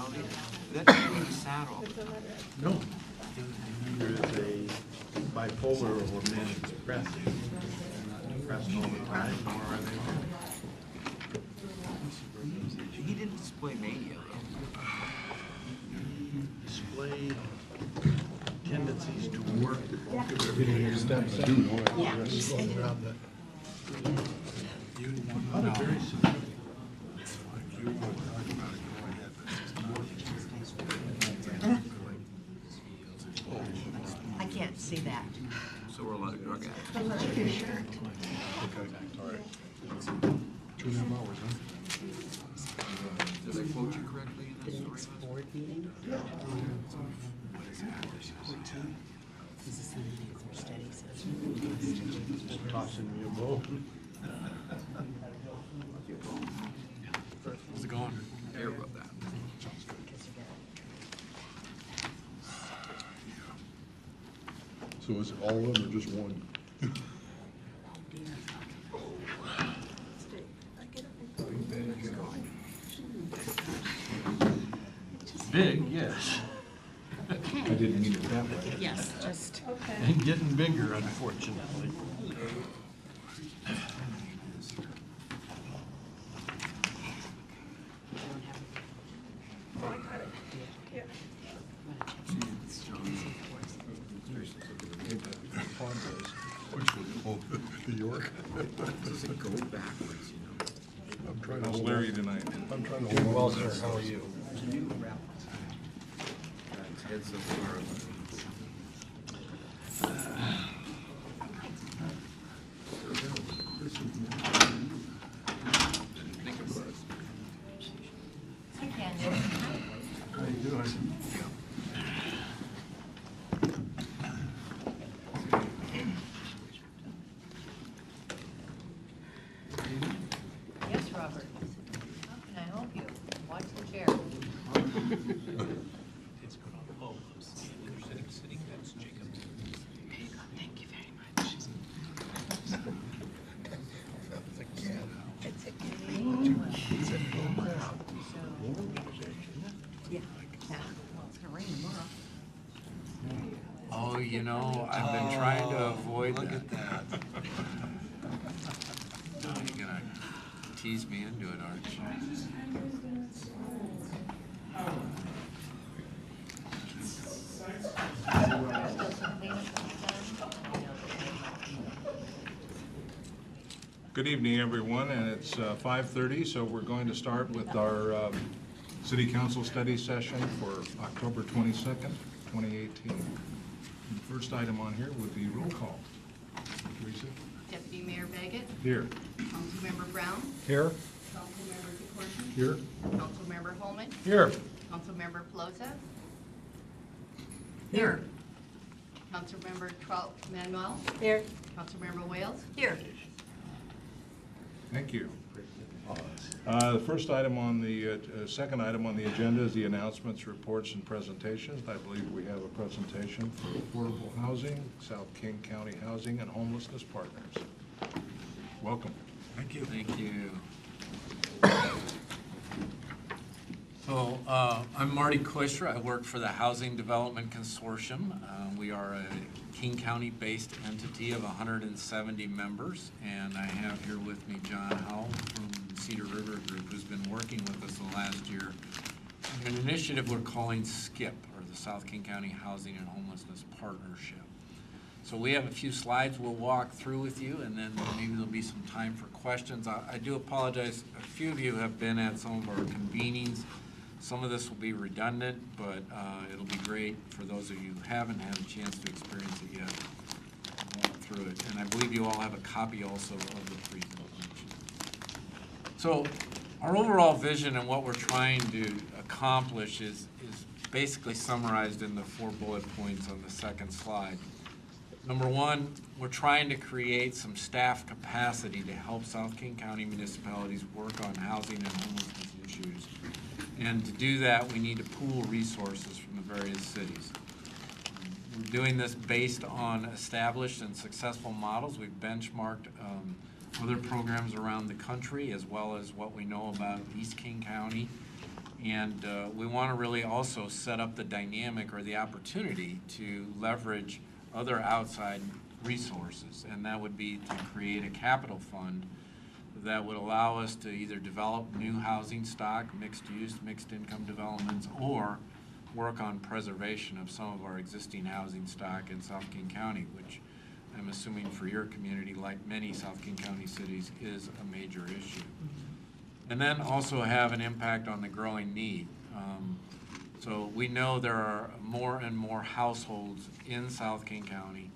municipality. That's a saddle. No. There is a bipolar or manic depressive. Depressed all the time, or are they? He didn't display mania though. Display tendencies to work. I can't see that. So we're a lot of drug addicts. Like your shirt. Okay, all right. 2.5 hours, huh? Did I quote you correctly in that story? Board meeting? This is something for study session. Just tossing me a bone. How's it going? Air rub that. So is it all of them or just one? Big, yes. I didn't mean it that way. Yes, just. And getting bigger, unfortunately. Which one? Oh, New York? Does it go backwards, you know? I'm trying to How's hold Larry on. tonight? I'm trying to Doing hold well, on. sir. How are you? Heads up far. Think about it. How you doing? Yes, Robert. How can I help you? Watch the chair. Thank you very much. It's yeah. Well, it's gonna rain tomorrow. Oh, you know, I've been trying to avoid Look at that. No, you're gonna tease me into it, aren't you? Still some cleanup to be done. I know that Good evening, everyone, and it's 5:30, so we're going to start with our City Council study session for October 22nd, 2018. And the first item on here would be roll call. Teresa? Deputy Mayor Baggett, Here. Councilmember Brown, Here? Councilmember DeCourcy, Here? Councilmember Holman, Here. Councilmember Pelosa, Here. Councilmember Manuel, Here. Councilmember Wales, Here. Thank you. The first item on the, second item on the agenda is the announcements, reports, and presentations. I believe we have a presentation for affordable housing, South King County Housing and Homelessness Partners. Welcome. Thank you. Thank you. So, I'm Marty Kushra. I work for the Housing Development Consortium. We are a King County-based entity of 170 members, and I have here with me John Howell from Cedar River Group, who's been working with us the last year on an initiative we're calling SKIP, or the South King County Housing and Homelessness Partnership. So we have a few slides we'll walk through with you, and then maybe there'll be some time for questions. I do apologize. A few of you have been at some of our convenings. Some of this will be redundant, but it'll be great for those of you who haven't had a chance to experience it yet. Walk through it, and I believe you all have a copy also of the presentation. So our overall vision and what we're trying to accomplish is basically summarized in the 4 bullet points on the second slide. Number one, we're trying to create some staff capacity to help South King County municipalities work on housing and homelessness issues. And to do that, we need to pool resources from the various cities. We're doing this based on established and successful models. We've benchmarked other programs around the country, as well as what we know about East King County. And we want to really also set up the dynamic or the opportunity to leverage other outside resources. And that would be to create a capital fund that would allow us to either develop new housing stock, mixed use, mixed income developments, or work on preservation of some of our existing housing stock in South King County, which I'm assuming for your community, like many South King County cities, is a major issue. And then also have an impact on the growing need. So we know there are more and more households in South King County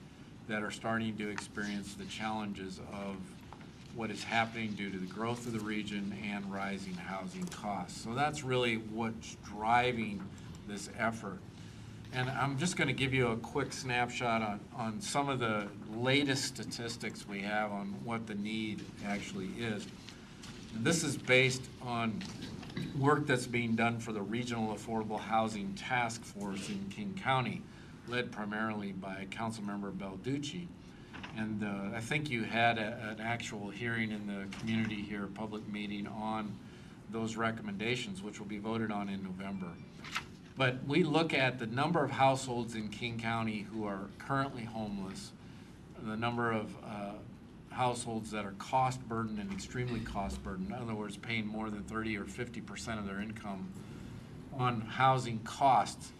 that are starting to experience the challenges of what is happening due to the growth of the region and rising housing costs. So that's really what's driving this effort. And I'm just going to give you a quick snapshot on some of the latest statistics we have on what the need actually is. And this is based on work that's being done for the Regional Affordable Housing Task Force in King County, led primarily by Councilmember Balducci. And I think you had an actual hearing in the community here, public meeting on those recommendations, which will be voted on in November. But we look at the number of households in King County who are currently homeless, the number of households that are cost burdened and extremely cost burdened, in other words, paying more than 30 or 50% of their income on housing costs.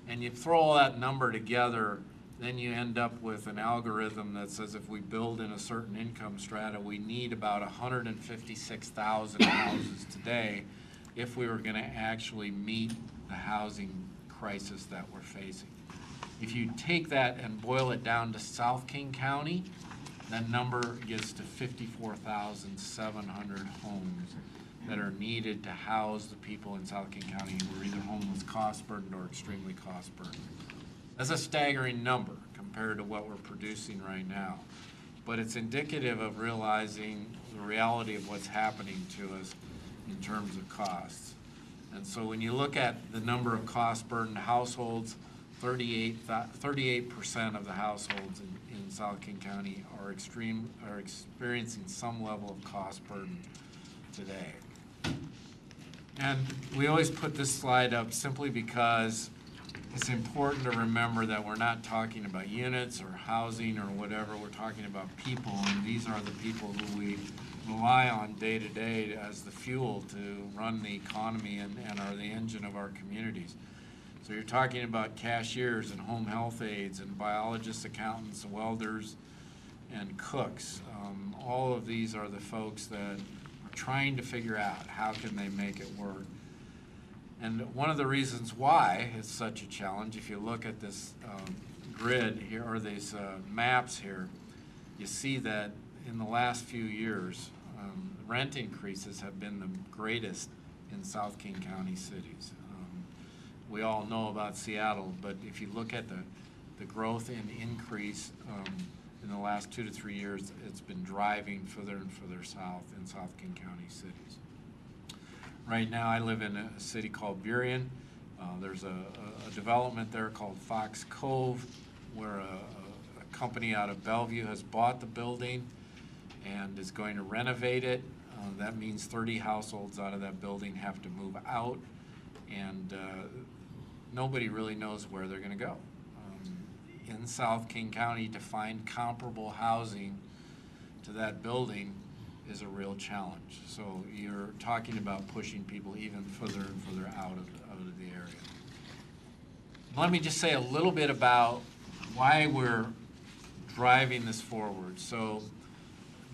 And you throw all that number together, then you end up with an algorithm that says if we build in a certain income strata, we need about 156,000 houses today if we were going to actually meet the housing crisis that we're facing. If you take that and boil it down to South King County, that number gets to 54,700 homes that are needed to house the people in South King County who are either homeless, cost burdened, or extremely cost burdened. That's a staggering number compared to what we're producing right now. But it's indicative of realizing the reality of what's happening to us in terms of costs. And so when you look at the number of cost burdened households, 38% of the households in South King County are experiencing some level of cost burden today. And we always put this slide up simply because it's important to remember that we're not talking about units or housing or whatever. We're talking about people, and these are the people who we rely on day to day as the fuel to run the economy and are the engine of our communities. So you're talking about cashiers and home health aides and biologists, accountants, welders, and cooks. All of these are the folks that are trying to figure out how can they make it work. And one of the reasons why it's such a challenge, if you look at this grid here, or these maps here, you see that in the last few years, rent increases have been the greatest in South King County cities. We all know about Seattle, but if you look at the growth and increase in the last 2 to 3 years, it's been driving further and further south in South King County cities. Right now, I live in a city called Burien. There's a development there called Fox Cove, where a company out of Bellevue has bought the building and is going to renovate it. That means 30 households out of that building have to move out, and nobody really knows where they're going to go. In South King County, to find comparable housing to that building is a real challenge. So you're talking about pushing people even further and further out of the area. Let me just say a little bit about why we're driving this forward. So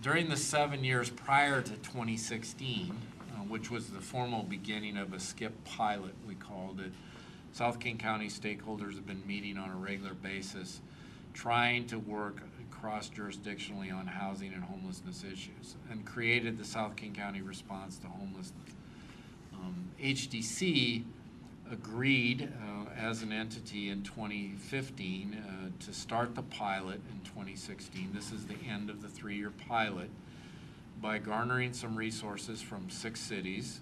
during the 7 years prior to 2016, which was the formal beginning of a SCIP pilot, we called it, South King County stakeholders have been meeting on a regular basis, trying to work cross-jurisdictionally on housing and homelessness issues, and created the South King County Response to Homelessness. HDC agreed as an entity in 2015 to start the pilot in 2016. This is the end of the 3-year pilot, by garnering some resources from 6 cities.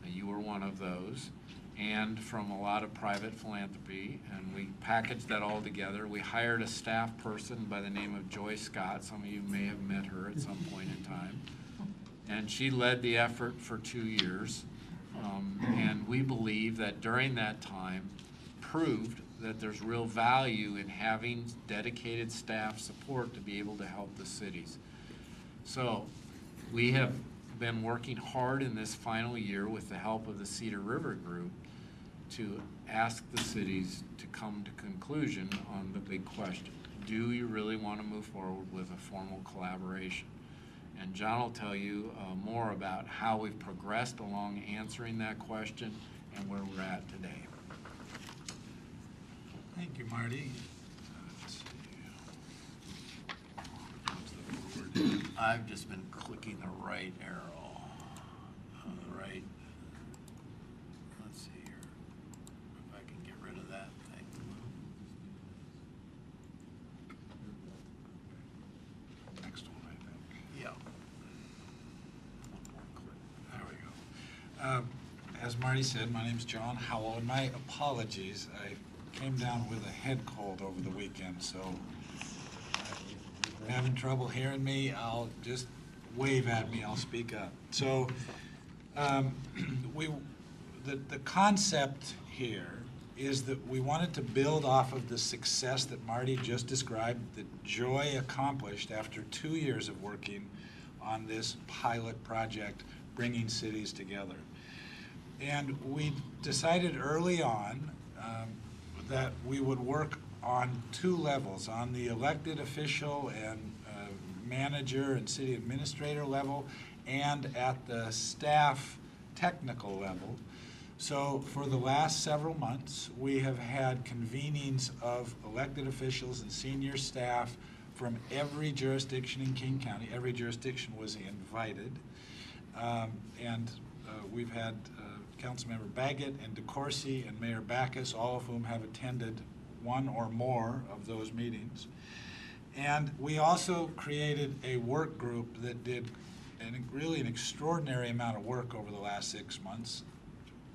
You were one of those, and from a lot of private philanthropy, and we packaged that all together. We hired a staff person by the name of Joy Scott. Some of you may have met her at some point in time. And she led the effort for 2 years. And we believe that during that time proved that there's real value in having dedicated staff support to be able to help the cities. So we have been working hard in this final year with the help of the Cedar River Group to ask the cities to come to conclusion on the big question. Do you really want to move forward with a formal collaboration? And John will tell you more about how we've progressed along answering that question and where we're at today. Thank you, Marty. I've just been clicking the right arrow. Right. Let's see here. If I can get rid of that thing. Next one, I think. Yeah. One more click. There we go. As Marty said, my name's John Howell, and my apologies. I came down with a head cold over the weekend, so if you're having trouble hearing me, I'll just wave at me, I'll speak up. So the concept here is that we wanted to build off of the success that Marty just described, that Joy accomplished after 2 years of working on this pilot project, bringing cities together. And we decided early on that we would work on 2 levels, on the elected official and manager and city administrator level, and at the staff technical level. So for the last several months, we have had convenings of elected officials and senior staff from every jurisdiction in King County. Every jurisdiction was invited. We've had Councilmember Baggett and DeCourcy and Mayor Backus, all of whom have attended one or more of those meetings. And we also created a work group that did really an extraordinary amount of work over the last 6 months.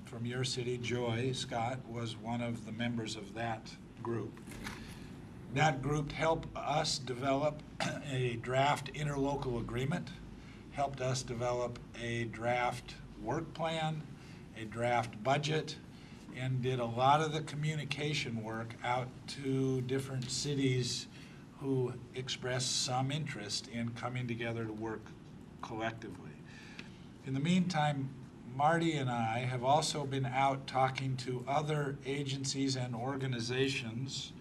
From your city, Joy Scott was one of the members of that group. That group helped us develop a draft interlocal agreement, helped us develop a draft work plan, a draft budget, and did a lot of the communication work out to different cities who expressed some interest in coming together to work collectively. In the meantime, Marty and I have also been out talking to other agencies and organizations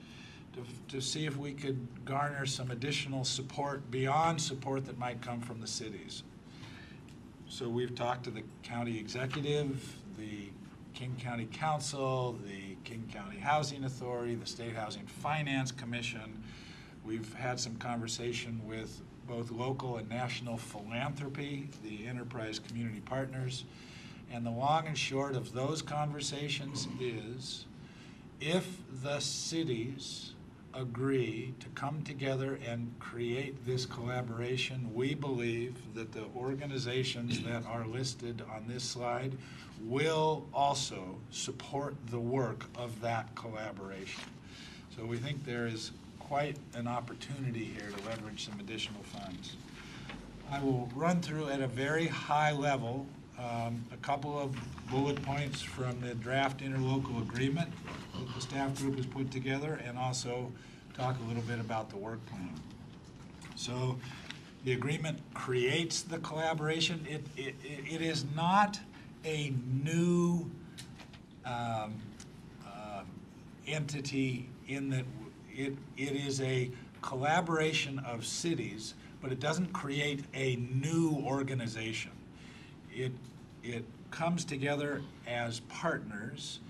to see if we could garner some additional support beyond support that might come from the cities. So we've talked to the county executive, the King County Council, the King County Housing Authority, the State Housing Finance Commission. We've had some conversation with both local and national philanthropy, the enterprise community partners. And the long and short of those conversations is, if the cities agree to come together and create this collaboration, we believe that the organizations that are listed on this slide will also support the work of that collaboration. So we think there is quite an opportunity here to leverage some additional funds. I will run through at a very high level a couple of bullet points from the draft interlocal agreement that the staff group has put together, and also talk a little bit about the work plan. So the agreement creates the collaboration. It is not a new entity in that it is a collaboration of cities, but it doesn't create a new organization. It comes together as partners,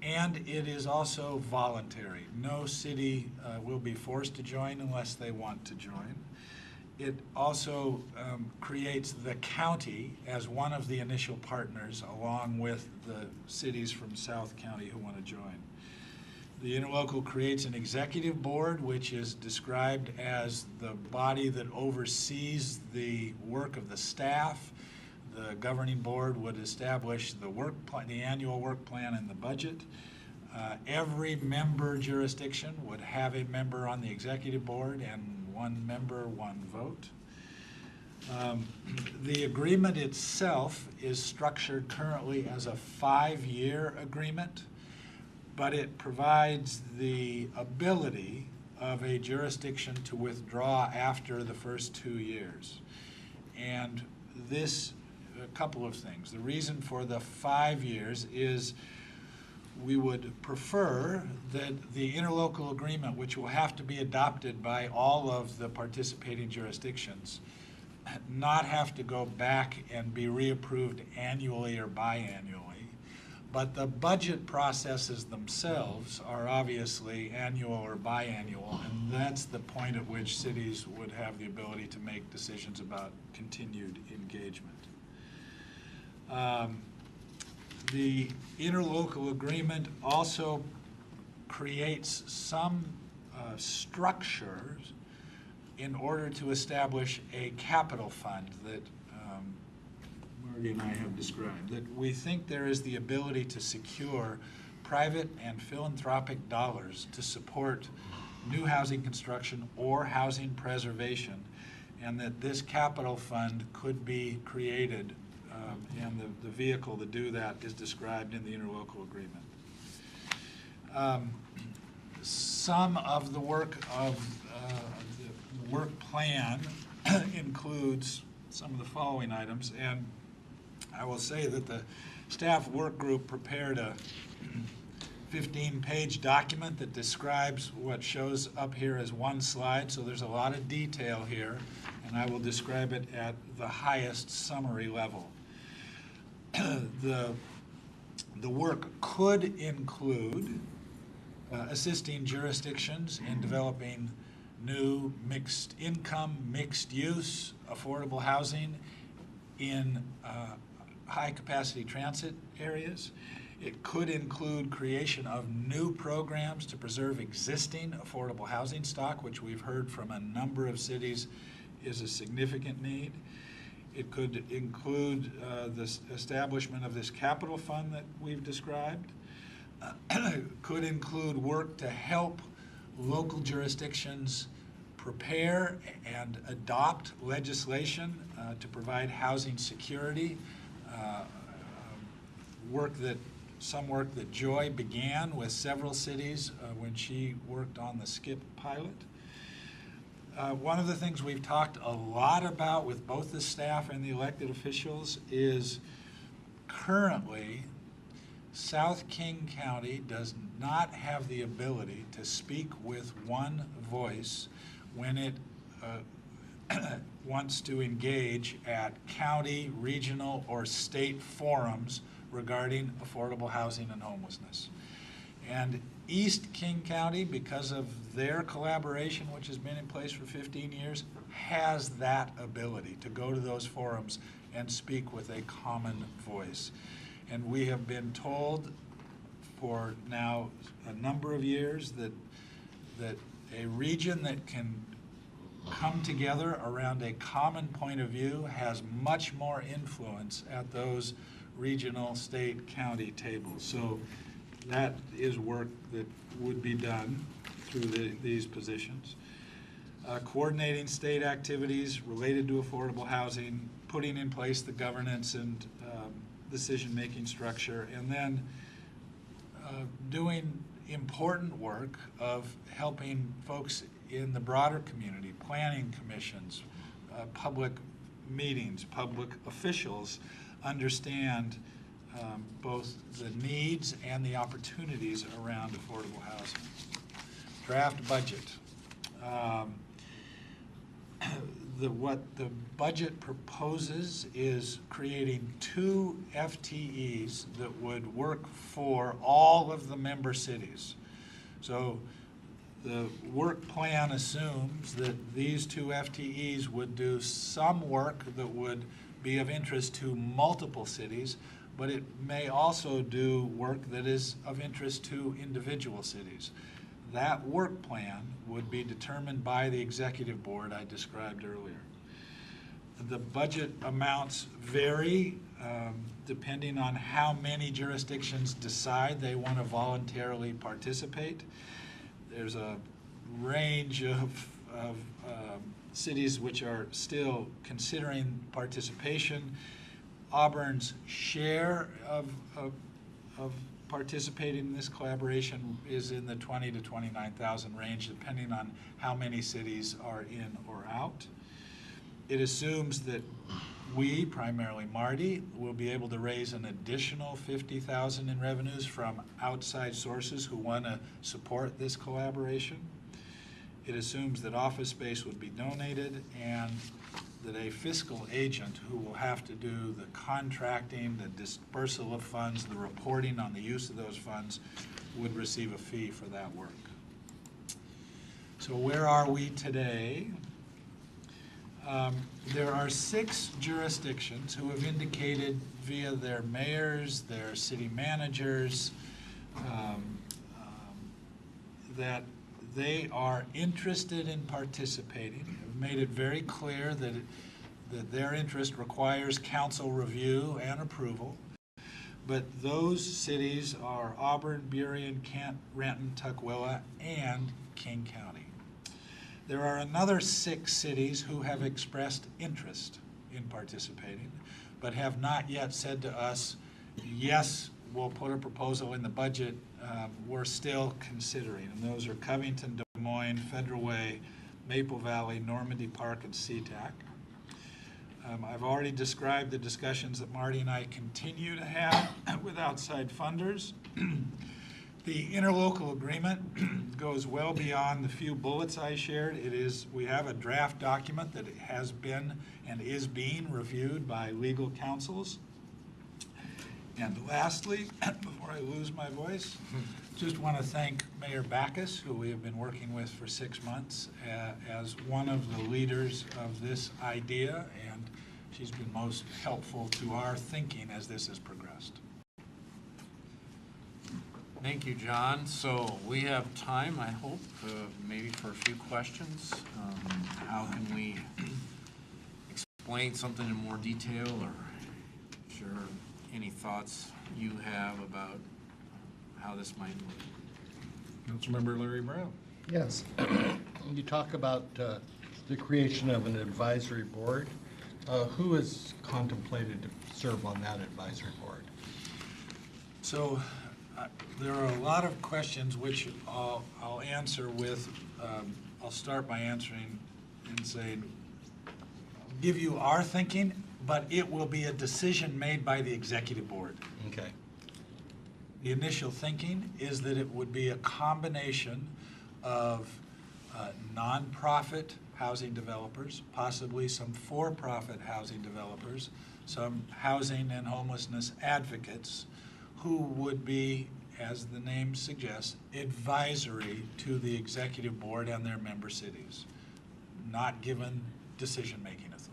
and it is also voluntary. No city will be forced to join unless they want to join. It also creates the county as one of the initial partners, along with the cities from South County who want to join. The interlocal creates an executive board, which is described as the body that oversees the work of the staff. The governing board would establish the work plan, the annual work plan, and the budget. Every member jurisdiction would have a member on the executive board, and 1 member, 1 vote. The agreement itself is structured currently as a 5-year agreement, but it provides the ability of a jurisdiction to withdraw after the first 2 years. And this, a couple of things. The reason for the 5 years is we would prefer that the interlocal agreement, which will have to be adopted by all of the participating jurisdictions, not have to go back and be reapproved annually or biannually. But the budget processes themselves are obviously annual or biannual, and that's the point at which cities would have the ability to make decisions about continued engagement. The interlocal agreement also creates some structures in order to establish a capital fund that Marty and I have described, that we think there is the ability to secure private and philanthropic dollars to support new housing construction or housing preservation, and that this capital fund could be created, and the vehicle to do that is described in the interlocal agreement. Some of the work of the work plan includes some of the following items, and I will say that the staff work group prepared a 15-page document that describes what shows up here as one slide, so there's a lot of detail here, and I will describe it at the highest summary level. The work could include assisting jurisdictions in developing new mixed income, mixed use, affordable housing in high capacity transit areas. It could include creation of new programs to preserve existing affordable housing stock, which we've heard from a number of cities is a significant need. It could include the establishment of this capital fund that we've described. Could include work to help local jurisdictions prepare and adopt legislation to provide housing security. Some work that Joy began with several cities when she worked on the SCIP pilot. One of the things we've talked a lot about with both the staff and the elected officials is currently South King County does not have the ability to speak with one voice when it wants to engage at county, regional, or state forums regarding affordable housing and homelessness. And East King County, because of their collaboration, which has been in place for 15 years, has that ability to go to those forums and speak with a common voice. And we have been told for now a number of years that a region that can come together around a common point of view has much more influence at those regional, state, county tables. So that is work that would be done through these positions. Coordinating state activities related to affordable housing, putting in place the governance and decision-making structure, and then doing important work of helping folks in the broader community, planning commissions, public meetings, public officials understand both the needs and the opportunities around affordable housing. Draft budget. What the budget proposes is creating 2 FTEs that would work for all of the member cities. So the work plan assumes that these 2 FTEs would do some work that would be of interest to multiple cities, but it may also do work that is of interest to individual cities. That work plan would be determined by the executive board I described earlier. The budget amounts vary depending on how many jurisdictions decide they want to voluntarily participate. There's a range of cities which are still considering participation. Auburn's share of participating in this collaboration is in the 20 to 29,000 range, depending on how many cities are in or out. It assumes that we, primarily Marty, will be able to raise an additional $50,000 in revenues from outside sources who want to support this collaboration. It assumes that office space would be donated and that a fiscal agent who will have to do the contracting, the dispersal of funds, the reporting on the use of those funds would receive a fee for that work. So where are we today? There are 6 jurisdictions who have indicated via their mayors, their city managers, that they are interested in participating, have made it very clear that their interest requires council review and approval. But those cities are Auburn, Burien, Kent, Renton, Tukwila, and King County. There are another 6 cities who have expressed interest in participating, but have not yet said to us, yes, we'll put a proposal in the budget. We're still considering, and those are Covington, Des Moines, Federal Way, Maple Valley, Normandy Park, and SeaTac. I've already described the discussions that Marty and I continue to have with outside funders. The interlocal agreement goes well beyond the few bullets I shared. We have a draft document that has been and is being reviewed by legal counsels. And lastly, before I lose my voice, just want to thank Mayor Backus, who we have been working with for 6 months, as one of the leaders of this idea, and she's been most helpful to our thinking as this has progressed. Thank you, John. So we have time, I hope, maybe for a few questions. How can we explain something in more detail, or share any thoughts you have about how this might look? Councilmember Larry Brown. Yes. You talk about the creation of an advisory board. Who is contemplated to serve on that advisory board? So there are a lot of questions which I'll answer with, I'll start by answering and saying, give you our thinking, but it will be a decision made by the executive board. Okay. The initial thinking is that it would be a combination of nonprofit housing developers, possibly some for-profit housing developers, some housing and homelessness advocates who would be, as the name suggests, advisory to the executive board and their member cities, not given decision-making authority.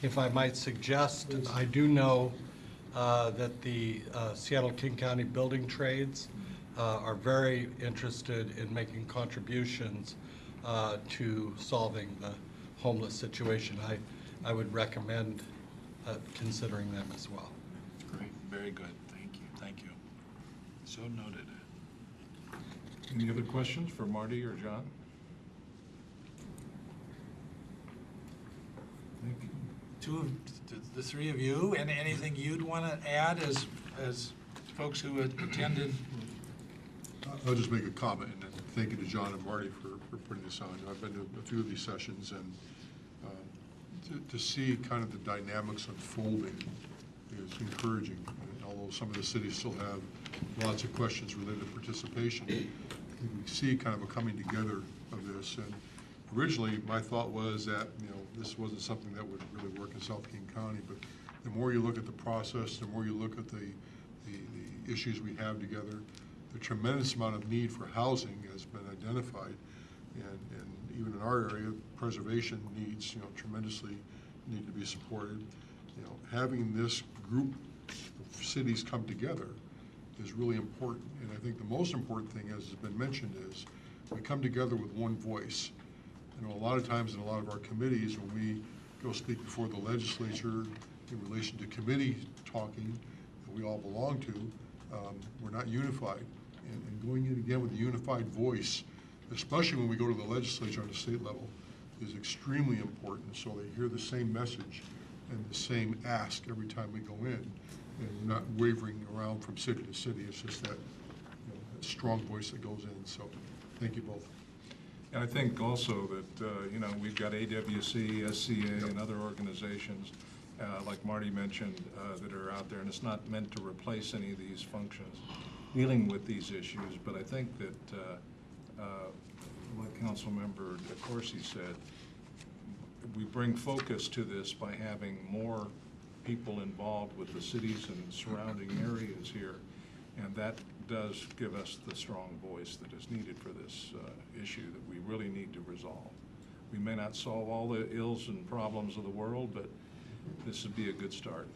If I might suggest, I do know that the Seattle-King County building trades are very interested in making contributions to solving the homeless situation. I would recommend considering them as well. Great, very good, thank you, thank you. So noted. Any other questions for Marty or John? Thank you. The 3 of you, and anything you'd want to add as folks who attended? I'll just make a comment, and thank you to John and Marty for putting this on. I've been to a few of these sessions, and to see kind of the dynamics unfolding is encouraging. And although some of the cities still have lots of questions related to participation, we see kind of a coming together of this. And originally, my thought was that this wasn't something that would really work in South King County, but the more you look at the process, the more you look at the issues we have together, the tremendous amount of need for housing has been identified, and even in our area, preservation needs tremendously need to be supported. Having this group of cities come together is really important, and I think the most important thing, as has been mentioned, is we come together with one voice. A lot of times in a lot of our committees, when we go speak before the legislature in relation to committee talking that we all belong to, we're not unified. And going in again with a unified voice especially when we go to the legislature on the state level, is extremely important, so they hear the same message and the same ask every time we go in, and we're not wavering around from city to city. It's just that, that strong voice that goes in. So thank you both. And I think also that, we've got AWC, SCA, and other organizations, like Marty mentioned, that are out there, and it's not meant to replace any of these functions dealing with these issues, but I think that, like Councilmember DeCoursey said, we bring focus to this by having more people involved with the cities and surrounding areas here, and that does give us the strong voice that is needed for this issue that we really need to resolve. We may not solve all the ills and problems of the world, but this would be a good start.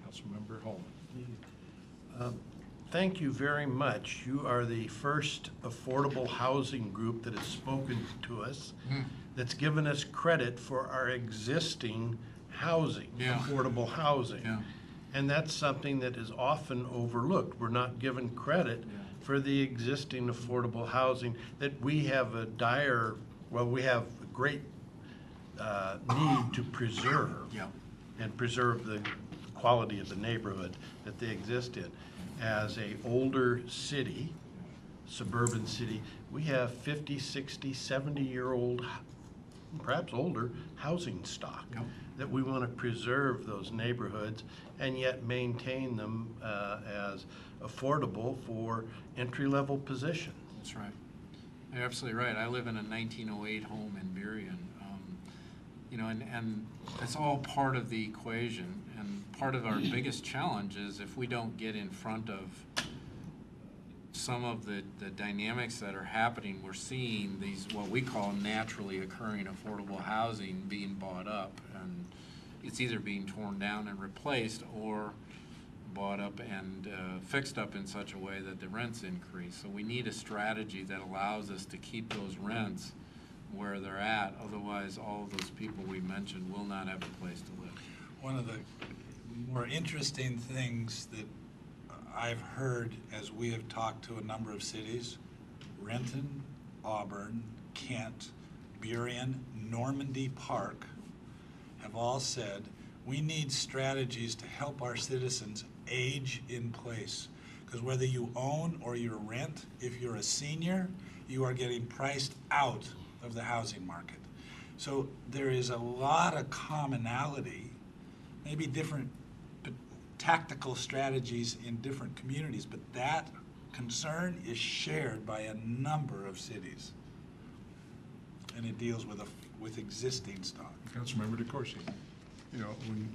Councilmember Holman. Thank you very much. You are the first affordable housing group that has spoken to us, that's given us credit for our existing housing, affordable housing. Yeah. And that's something that is often overlooked. We're not given credit for the existing affordable housing that we have a we have a great need to preserve. Yeah. And preserve the quality of the neighborhood that they exist in. As a older city, suburban city, we have 50, 60, 70-year-old, perhaps older, housing stock. Yep. That we want to preserve those neighborhoods and yet maintain them as affordable for entry-level positions. That's right. You're absolutely right. I live in a 1908 home in Burien. And it's all part of the equation. And part of our biggest challenge is if we don't get in front of some of the dynamics that are happening, we're seeing these, what we call naturally occurring affordable housing being bought up. And it's either being torn down and replaced or bought up and fixed up in such a way that the rents increase. So we need a strategy that allows us to keep those rents where they're at. Otherwise, all of those people we mentioned will not have a place to live. One of the more interesting things that I've heard as we have talked to a number of cities, Renton, Auburn, Kent, Burien, Normandy Park, have all said, we need strategies to help our citizens age in place. Because whether you own or you rent, if you're a senior, you are getting priced out of the housing market. So there is a lot of commonality, maybe different tactical strategies in different communities, but that concern is shared by a number of cities. And it deals with existing stock. Councilmember DeCoursey. When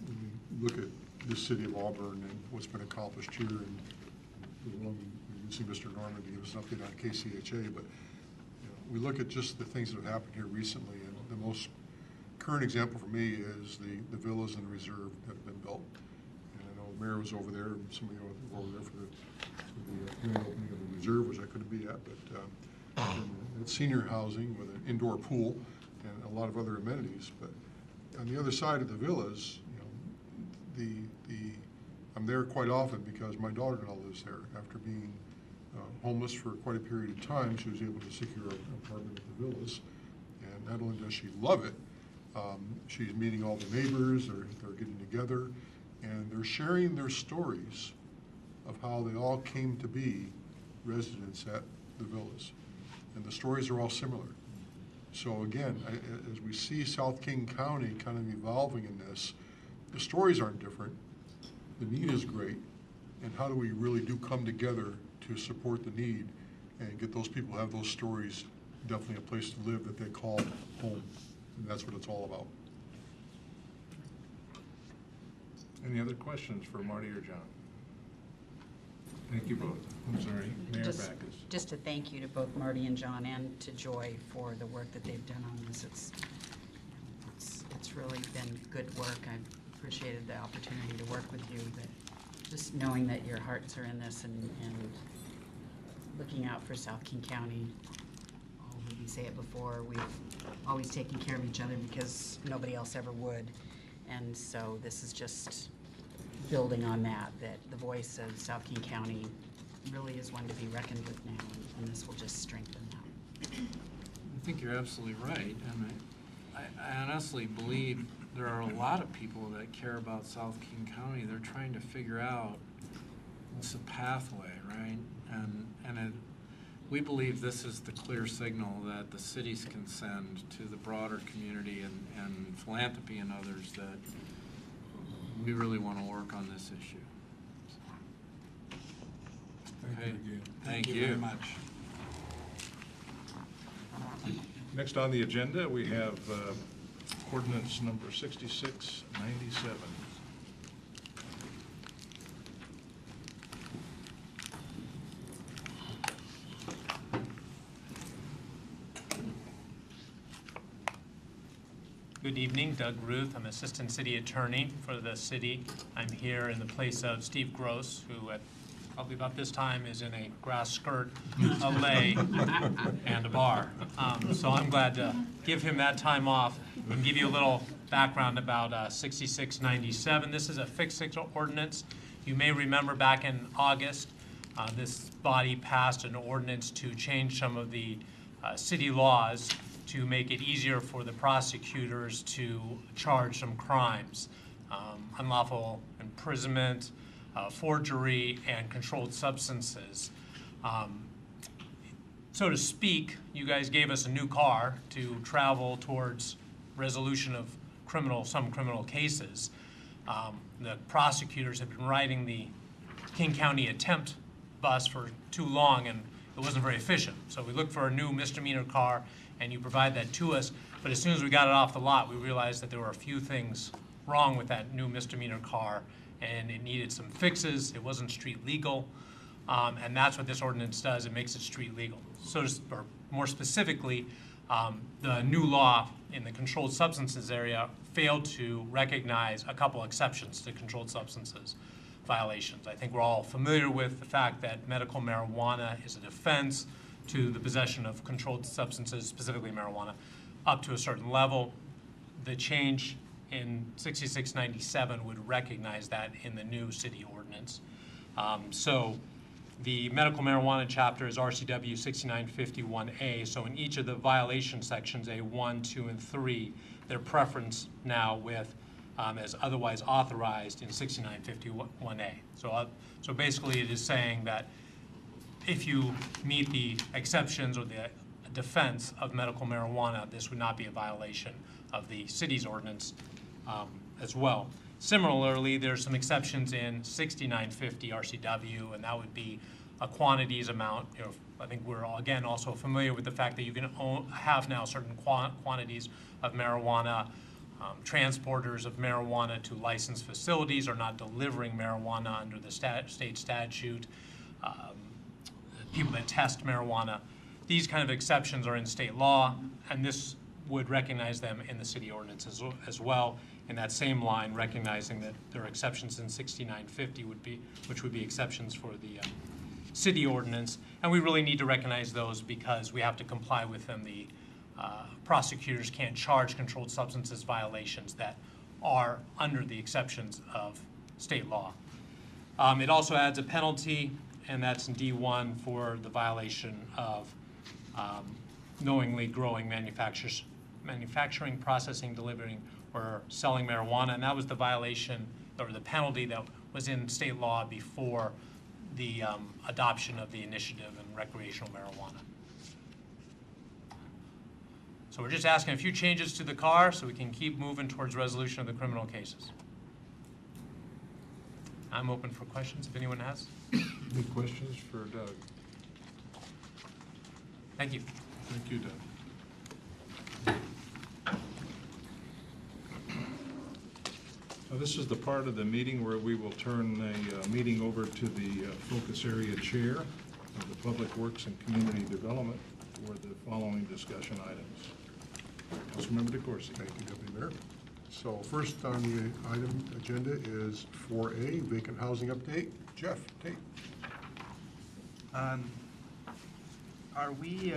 you look at the city of Auburn and what's been accomplished here, and we can see Mr. Norman to give us an update on KCHA, but we look at just the things that have happened here recently, and the most current example for me is the villas in the reserve that have been built. And I know the mayor was over there, and some of you were over there for the grand opening of the reserve, which I couldn't be at, but it's senior housing with an indoor pool and a lot of other amenities. But on the other side of the villas, I'm there quite often because my daughter-in-law lives there. After being homeless for quite a period of time, she was able to secure an apartment at the villas. And not only does she love it, she's meeting all the neighbors, they're getting together, and they're sharing their stories of how they all came to be residents at the villas. And the stories are all similar. So again, as we see South King County kind of evolving in this, the stories aren't different, the need is great, and how do we really do come together to support the need and get those people who have those stories definitely a place to live that they call home. And that's what it's all about. Any other questions for Marty or John? Thank you both. I'm sorry, Mayor Backus. Just a thank you to both Marty and John and to Joy for the work that they've done on this. It's really been good work. I've appreciated the opportunity to work with you, but just knowing that your hearts are in this and looking out for South King County. I'll maybe say it before, we've always taken care of each other because nobody else ever would. And so this is just building on that the voice of South King County really is one to be reckoned with now, and this will just strengthen that. I think you're absolutely right, and I honestly believe there are a lot of people that care about South King County. They're trying to figure out what's the pathway, right? We believe this is the clear signal that the cities can send to the broader community and philanthropy and others that we really want to work on this issue. Thank you again. Thank you you very much. Next on the agenda, we have ordinance number 6697. Good evening, Doug Ruth. I'm Assistant City Attorney for the city. I'm here in the place of Steve Gross, who at probably about this time is in a grass skirt, a lei, and a bar. So I'm glad to give him that time off and give you a little background about 6697. This is a fixed ordinance. You may remember back in August, this body passed an ordinance to change some of the city laws to make it easier for the prosecutors to charge some crimes, unlawful imprisonment, forgery, and controlled substances. So to speak, you guys gave us a new car to travel towards resolution of some criminal cases. The prosecutors have been riding the King County attempt bus for too long, and it wasn't very efficient. So we looked for a new misdemeanor car, and you provide that to us. But as soon as we got it off the lot, we realized that there were a few things wrong with that new misdemeanor car, and it needed some fixes. It wasn't street legal, and that's what this ordinance does. It makes it street legal. Or more specifically, the new law in the controlled substances area failed to recognize a couple exceptions to controlled substances violations. I think we're all familiar with the fact that medical marijuana is a defense to the possession of controlled substances, specifically marijuana, up to a certain level. The change in 6697 would recognize that in the new city ordinance. So the medical marijuana chapter is RCW 6951A. So in each of the violation sections, A1, 2, and 3, their preference now with as otherwise authorized in 6951A. So basically it is saying that if you meet the exceptions or the defense of medical marijuana, this would not be a violation of the city's ordinance as well. Similarly, there's some exceptions in 6950 RCW, and that would be a quantities amount. I think we're all, again, also familiar with the fact that you can have now certain quantities of marijuana. Transporters of marijuana to licensed facilities are not delivering marijuana under the state statute. People that test marijuana, these kind of exceptions are in state law, and this would recognize them in the city ordinance as well. In that same line, recognizing that there are exceptions in 6950 which would be exceptions for the city ordinance, and we really need to recognize those because we have to comply with them. The prosecutors can't charge controlled substances violations that are under the exceptions of state law. It also adds a penalty, and that's in D1 for the violation of knowingly growing, manufacturing, processing, delivering, or selling marijuana. And that was the violation or the penalty that was in state law before the adoption of the initiative in recreational marijuana. So we're just asking a few changes to the car so we can keep moving towards resolution of the criminal cases. I'm open for questions if anyone has. Any questions for Doug? Thank you. Thank you, Doug. This is the part of the meeting where we will turn the meeting over to the focus area chair of the Public Works and Community Development for the following discussion items. Councilmember DeCoursey. Thank you, Deputy Mayor. So first on the item agenda is 4A, vacant housing update. Jeff Tate. Are we,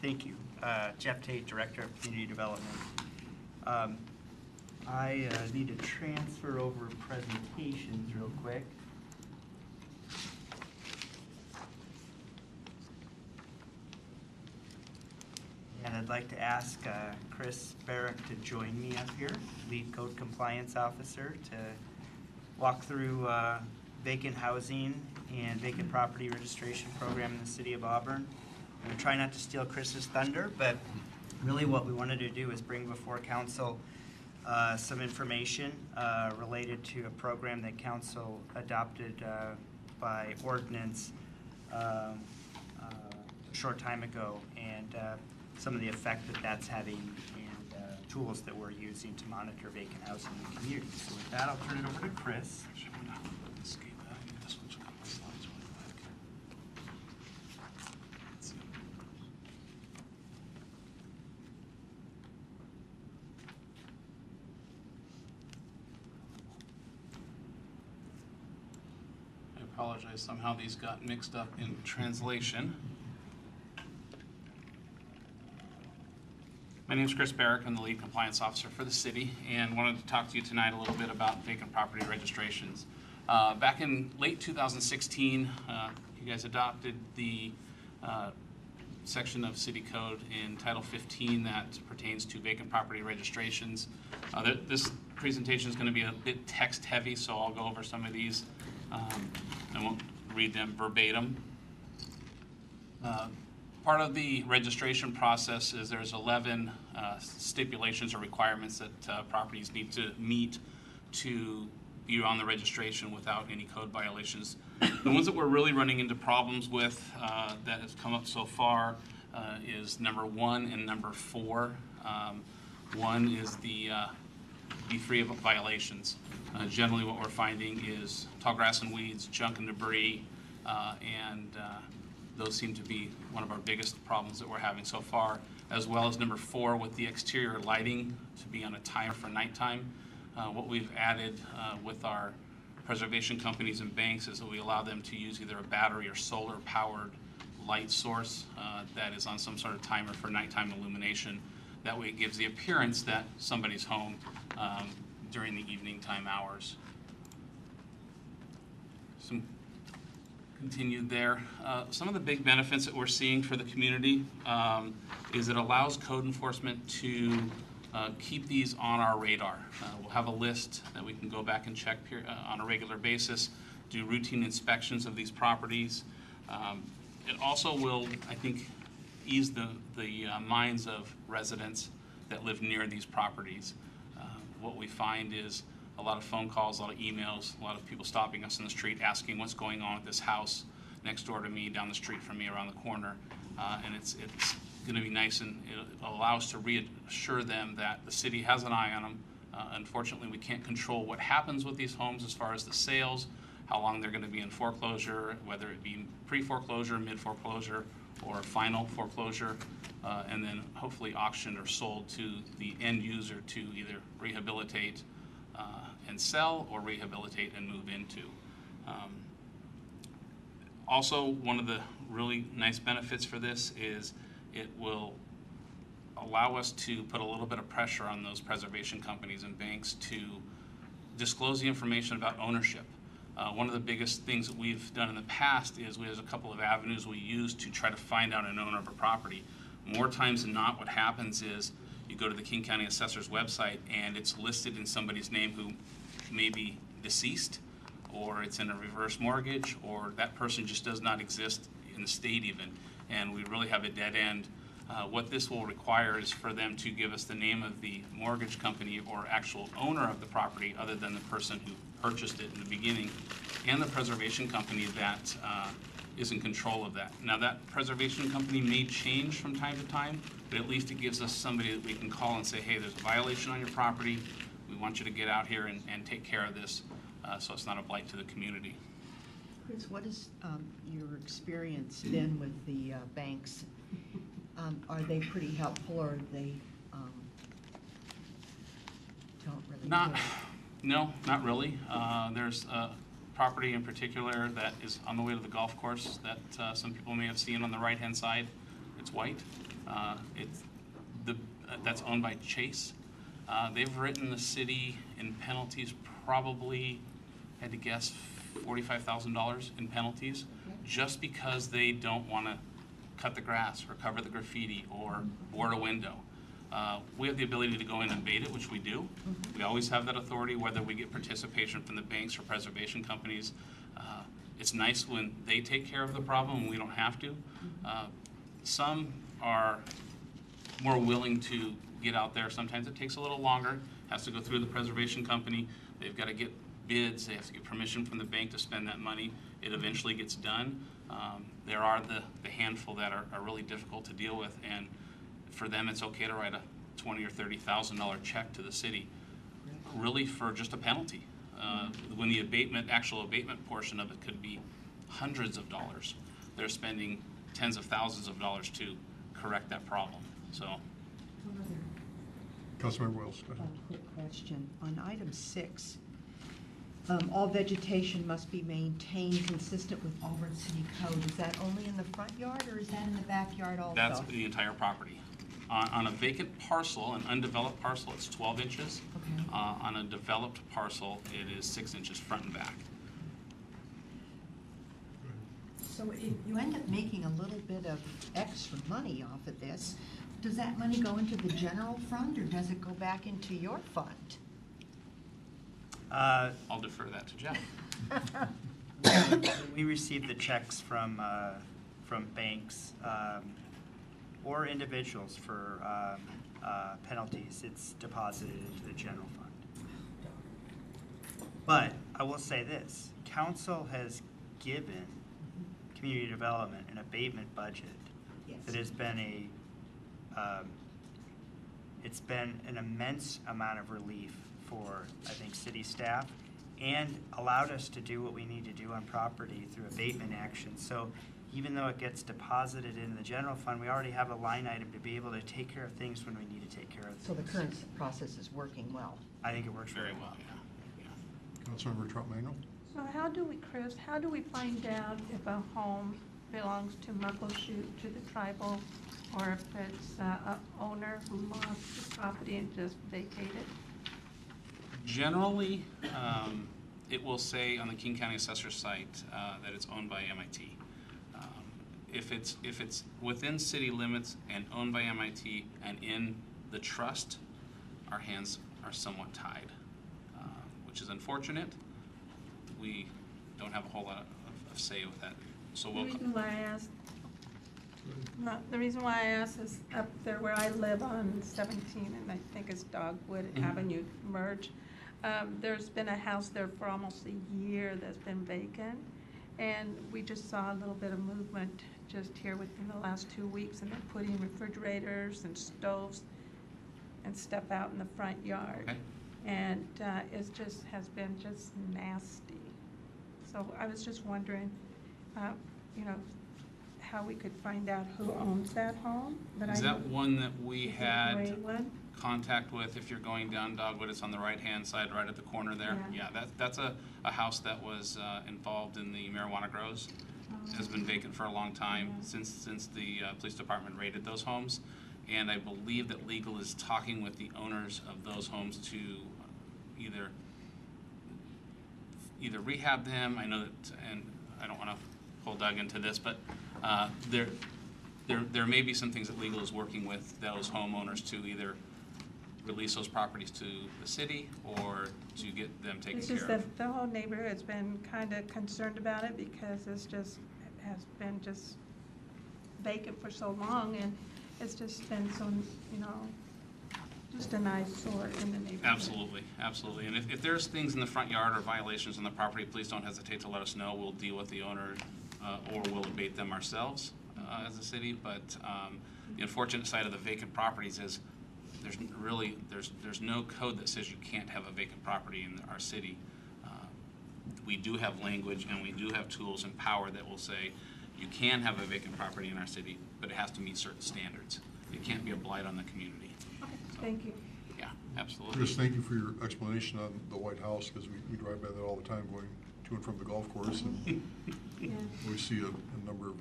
thank you, Jeff Tate, Director of Community Development. I need to transfer over presentations real quick. like to ask Chris Barrett to join me up here, Lead Code Compliance Officer, to walk through vacant housing and vacant property registration program in the city of Auburn. I'm gonna try not to steal Chris's thunder, but really what we wanted to do is bring before council some information related to a program that council adopted by ordinance a short time ago, and some of the effect that that's having, and tools that we're using to monitor vacant housing in the community. So with that, I'll turn it over to Chris. I apologize, somehow these got mixed up in translation. My name is Chris Barrick. I'm the lead compliance officer for the city, and wanted to talk to you tonight a little bit about vacant property registrations. Back in late 2016, you guys adopted the section of city code in Title 15 that pertains to vacant property registrations. This presentation is going to be a bit text heavy, so I'll go over some of these. I won't read them verbatim. Part of the registration process is there's 11 stipulations or requirements that properties need to meet to be on the registration without any code violations. The ones that we're really running into problems with that has come up so far is number 1 and number 4. 1 is the be free of violations. Generally what we're finding is tall grass and weeds, junk and debris, and those seem to be one of our biggest problems that we're having so far, as well as number 4 with the exterior lighting to be on a timer for nighttime. What we've added with our preservation companies and banks is that we allow them to use either a battery or solar powered light source that is on some sort of timer for nighttime illumination. That way it gives the appearance that somebody's home during the evening time hours. Continued there. Some of the big benefits that we're seeing for the community is it allows code enforcement to keep these on our radar. We'll have a list that we can go back and check on a regular basis, do routine inspections of these properties. It also will, I think, ease the minds of residents that live near these properties. What we find is a lot of phone calls, a lot of emails, a lot of people stopping us in the street asking what's going on with this house next door to me, down the street from me, around the corner. And it's going to be nice, and it'll allow us to reassure them that the city has an eye on them. Unfortunately, we can't control what happens with these homes as far as the sales, how long they're going to be in foreclosure, whether it be pre-foreclosure, mid-foreclosure, or final foreclosure, and then hopefully auctioned or sold to the end user to either rehabilitate and sell, or rehabilitate and move into. Also, one of the really nice benefits for this is it will allow us to put a little bit of pressure on those preservation companies and banks to disclose the information about ownership. One of the biggest things that we've done in the past is there's a couple of avenues we use to try to find out an owner of a property. More times than not, what happens is you go to the King County Assessor's website and it's listed in somebody's name who may be deceased, or it's in a reverse mortgage, or that person just does not exist in the state even, and we really have a dead end. What this will require is for them to give us the name of the mortgage company or actual owner of the property, other than the person who purchased it in the beginning, and the preservation company that is in control of that. Now, that preservation company may change from time to time, but at least it gives us somebody that we can call and say, hey, there's a violation on your property. We want you to get out here and take care of this, so it's not a blight to the community. Chris, what has your experience been with the banks? Are they pretty helpful, or they don't really do it? No, not really. There's a property in particular that is on the way to the golf course that some people may have seen on the right-hand side. It's white. That's owned by Chase. They've written the city in penalties, probably, I had to guess, $45,000 in penalties, just because they don't want to cut the grass or cover the graffiti or board a window. We have the ability to go in and abate it, which we do. We always have that authority, whether we get participation from the banks or preservation companies. It's nice when they take care of the problem and we don't have to. Some are more willing to get out there. Sometimes it takes a little longer, has to go through the preservation company. They've got to get bids, they have to get permission from the bank to spend that money. It eventually gets done. There are the handful that are really difficult to deal with, and for them it's okay to write a $20,000 or $30,000 check to the city, really for just a penalty. When the actual abatement portion of it could be hundreds of dollars. They're spending tens of thousands of dollars to correct that problem. So, Councilmember Wells, go ahead. Quick question. On item 6, all vegetation must be maintained consistent with Auburn City Code. Is that only in the front yard or is that in the backyard also? that's the entire property. On a vacant parcel, an undeveloped parcel, it's 12 inches. Okay. On a developed parcel, it is 6 inches front and back. So if you end up making a little bit of extra money off of this, does that money go into the general fund or does it go back into your fund? I'll defer that to Jeff. We receive the checks from banks or individuals for penalties. It's deposited into the general fund. But I will say this, council has given community development an abatement budget that has been it's been an immense amount of relief for, I think, city staff, and allowed us to do what we need to do on property through abatement action. So even though it gets deposited in the general fund, we already have a line item to be able to take care of things when we need to take care of things. So the current process is working well. I think it works Very well, yeah. Councilmember Troutman. So how do we, Chris, how do we find out if a home belongs to Muckleshoot, to the tribal, or if it's a owner who lost the property and just vacated? Generally, it will say on the King County Assessor's site that it's owned by MIT. If it's within city limits and owned by MIT and in the trust, our hands are somewhat tied, which is unfortunate. We don't have a whole lot of say with that. So The reason why I asked is up there where I live on 17, and I think it's Dogwood Avenue merge. There's been a house there for almost a year that's been vacant, and we just saw a little bit of movement just here within the last 2 weeks, and they're putting refrigerators and stoves and stuff out in the front yard. Okay. And it just has been just nasty. So I was just wondering, how we could find out who owns that home. Is that one that we Is it had the gray one? contact with? If you're going down Dogwood, it's on the right-hand side, right at the corner there. Yeah. Yeah, that's a house that was involved in the marijuana grows. It has been vacant for a long time, since the police department raided those homes. And I believe that legal is talking with the owners of those homes to either rehab them. I know that, and I don't want to pull Doug into this, but there may be some things that legal is working with those homeowners to either release those properties to the city or to get them taken It's care just of. that the whole neighborhood's been kind of concerned about it because it has been just vacant for so long, and it's just been so, just an eyesore in the neighborhood. Absolutely, absolutely. And if there's things in the front yard or violations on the property, please don't hesitate to let us know. We'll deal with the owner or we'll abate them ourselves as a city. But the unfortunate side of the vacant properties is there's no code that says you can't have a vacant property in our city. We do have language and we do have tools and power that will say you can have a vacant property in our city, but it has to meet certain standards. It can't be a blight on the community. Thank you. Yeah, absolutely. Chris, thank you for your explanation on the White House, because we drive by that all the time going to and from the golf course, and we see a number of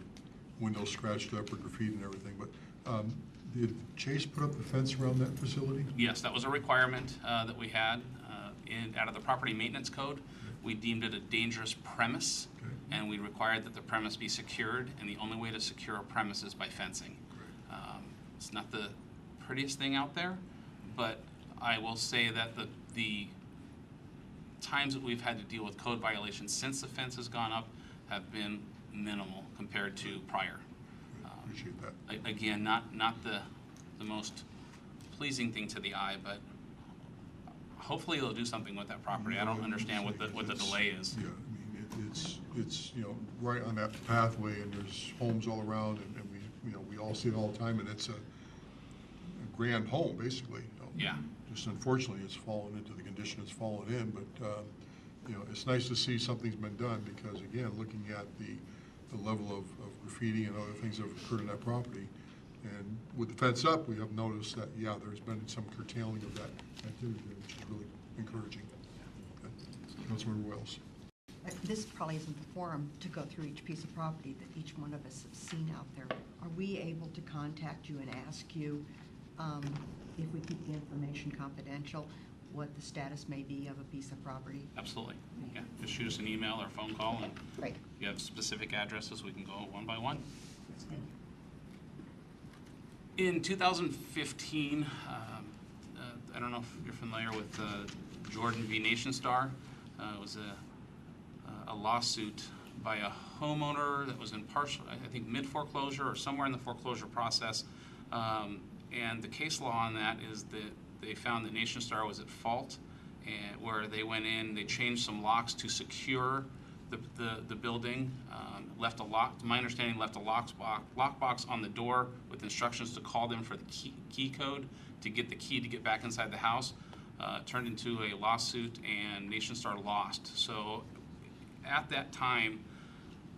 windows scratched up or graffiti and everything. But did Chase put up a fence around that facility? Yes, that was a requirement that we had out of the property maintenance code. we deemed it a dangerous premise, and we required that the premise be secured, and the only way to secure a premise is by fencing. It's not the prettiest thing out there, but I will say that the times that we've had to deal with code violations since the fence has gone up have been minimal compared to prior. Appreciate that. Again, not the most pleasing thing to the eye, but hopefully they'll do something with that property. I don't understand what the delay is. Yeah, I mean, it's, you know, right on that pathway, and there's homes all around, and we, you know, we all see it all the time, and it's a grand home, basically. You know. Yeah. Just unfortunately, it's fallen into the condition it's fallen in, but, you know, it's nice to see something's been done, because again, looking at the level of graffiti and other things that have occurred in that property, and with the fence up, we have noticed that, yeah, there's been some curtailing of that activity there, which is really encouraging. Okay. Councilmember Wells. This probably isn't the forum to go through each piece of property that each one of us have seen out there. Are we able to contact you and ask you, if we keep the information confidential, what the status may be of a piece of property? Absolutely. Yeah. Just shoot us an email or phone call, and Right. if you have specific addresses, we can go one by one. In 2015, I don't know if you're familiar with Jordan v. Nation Star. It was a lawsuit by a homeowner that was in partial, I think, mid-foreclosure or somewhere in the foreclosure process. And the case law on that is that they found that Nation Star was at fault, and where they went in, they changed some locks to secure the building, left a lock, to my understanding, left a lockbox on the door with instructions to call them for the key code to get the key to get back inside the house. Turned into a lawsuit, and Nation Star lost. So at that time,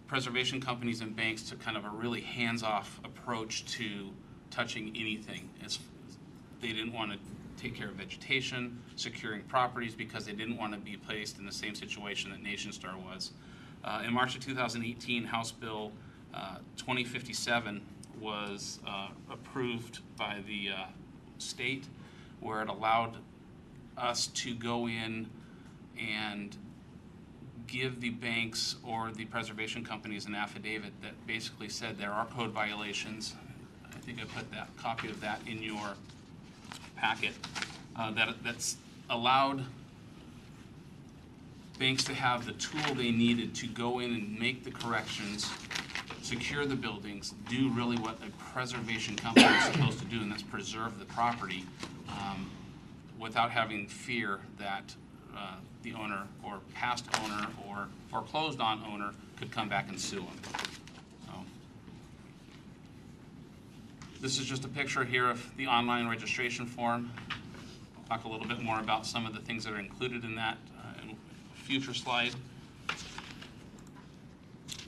preservation companies and banks took kind of a really hands-off approach to touching anything. They didn't want to take care of vegetation, securing properties, because they didn't want to be placed in the same situation that Nation Star was. In March of 2018, House Bill 2057 was approved by the state, where it allowed us to go in and give the banks or the preservation companies an affidavit that basically said there are code violations. I think I put that copy of that in your packet. That's allowed banks to have the tool they needed to go in and make the corrections, secure the buildings, do really what a preservation company is supposed to do, and that's preserve the property, without having fear that the owner or past owner or foreclosed on owner could come back and sue them. So, this is just a picture here of the online registration form. I'll talk a little bit more about some of the things that are included in that in a future slide.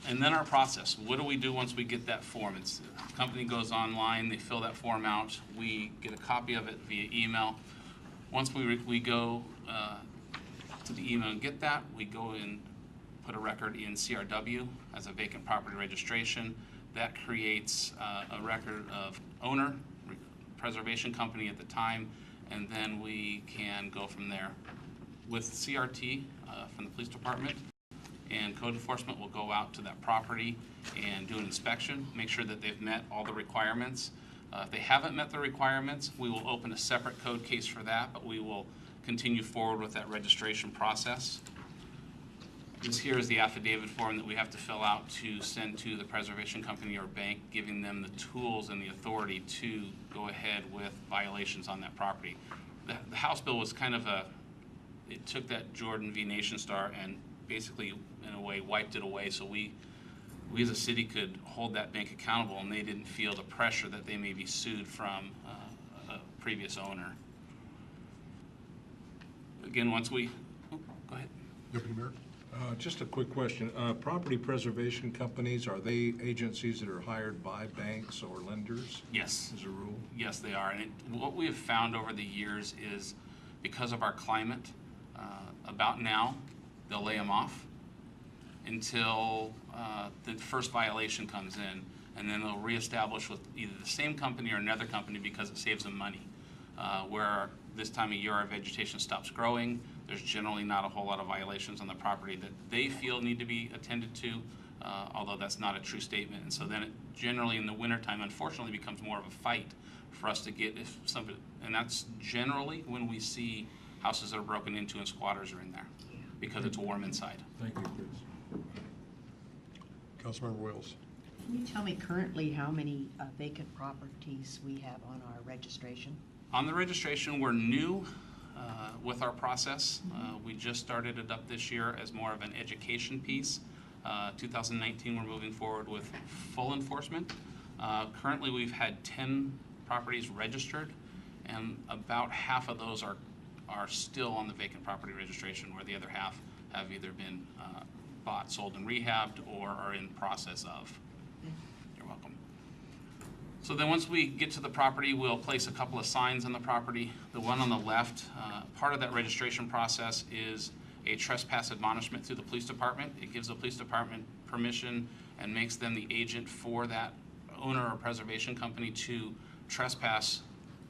And then our process. What do we do once we get that form? The company goes online, they fill that form out, we get a copy of it via email. Once we go to the email and get that, we go and put a record in CRW as a vacant property registration. That creates a record of owner, preservation company at the time, and then we can go from there. With CRT from the police department and code enforcement will go out to that property and do an inspection, make sure that they've met all the requirements. If they haven't met the requirements, we will open a separate code case for that, but we will continue forward with that registration process. This here is the affidavit form that we have to fill out to send to the preservation company or bank, giving them the tools and the authority to go ahead with violations on that property. The House bill was kind of it took that Jordan v. Nation Star and basically, in a way, wiped it away, so we as a city could hold that bank accountable, and they didn't feel the pressure that they may be sued from a previous owner. Again, once we, go ahead. Deputy Mayor? Just a quick question. Property preservation companies, are they agencies that are hired by banks or lenders? Yes. As a rule? Yes, they are. And what we have found over the years is, because of our climate, about now, they'll lay them off until the first violation comes in, and then they'll reestablish with either the same company or another company because it saves them money. Where this time of year our vegetation stops growing, There's generally not a whole lot of violations on the property that they feel need to be attended to, although that's not a true statement. And so then it generally in the wintertime, unfortunately, becomes more of a fight for us to get if somebody, and that's generally when we see houses that are broken into and squatters are in there because it's warm inside. Thank you, Chris. Councilmember Wales. Can you tell me currently how many vacant properties we have on our registration? On the registration, we're new with our process. We just started it up this year as more of an education piece. 2019, we're moving forward with full enforcement. Currently, we've had 10 properties registered, and about half of those are still on the vacant property registration, where the other half have either been bought, sold, and rehabbed, or are in process of. You're welcome. So then once we get to the property, we'll place a couple of signs on the property. The one on the left, part of that registration process is a trespass admonishment through the police department. It gives the police department permission and makes them the agent for that owner or preservation company to trespass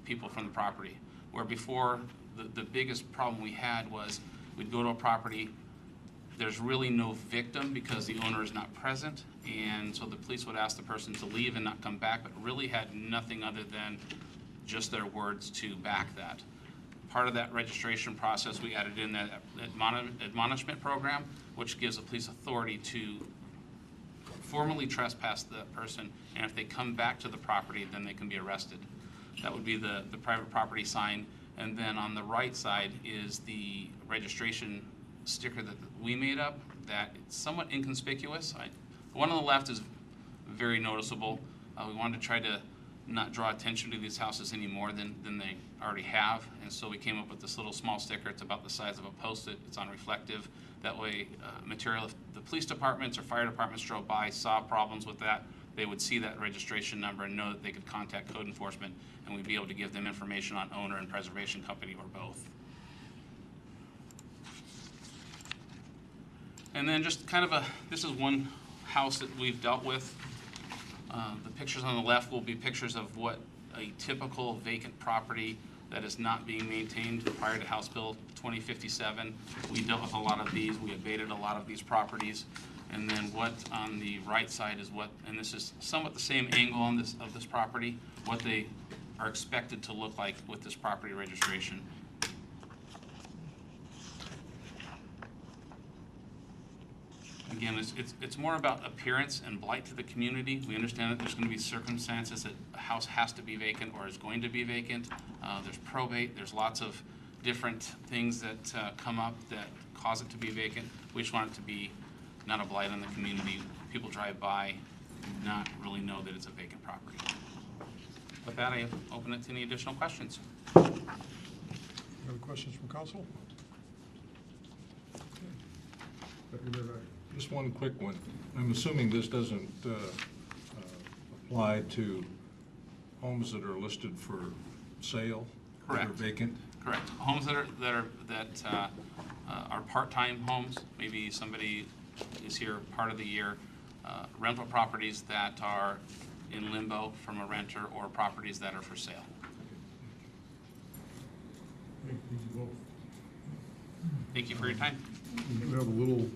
people from the property. Where before, the biggest problem we had was we'd go to a property, there's really no victim because the owner is not present, and so the police would ask the person to leave and not come back, but really had nothing other than just their words to back that. Part of that registration process, we added in that admonishment program, which gives the police authority to formally trespass the person, and if they come back to the property, then they can be arrested. That would be the private property sign, and then on the right side is the registration sticker that we made up that it's somewhat inconspicuous. The one on the left is very noticeable. We wanted to try to not draw attention to these houses any more than they already have, and so we came up with this little small sticker. It's about the size of a Post-it. It's unreflective. That way, material, if the police departments or fire departments drove by, saw problems with that, they would see that registration number and know that they could contact code enforcement, and we'd be able to give them information on owner and preservation company or both. And then just kind of this is one house that we've dealt with. The pictures on the left will be pictures of what a typical vacant property that is not being maintained prior to House Bill 2057. We dealt with a lot of these. We abated a lot of these properties. And then what on the right side is what, and this is somewhat the same angle on this property, what they are expected to look like with this property registration. Again, it's more about appearance and blight to the community. We understand that there's going to be circumstances that a house has to be vacant or is going to be vacant. There's probate. There's lots of different things that come up that cause it to be vacant. We just want it to be not a blight on the community. People drive by, not really know that it's a vacant property. With that, I open it to any additional questions. Any other questions from council? Deputy Mayor Back. Just one quick one. I'm assuming this doesn't apply to homes that are listed for sale? Correct. That are vacant? Correct. Homes that are part-time homes. Maybe somebody is here part of the year. Rental properties that are in limbo from a renter, or properties that are for sale. Thank you both. Thank you for your time. We do have a little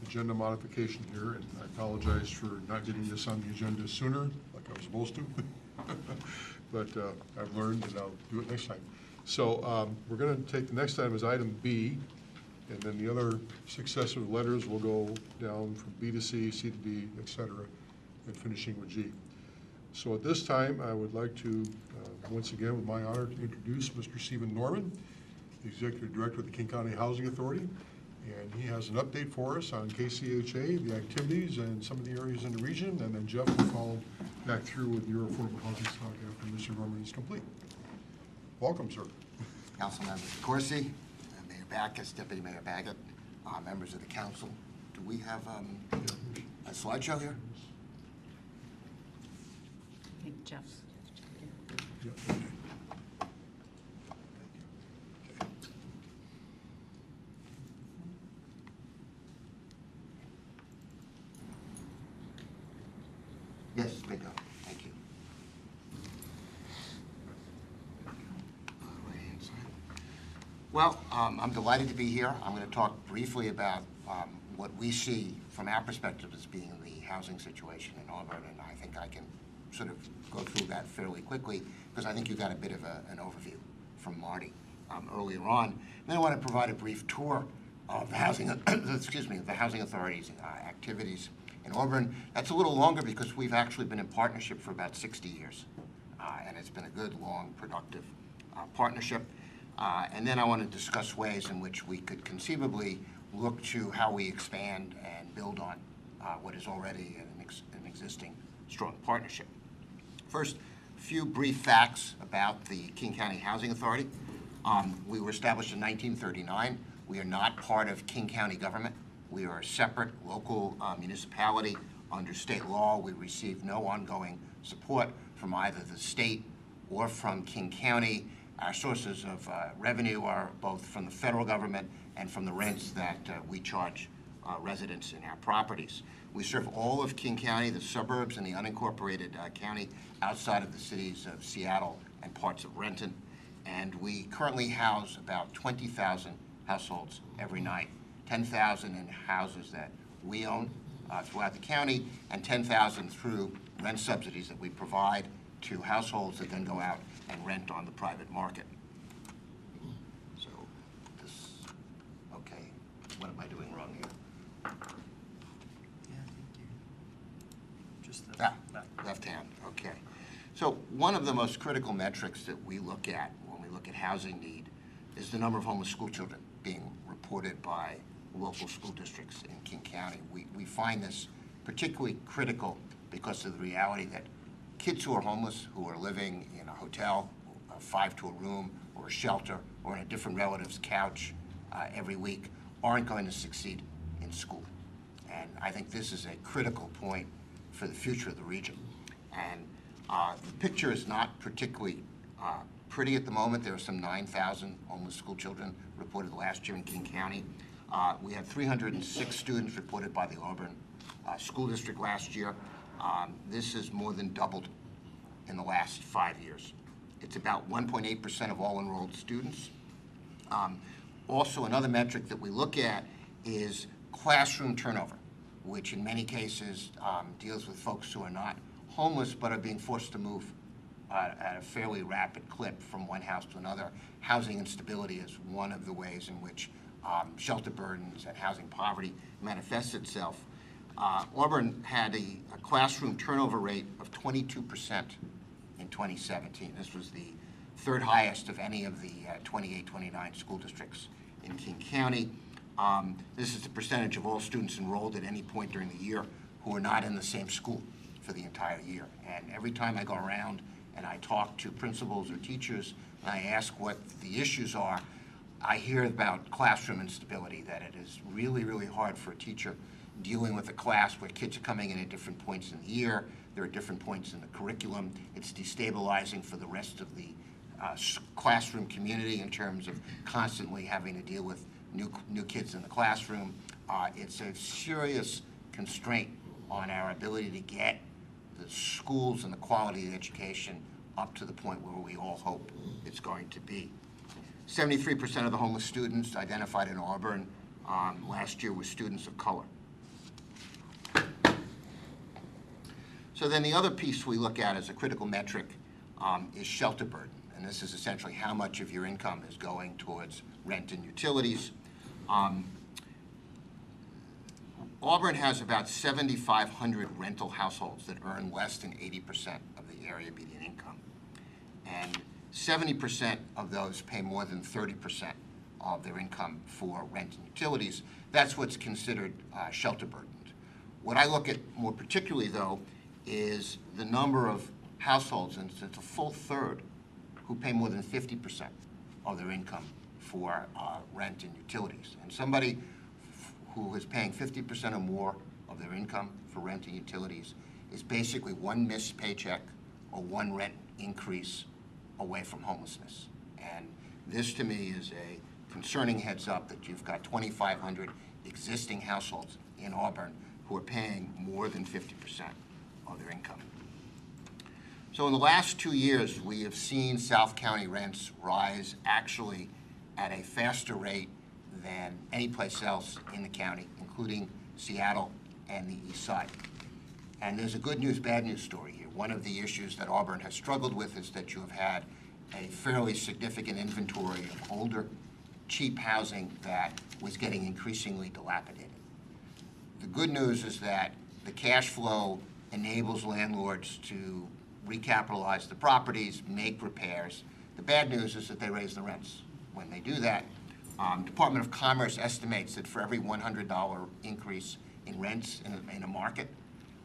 agenda modification here, and I apologize for not getting this on the agenda sooner, like I was supposed to. But I've learned, and I'll do it next time. So we're going to take the next item as item B, and then the other successive letters will go down from B to C, C to D, et cetera, and finishing with G. So at this time, I would like to, once again, with my honor, to introduce Mr. Stephen Norman, the Executive Director of the King County Housing Authority. And he has an update for us on KCHA, the activities, and some of the areas in the region. And then Jeff will follow back through with your affordable housing stock after Mr. Norman is complete. Welcome, sir. Councilmember DeCoursey, Mayor Backus, Deputy Mayor Baggett, members of the council. Do we have a slideshow here? I think Jeff's. Yep. Yes, bingo. Thank you. Right-hand side. Well, I'm delighted to be here. I'm going to talk briefly about what we see from our perspective as being the housing situation in Auburn, and I think I can sort of go through that fairly quickly because I think you got a bit of an overview from Marty earlier on. And then I want to provide a brief tour of the housing, the Housing Authority's activities in Auburn. That's a little longer because we've actually been in partnership for about 60 years, and it's been a good, long, productive partnership. And then I want to discuss ways in which we could conceivably look to how we expand and build on what is already an existing strong partnership. First, a few brief facts about the King County Housing Authority. We were established in 1939. We are not part of King County government. We are a separate local municipality under state law. We receive no ongoing support from either the state or from King County. Our sources of revenue are both from the federal government and from the rents that we charge residents in our properties. We serve all of King County, the suburbs, and the unincorporated county outside of the cities of Seattle and parts of Renton. And we currently house about 20,000 households every night, 10,000 in houses that we own throughout the county, and 10,000 through rent subsidies that we provide to households that then go out and rent on the private market. So this, okay, what am I doing wrong here? Yeah, thank you. Just the Left hand, okay. So one of the most critical metrics that we look at when we look at housing need is the number of homeless school children being reported by local school districts in King County. We find this particularly critical because of the reality that kids who are homeless, who are living in a hotel, 5 to a room, or a shelter, or in a different relative's couch every week, aren't going to succeed in school. And I think this is a critical point for the future of the region. And the picture is not particularly pretty at the moment. There are some 9,000 homeless school children reported last year in King County. We had 306 students reported by the Auburn School District last year. This has more than doubled in the last 5 years. It's about 1.8% of all enrolled students. Also, another metric that we look at is classroom turnover, which in many cases deals with folks who are not homeless but are being forced to move at a fairly rapid clip from one house to another. Housing instability is one of the ways in which shelter burdens and housing poverty manifests itself. Auburn had a classroom turnover rate of 22% in 2017. This was the third highest of any of the 28, 29 school districts in King County. This is the percentage of all students enrolled at any point during the year who are not in the same school for the entire year. And every time I go around and I talk to principals or teachers and I ask what the issues are, I hear about classroom instability, that it is really, really hard for a teacher dealing with a class where kids are coming in at different points in the year. There are different points in the curriculum. It's destabilizing for the rest of the classroom community in terms of constantly having to deal with new kids in the classroom. It's a serious constraint on our ability to get the schools and the quality of education up to the point where we all hope it's going to be. 73% of the homeless students identified in Auburn last year were students of color. So then the other piece we look at as a critical metric is shelter burden. And this is essentially how much of your income is going towards rent and utilities. Auburn has about 7,500 rental households that earn less than 80% of the area median income. And 70% of those pay more than 30% of their income for rent and utilities. That's what's considered shelter burdened. What I look at more particularly, though, is the number of households, and it's a full third, who pay more than 50% of their income for rent and utilities. And somebody who is paying 50% or more of their income for rent and utilities is basically one missed paycheck or one rent increase away from homelessness. And this, to me, is a concerning heads up that you've got 2,500 existing households in Auburn who are paying more than 50% of their income. So in the last 2 years, we have seen South County rents rise actually at a faster rate than any place else in the county, including Seattle and the east side. And there's a good news, bad news story here. One of the issues that Auburn has struggled with is that you have had a fairly significant inventory of older, cheap housing that was getting increasingly dilapidated. The good news is that the cash flow enables landlords to recapitalize the properties, make repairs. The bad news is that they raise the rents. When they do that, Department of Commerce estimates that for every $100 increase in rents in a market,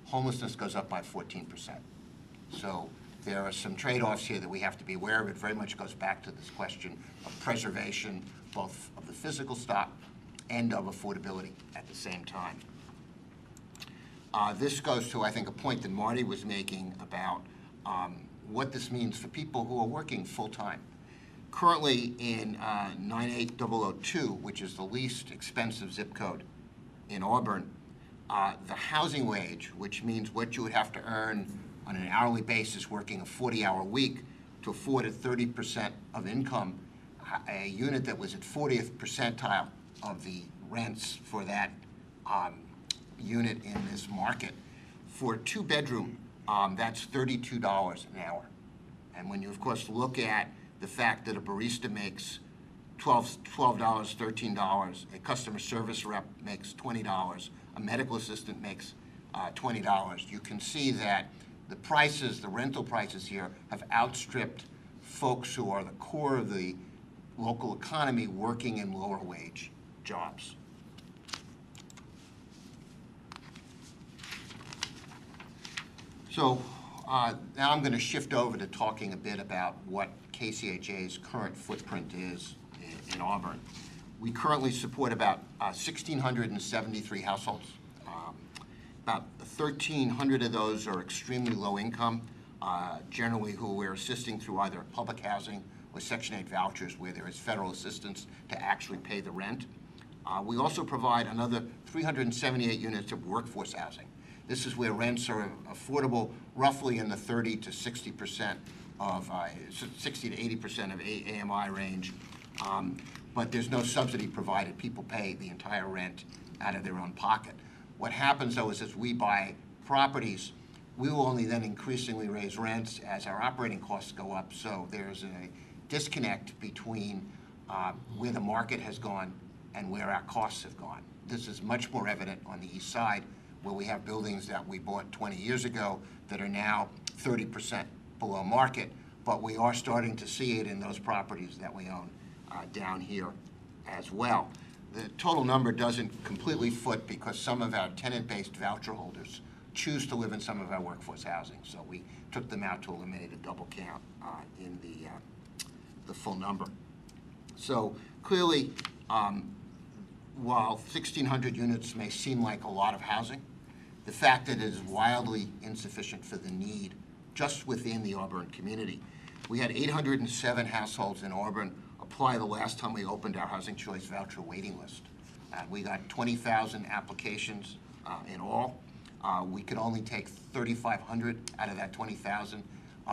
homelessness goes up by 14%. So there are some trade-offs here that we have to be aware of. It very much goes back to this question of preservation, both of the physical stock and of affordability at the same time. This goes to, I think, a point that Marty was making about what this means for people who are working full-time. Currently in 98002, which is the least expensive zip code in Auburn, the housing wage, which means what you would have to earn on an hourly basis working a 40-hour week to afford a 30% of income, a unit that was at 40th percentile of the rents for that unit in this market. For a two-bedroom, that's $32 an hour. And when you, of course, look at the fact that a barista makes $12, $13, a customer service rep makes $20, a medical assistant makes $20, you can see that the prices, the rental prices here, have outstripped folks who are the core of the local economy working in lower wage jobs. So now I'm going to shift over to talking a bit about what KCHA's current footprint is in Auburn. We currently support about 1,673 households. About 1,300 of those are extremely low income, generally who we're assisting through either public housing or Section 8 vouchers where there is federal assistance to actually pay the rent. We also provide another 378 units of workforce housing. This is where rents are affordable roughly in the 30 to 60% of 60 to 80% of AMI range, but there's no subsidy provided. People pay the entire rent out of their own pocket. What happens, though, is as we buy properties, we will only then increasingly raise rents as our operating costs go up. So there's a disconnect between where the market has gone and where our costs have gone. This is much more evident on the east side, where we have buildings that we bought 20 years ago that are now 30% below market, but we are starting to see it in those properties that we own down here as well. The total number doesn't completely foot because some of our tenant-based voucher holders choose to live in some of our workforce housing, so we took them out to eliminate a double count in the full number. So clearly, while 1,600 units may seem like a lot of housing, the fact that it is wildly insufficient for the need just within the Auburn community. We had 807 households in Auburn apply the last time we opened our Housing Choice Voucher waiting list. We got 20,000 applications in all. We could only take 3,500 out of that 20,000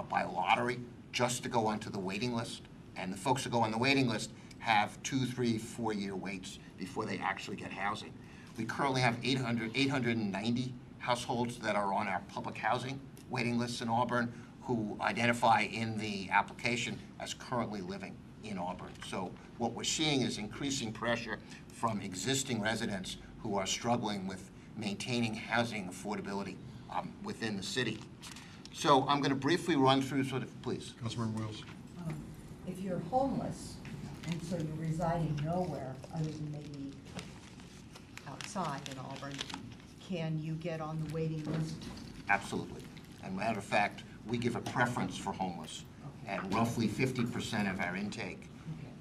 by lottery just to go onto the waiting list. And the folks who go on the waiting list have 2, 3, 4-year waits before they actually get housing. We currently have 890 households that are on our public housing waiting lists in Auburn who identify in the application as currently living in Auburn. So what we're seeing is increasing pressure from existing residents who are struggling with maintaining housing affordability within the city. So I'm going to briefly run through please. Councilmember Wills. If you're homeless and so you're residing nowhere other than maybe outside in Auburn, can you get on the waiting list? Absolutely. And matter of fact, we give a preference for homeless, and roughly 50% of our intake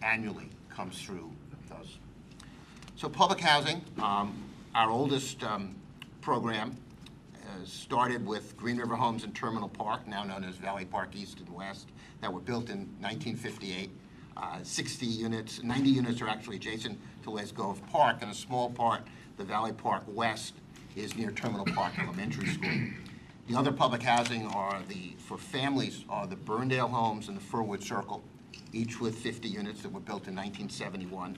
annually comes through those. So public housing, our oldest program started with Green River Homes in Terminal Park, now known as Valley Park East and West, that were built in 1958. 60 units, 90 units are actually adjacent to Les Gove Park, and a small part, the Valley Park West, is near Terminal Park Elementary School. The other public housing for families are the Burndale Homes and the Furwood Circle each with 50 units that were built in 1971.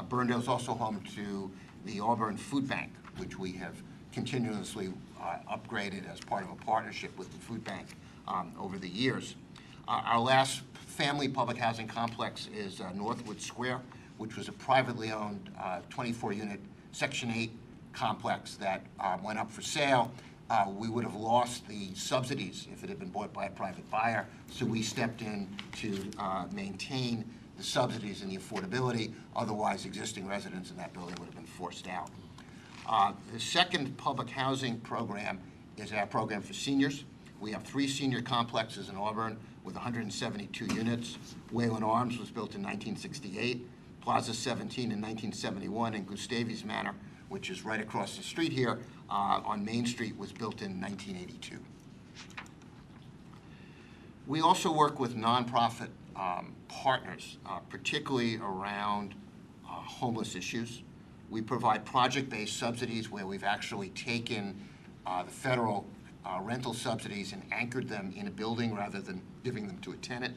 Burndale is also home to the Auburn Food Bank, which we have continuously upgraded as part of a partnership with the food bank over the years. Our last family public housing complex is Northwood Square, which was a privately owned 24-unit Section 8 complex that went up for sale. We would have lost the subsidies if it had been bought by a private buyer, so we stepped in to maintain the subsidies and the affordability. Otherwise, existing residents in that building would have been forced out. The second public housing program is our program for seniors. We have 3 senior complexes in Auburn with 172 units. Wayland Arms was built in 1968, Plaza 17 in 1971, and Gustavus Manor, which is right across the street here on Main Street, was built in 1982. We also work with nonprofit partners, particularly around homeless issues. We provide project-based subsidies where we've actually taken the federal rental subsidies and anchored them in a building rather than giving them to a tenant.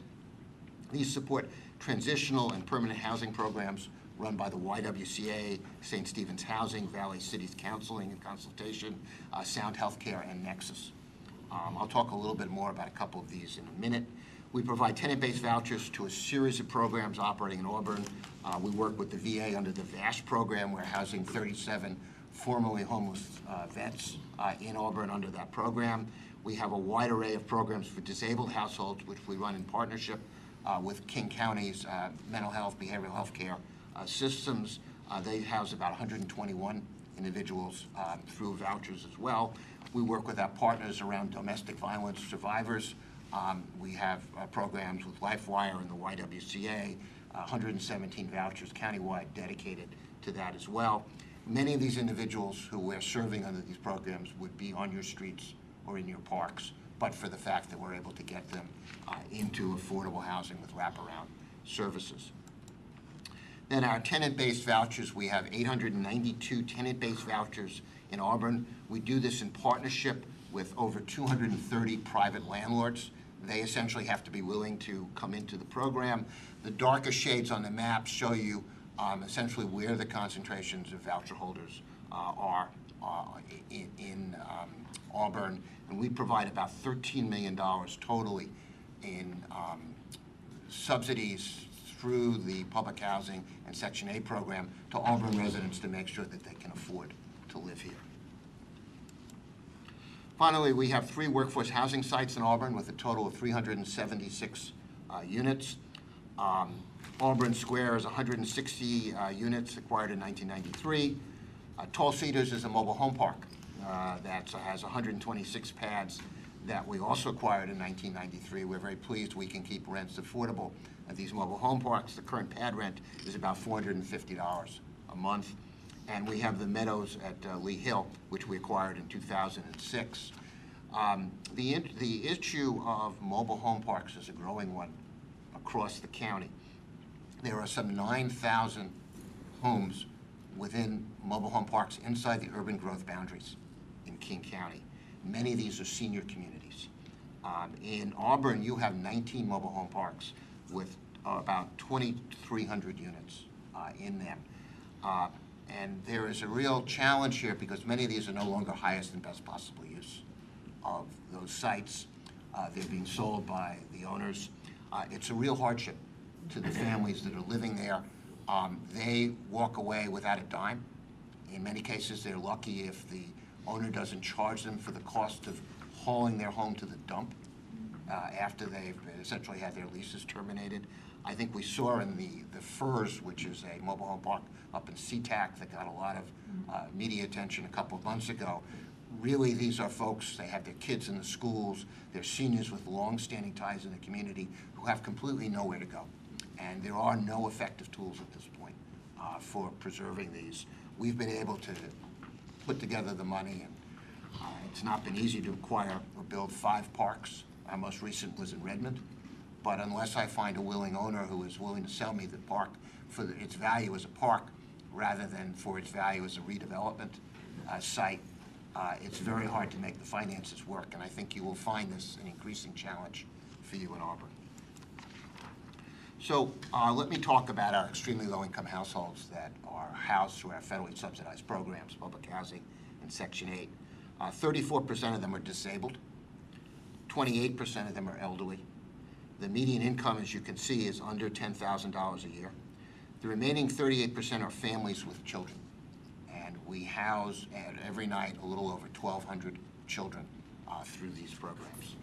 These support transitional and permanent housing programs run by the YWCA, St. Stephen's Housing, Valley Cities Counseling and Consultation, Sound Healthcare, and Nexus. I'll talk a little bit more about a couple of these in a minute. We provide tenant-based vouchers to a series of programs operating in Auburn. We work with the VA under the VASH program. We're housing 37 formerly homeless vets in Auburn under that program. We have a wide array of programs for disabled households, which we run in partnership with King County's mental health, behavioral health care systems. They house about 121 individuals through vouchers as well. We work with our partners around domestic violence survivors. We have programs with LifeWire and the YWCA, 117 vouchers countywide dedicated to that as well. Many of these individuals who we're serving under these programs would be on your streets or in your parks, but for the fact that we're able to get them into affordable housing with wraparound services. Then our tenant-based vouchers, we have 892 tenant-based vouchers in Auburn. We do this in partnership with over 230 private landlords. They essentially have to be willing to come into the program. The darker shades on the map show you essentially where the concentrations of voucher holders are in Auburn, and we provide about $13 million totally in subsidies through the public housing and Section 8 program to Auburn residents to make sure that they can afford to live here. Finally, we have 3 workforce housing sites in Auburn with a total of 376 units. Auburn Square is 160 units acquired in 1993. Tall Cedars is a mobile home park that has 126 pads that we also acquired in 1993. We're very pleased we can keep rents affordable at these mobile home parks. The current pad rent is about $450 a month. And we have the Meadows at Lee Hill, which we acquired in 2006. The issue of mobile home parks is a growing one across the county. There are some 9,000 homes within mobile home parks inside the urban growth boundaries in King County. Many of these are senior communities. In Auburn, you have 19 mobile home parks with about 2,300 units in them. And there is a real challenge here because many of these are no longer highest and best possible use of those sites. They're being sold by the owners. It's a real hardship to the families that are living there. They walk away without a dime. In many cases, they're lucky if the owner doesn't charge them for the cost of hauling their home to the dump after they've essentially had their leases terminated. I think we saw in the Firs, which is a mobile home park up in SeaTac that got a lot of media attention a couple of months ago. Really, these are folks, they have their kids in the schools, they're seniors with long-standing ties in the community who have completely nowhere to go. And there are no effective tools at this point for preserving these. We've been able to put together the money, and it's not been easy to acquire or build 5 parks. Our most recent was in Redmond. But unless I find a willing owner who is willing to sell me the park for its value as a park rather than for its value as a redevelopment site, it's very hard to make the finances work. And I think you will find this an increasing challenge for you in Auburn. So let me talk about our extremely low-income households that are housed through our federally subsidized programs, public housing in Section 8. 34% of them are disabled. 28% of them are elderly. The median income, as you can see, is under $10,000 a year. The remaining 38% are families with children. And we house every night a little over 1,200 children through these programs.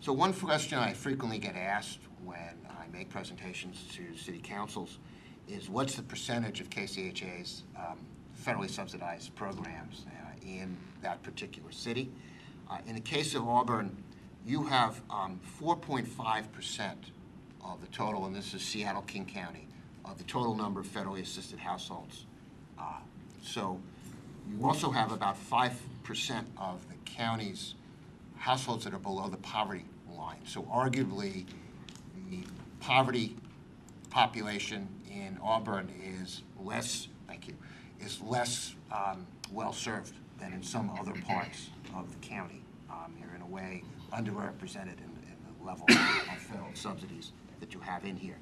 So one question I frequently get asked when I make presentations to city councils is what's the percentage of KCHA's federally subsidized programs in that particular city? In the case of Auburn, you have 4.5% of the total, and this is Seattle, King County, of the total number of federally assisted households. So you also have about 5% of the county's households that are below the poverty line. So arguably, the poverty population in Auburn is less, well-served than in some other parts of the county. You're in a way underrepresented in the level of federal subsidies that you have in here.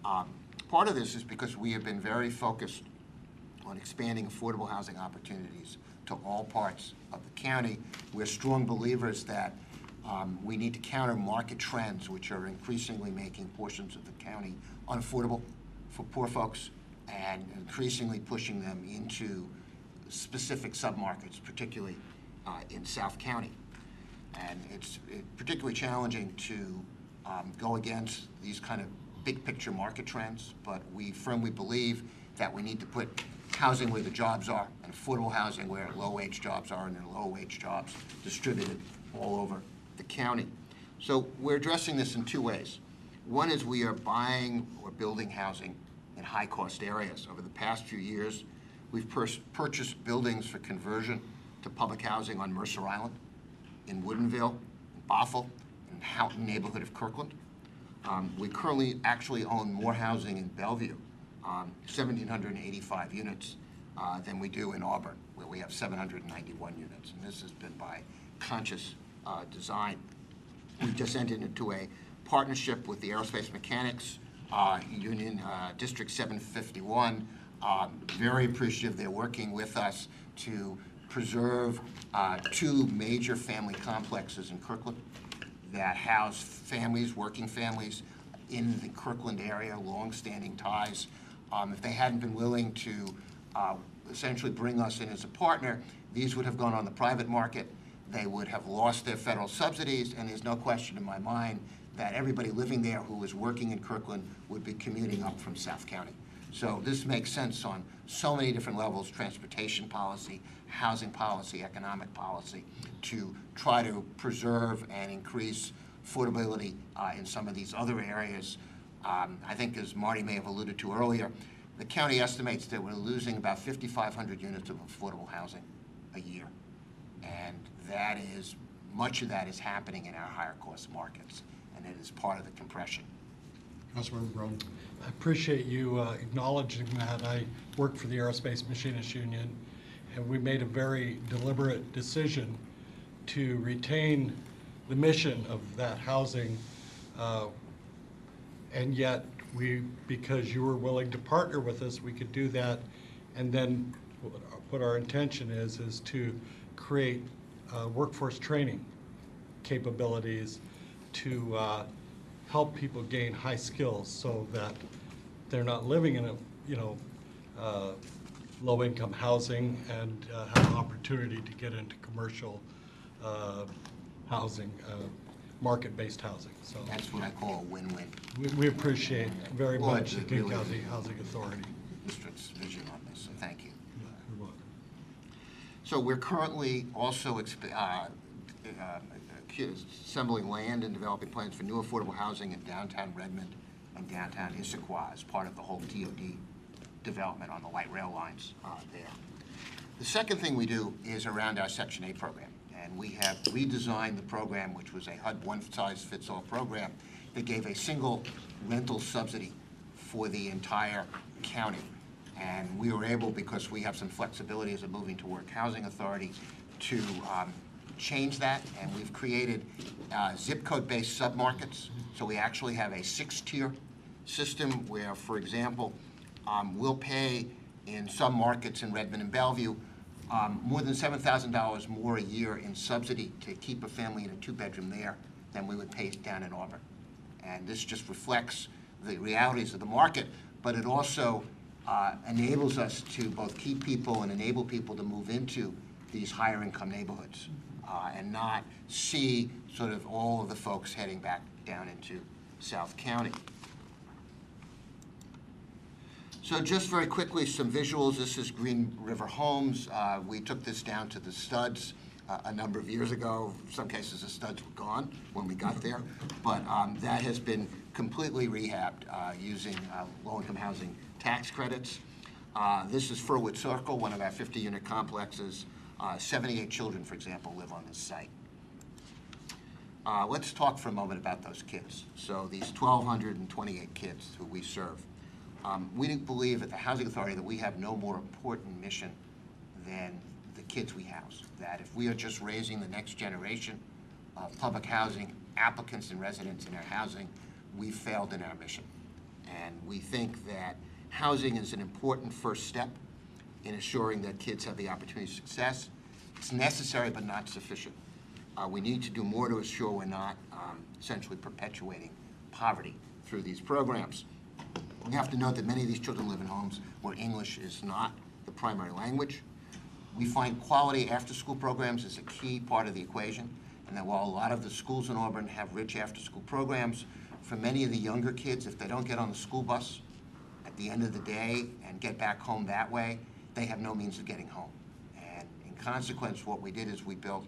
Part of this is because we have been very focused on expanding affordable housing opportunities to all parts of the county. We're strong believers that we need to counter market trends which are increasingly making portions of the county unaffordable for poor folks and increasingly pushing them into specific submarkets, particularly in South County. And it's particularly challenging to go against these kind of big picture market trends, but we firmly believe that we need to put housing where the jobs are and affordable housing where low-wage jobs are and then low-wage jobs distributed all over the county. So we're addressing this in two ways. One is we are buying or building housing in high-cost areas. Over the past few years, we've purchased buildings for conversion to public housing on Mercer Island, in Woodinville, in Bothell, in the Houghton neighborhood of Kirkland. We currently actually own more housing in Bellevue, 1,785 units, than we do in Auburn, where we have 791 units. And this has been by conscious design. We just entered into a partnership with the Aerospace Mechanics Union, District 751. Very appreciative they're working with us to preserve two major family complexes in Kirkland that house families, working families in the Kirkland area, long-standing ties. If they hadn't been willing to essentially bring us in as a partner, these would have gone on the private market. They would have lost their federal subsidies, and there's no question in my mind that everybody living there who was working in Kirkland would be commuting up from South County. So this makes sense on so many different levels: transportation policy, housing policy, economic policy, to try to preserve and increase affordability in some of these other areas. I think, as Marty may have alluded to earlier, the county estimates that we're losing about 5,500 units of affordable housing a year. And that is, much of that is happening in our higher cost markets, and it is part of the compression. Councilmember Brown. I appreciate you acknowledging that. I work for the Aerospace Machinists Union, and we made a very deliberate decision to retain the mission of that housing, and yet because you were willing to partner with us, we could do that. And then what our intention is to create workforce training capabilities to help people gain high skills so that they're not living in a low-income housing and have an opportunity to get into commercial housing, market-based housing. So that's what I call a win-win. We appreciate very much the King really County Housing Authority. District's vision on this, so thank you. You're welcome. So we're currently also assembling land and developing plans for new affordable housing in downtown Redmond and downtown Issaquah as part of the whole TOD development on the light rail lines there. The second thing we do is around our Section 8 program. And we have redesigned the program, which was a HUD one-size-fits-all program that gave a single rental subsidy for the entire county. And we were able, because we have some flexibility as a moving to work housing authority, to changed that, and we've created zip code-based submarkets. So we actually have a 6-tier system where, for example, we'll pay in some markets in Redmond and Bellevue more than $7,000 more a year in subsidy to keep a family in a 2-bedroom there than we would pay down in Auburn. And this just reflects the realities of the market, but it also enables us to both keep people and enable people to move into these higher income neighborhoods and not see sort of all of the folks heading back down into South County. So just very quickly, some visuals. This is Green River Homes. We took this down to the studs a number of years ago. In some cases, the studs were gone when we got there, but that has been completely rehabbed using low-income housing tax credits. This is Furwood Circle, one of our 50-unit complexes. 78 children, for example, live on this site. Let's talk for a moment about those kids. So these 1,228 kids who we serve. We believe at the Housing Authority that we have no more important mission than the kids we house. That if we are just raising the next generation of public housing applicants and residents in our housing, we've failed in our mission. And we think that housing is an important first step in assuring that kids have the opportunity of success. It's necessary but not sufficient. We need to do more to assure we're not essentially perpetuating poverty through these programs. We have to note that many of these children live in homes where English is not the primary language. We find quality after-school programs is a key part of the equation, and that while a lot of the schools in Auburn have rich after-school programs, for many of the younger kids, if they don't get on the school bus at the end of the day and get back home that way, they have no means of getting home. And in consequence, what we did is we built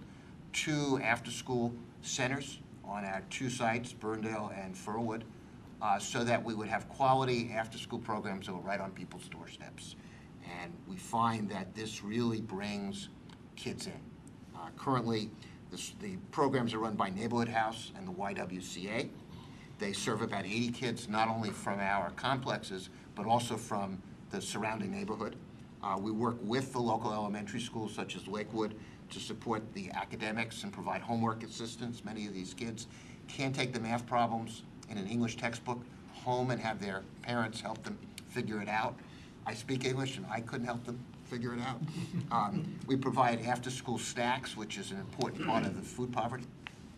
2 after-school centers on our 2 sites, Burndale and Furwood, so that we would have quality after-school programs that were right on people's doorsteps. And we find that this really brings kids in. Currently, the programs are run by Neighborhood House and the YWCA. They serve about 80 kids, not only from our complexes, but also from the surrounding neighborhood. We work with the local elementary schools, such as Lakewood, to support the academics and provide homework assistance. Many of these kids can't take the math problems in an English textbook home and have their parents help them figure it out. I speak English, and I couldn't help them figure it out. We provide after-school snacks, which is an important part of the food poverty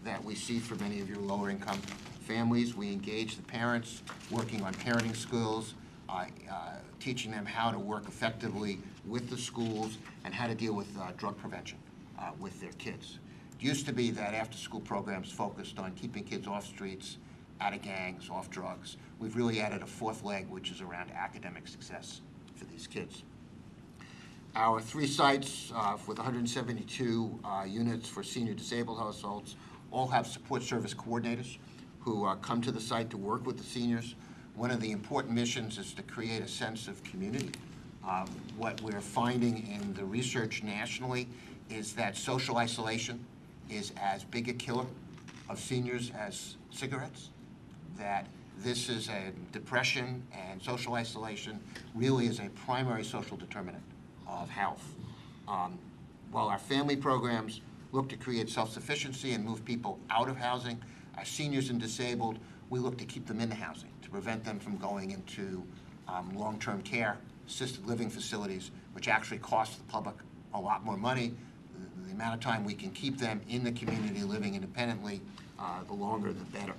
that we see for many of your lower-income families. We engage the parents, working on parenting skills, teaching them how to work effectively with the schools and how to deal with drug prevention with their kids. It used to be that after-school programs focused on keeping kids off streets, out of gangs, off drugs. We've really added a 4th leg, which is around academic success for these kids. Our 3 sites with 172 units for senior disabled households all have support service coordinators who come to the site to work with the seniors. One of the important missions is to create a sense of community. What we're finding in the research nationally is that social isolation is as big a killer of seniors as cigarettes, that this is a depression and social isolation really is a primary social determinant of health. While our family programs look to create self-sufficiency and move people out of housing, our seniors and disabled, we look to keep them in the housing to prevent them from going into long-term care, assisted living facilities, which actually cost the public a lot more money. The amount of time we can keep them in the community living independently, the longer the better.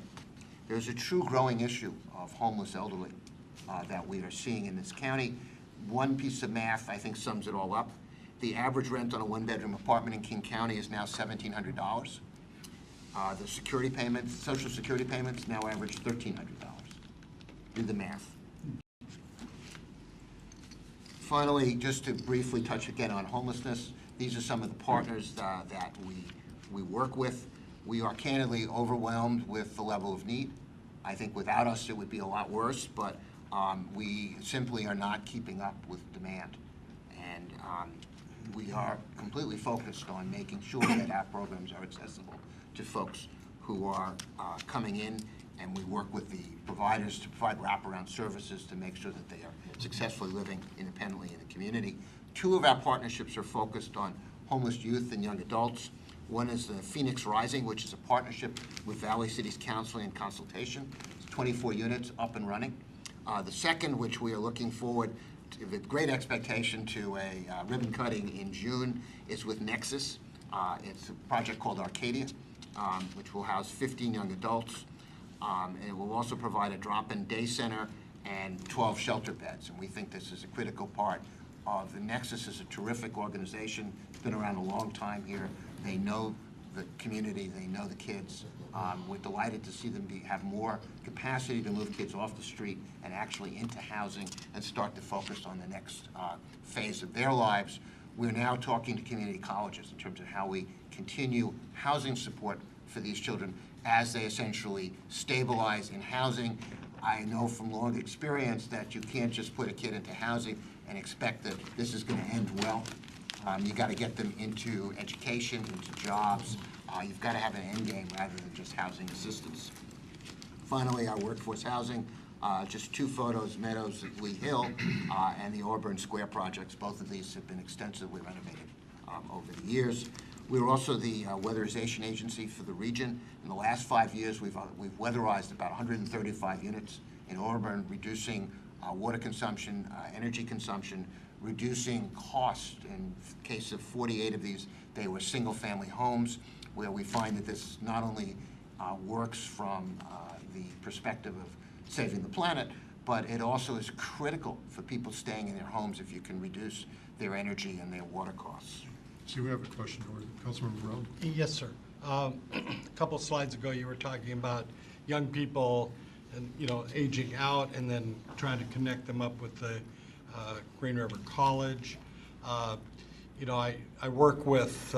There's a true growing issue of homeless elderly that we are seeing in this county. One piece of math, I think, sums it all up. The average rent on a 1-bedroom apartment in King County is now $1,700. The security payments, Social Security payments, now average $1,300. Do the math. Finally, just to briefly touch again on homelessness, these are some of the partners that we work with. We are candidly overwhelmed with the level of need. I think without us it would be a lot worse, but we simply are not keeping up with demand. And we are completely focused on making sure that our programs are accessible to folks who are coming in, and we work with the providers to provide wraparound services to make sure that they are successfully living independently in the community. 2 of our partnerships are focused on homeless youth and young adults. One is the Phoenix Rising, which is a partnership with Valley Cities Counseling and Consultation. It's 24 units up and running. The second, which we are looking forward to, with great expectation to a ribbon cutting in June, is with Nexus. It's a project called Arcadia, which will house 15 young adults. And it will also provide a drop-in day center and 12 shelter beds. And we think this is a critical part of the Nexus. Is a terrific organization. It's been around a long time here. They know the community. They know the kids. We're delighted to see them have more capacity to move kids off the street and actually into housing and start to focus on the next phase of their lives. We're now talking to community colleges in terms of how we continue housing support for these children as they essentially stabilize in housing. I know from long experience that you can't just put a kid into housing and expect that this is going to end well. You got to get them into education, into jobs. You've got to have an end game rather than just housing assistance. Finally, our workforce housing, just two photos, Meadows at Lee Hill and the Auburn Square projects. Both of these have been extensively renovated over the years. We were also the weatherization agency for the region. In the last 5 years, we've weatherized about 135 units in Auburn, reducing water consumption, energy consumption, reducing cost. In the case of 48 of these, they were single-family homes, where we find that this not only works from the perspective of saving the planet, but it also is critical for people staying in their homes if you can reduce their energy and their water costs. See, we have a question over Councilmember Brown. Yes, sir. A couple slides ago, you were talking about young people and, aging out and then trying to connect them up with the Green River College. I work with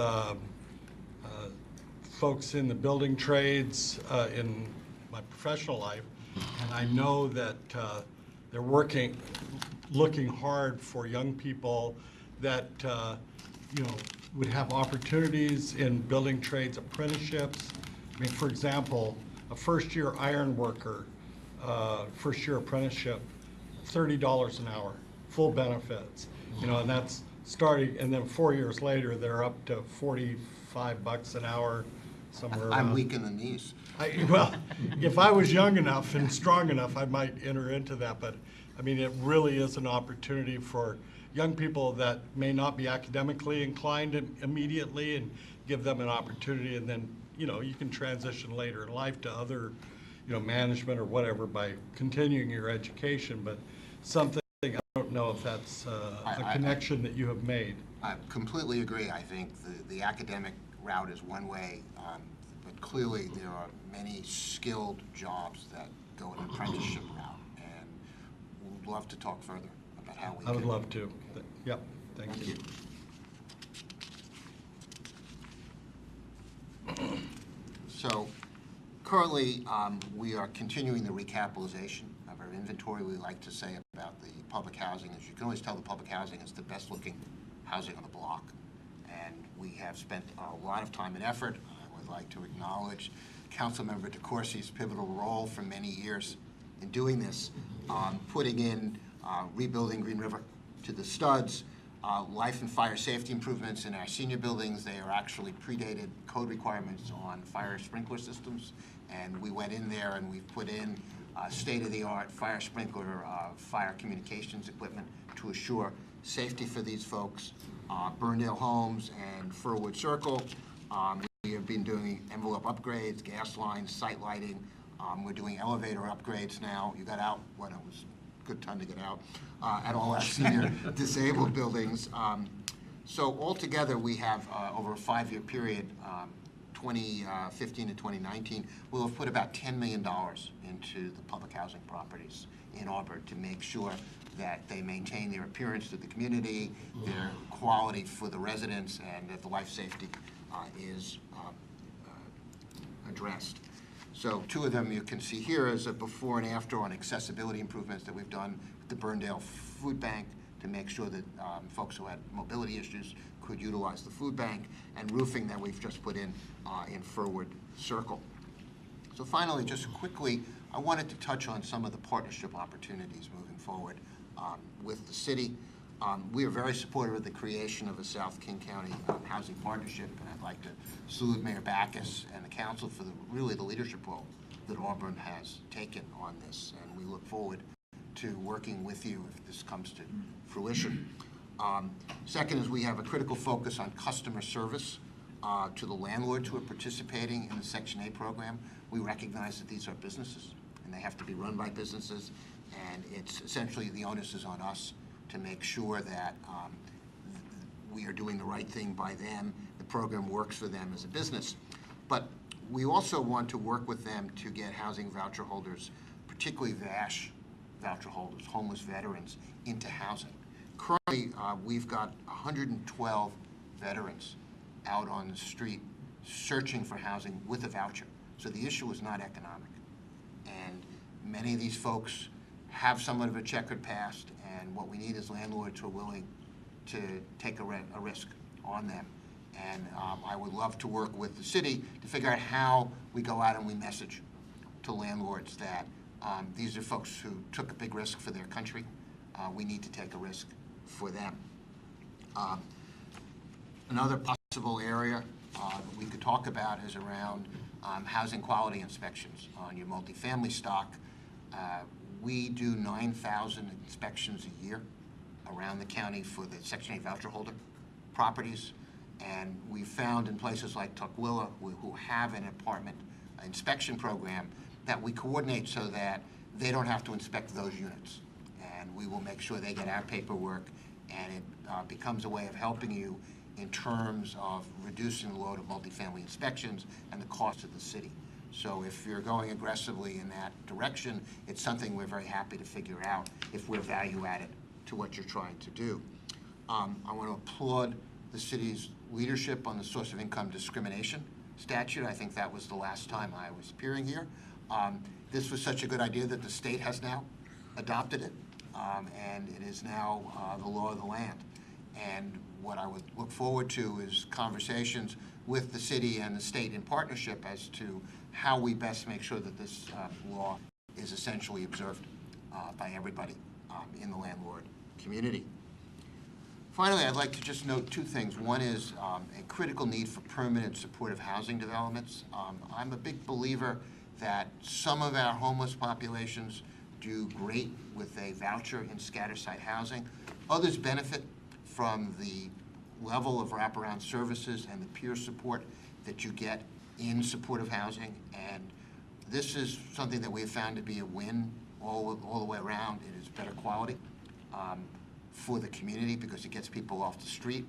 folks in the building trades in my professional life, and I know that they're looking hard for young people that, would have opportunities in building trades apprenticeships. I mean, for example, a first-year iron worker, first-year apprenticeship, $30 an hour, full benefits, and that's starting, and then 4 years later, they're up to $45 an hour, somewhere around. I'm weak in the knees. Well, if I was young enough and strong enough, I might enter into that, but I mean, it really is an opportunity for young people that may not be academically inclined immediately, and give them an opportunity, and then, you can transition later in life to other, management or whatever by continuing your education, but something, I don't know if that's a connection that you have made. I completely agree. I think the academic route is one way, but clearly there are many skilled jobs that go an apprenticeship route, and we'd love to talk further about how we I would love to. Yep, thank you. So currently, we are continuing the recapitalization of our inventory. We like to say about the public housing, as you can always tell, the public housing is the best looking housing on the block. And we have spent a lot of time and effort. I would like to acknowledge Councilmember DeCourcy's pivotal role for many years in doing this, putting in rebuilding Green River to the studs, life and fire safety improvements in our senior buildings. They are actually predated code requirements on fire sprinkler systems, and we went in there and we've put in state-of-the-art fire sprinkler, fire communications equipment to assure safety for these folks. Burndale Homes and Furwood Circle, we have been doing envelope upgrades, gas lines, site lighting. We're doing elevator upgrades now. You got out when it was a good time to get out, at all our senior disabled buildings. So altogether, we have, over a 5-year period, 2015 to 2019, we'll have put about $10 million into the public housing properties in Auburn to make sure that they maintain their appearance to the community, their quality for the residents, and that the life safety is addressed. So 2 of them you can see here is a before and after on accessibility improvements that we've done with the Burndale Food Bank to make sure that folks who had mobility issues could utilize the food bank, and roofing that we've just put in Furwood Circle. So finally, just quickly, I wanted to touch on some of the partnership opportunities moving forward with the city. We are very supportive of the creation of a South King County Housing Partnership, and I'd like to salute Mayor Backus and the council for really the leadership role that Auburn has taken on this, and we look forward to working with you if this comes to fruition. Second is we have a critical focus on customer service to the landlords who are participating in the Section 8 program. We recognize that these are businesses, and they have to be run by businesses, and it's essentially the onus is on us to make sure that we are doing the right thing by them, the program works for them as a business. But we also want to work with them to get housing voucher holders, particularly VASH voucher holders, homeless veterans, into housing. Currently, we've got 112 veterans out on the street searching for housing with a voucher. So the issue is not economic. And many of these folks have somewhat of a checkered past, and what we need is landlords who are willing to take a risk on them. And I would love to work with the city to figure out how we go out and we message to landlords that these are folks who took a big risk for their country. We need to take a risk for them. Another possible area that we could talk about is around housing quality inspections on your multifamily stock. We do 9,000 inspections a year around the county for the Section 8 voucher holder properties. And we found in places like Tukwila, who have an apartment inspection program, that we coordinate so that they don't have to inspect those units. And we will make sure they get our paperwork, and it becomes a way of helping you in terms of reducing the load of multifamily inspections and the cost to the city. So if you're going aggressively in that direction, it's something we're very happy to figure out if we're value added to what you're trying to do. I want to applaud the city's leadership on the source of income discrimination statute. I think that was the last time I was appearing here. This was such a good idea that the state has now adopted it, and it is now the law of the land. And what I would look forward to is conversations with the city and the state in partnership as to how we best make sure that this law is essentially observed by everybody in the landlord community. Finally, I'd like to just note two things. One is a critical need for permanent supportive housing developments. I'm a big believer that some of our homeless populations do great with a voucher in scattered site housing. Others benefit from the level of wraparound services and the peer support that you get in supportive housing. And this is something that we have found to be a win all the way around. It is better quality for the community because it gets people off the street.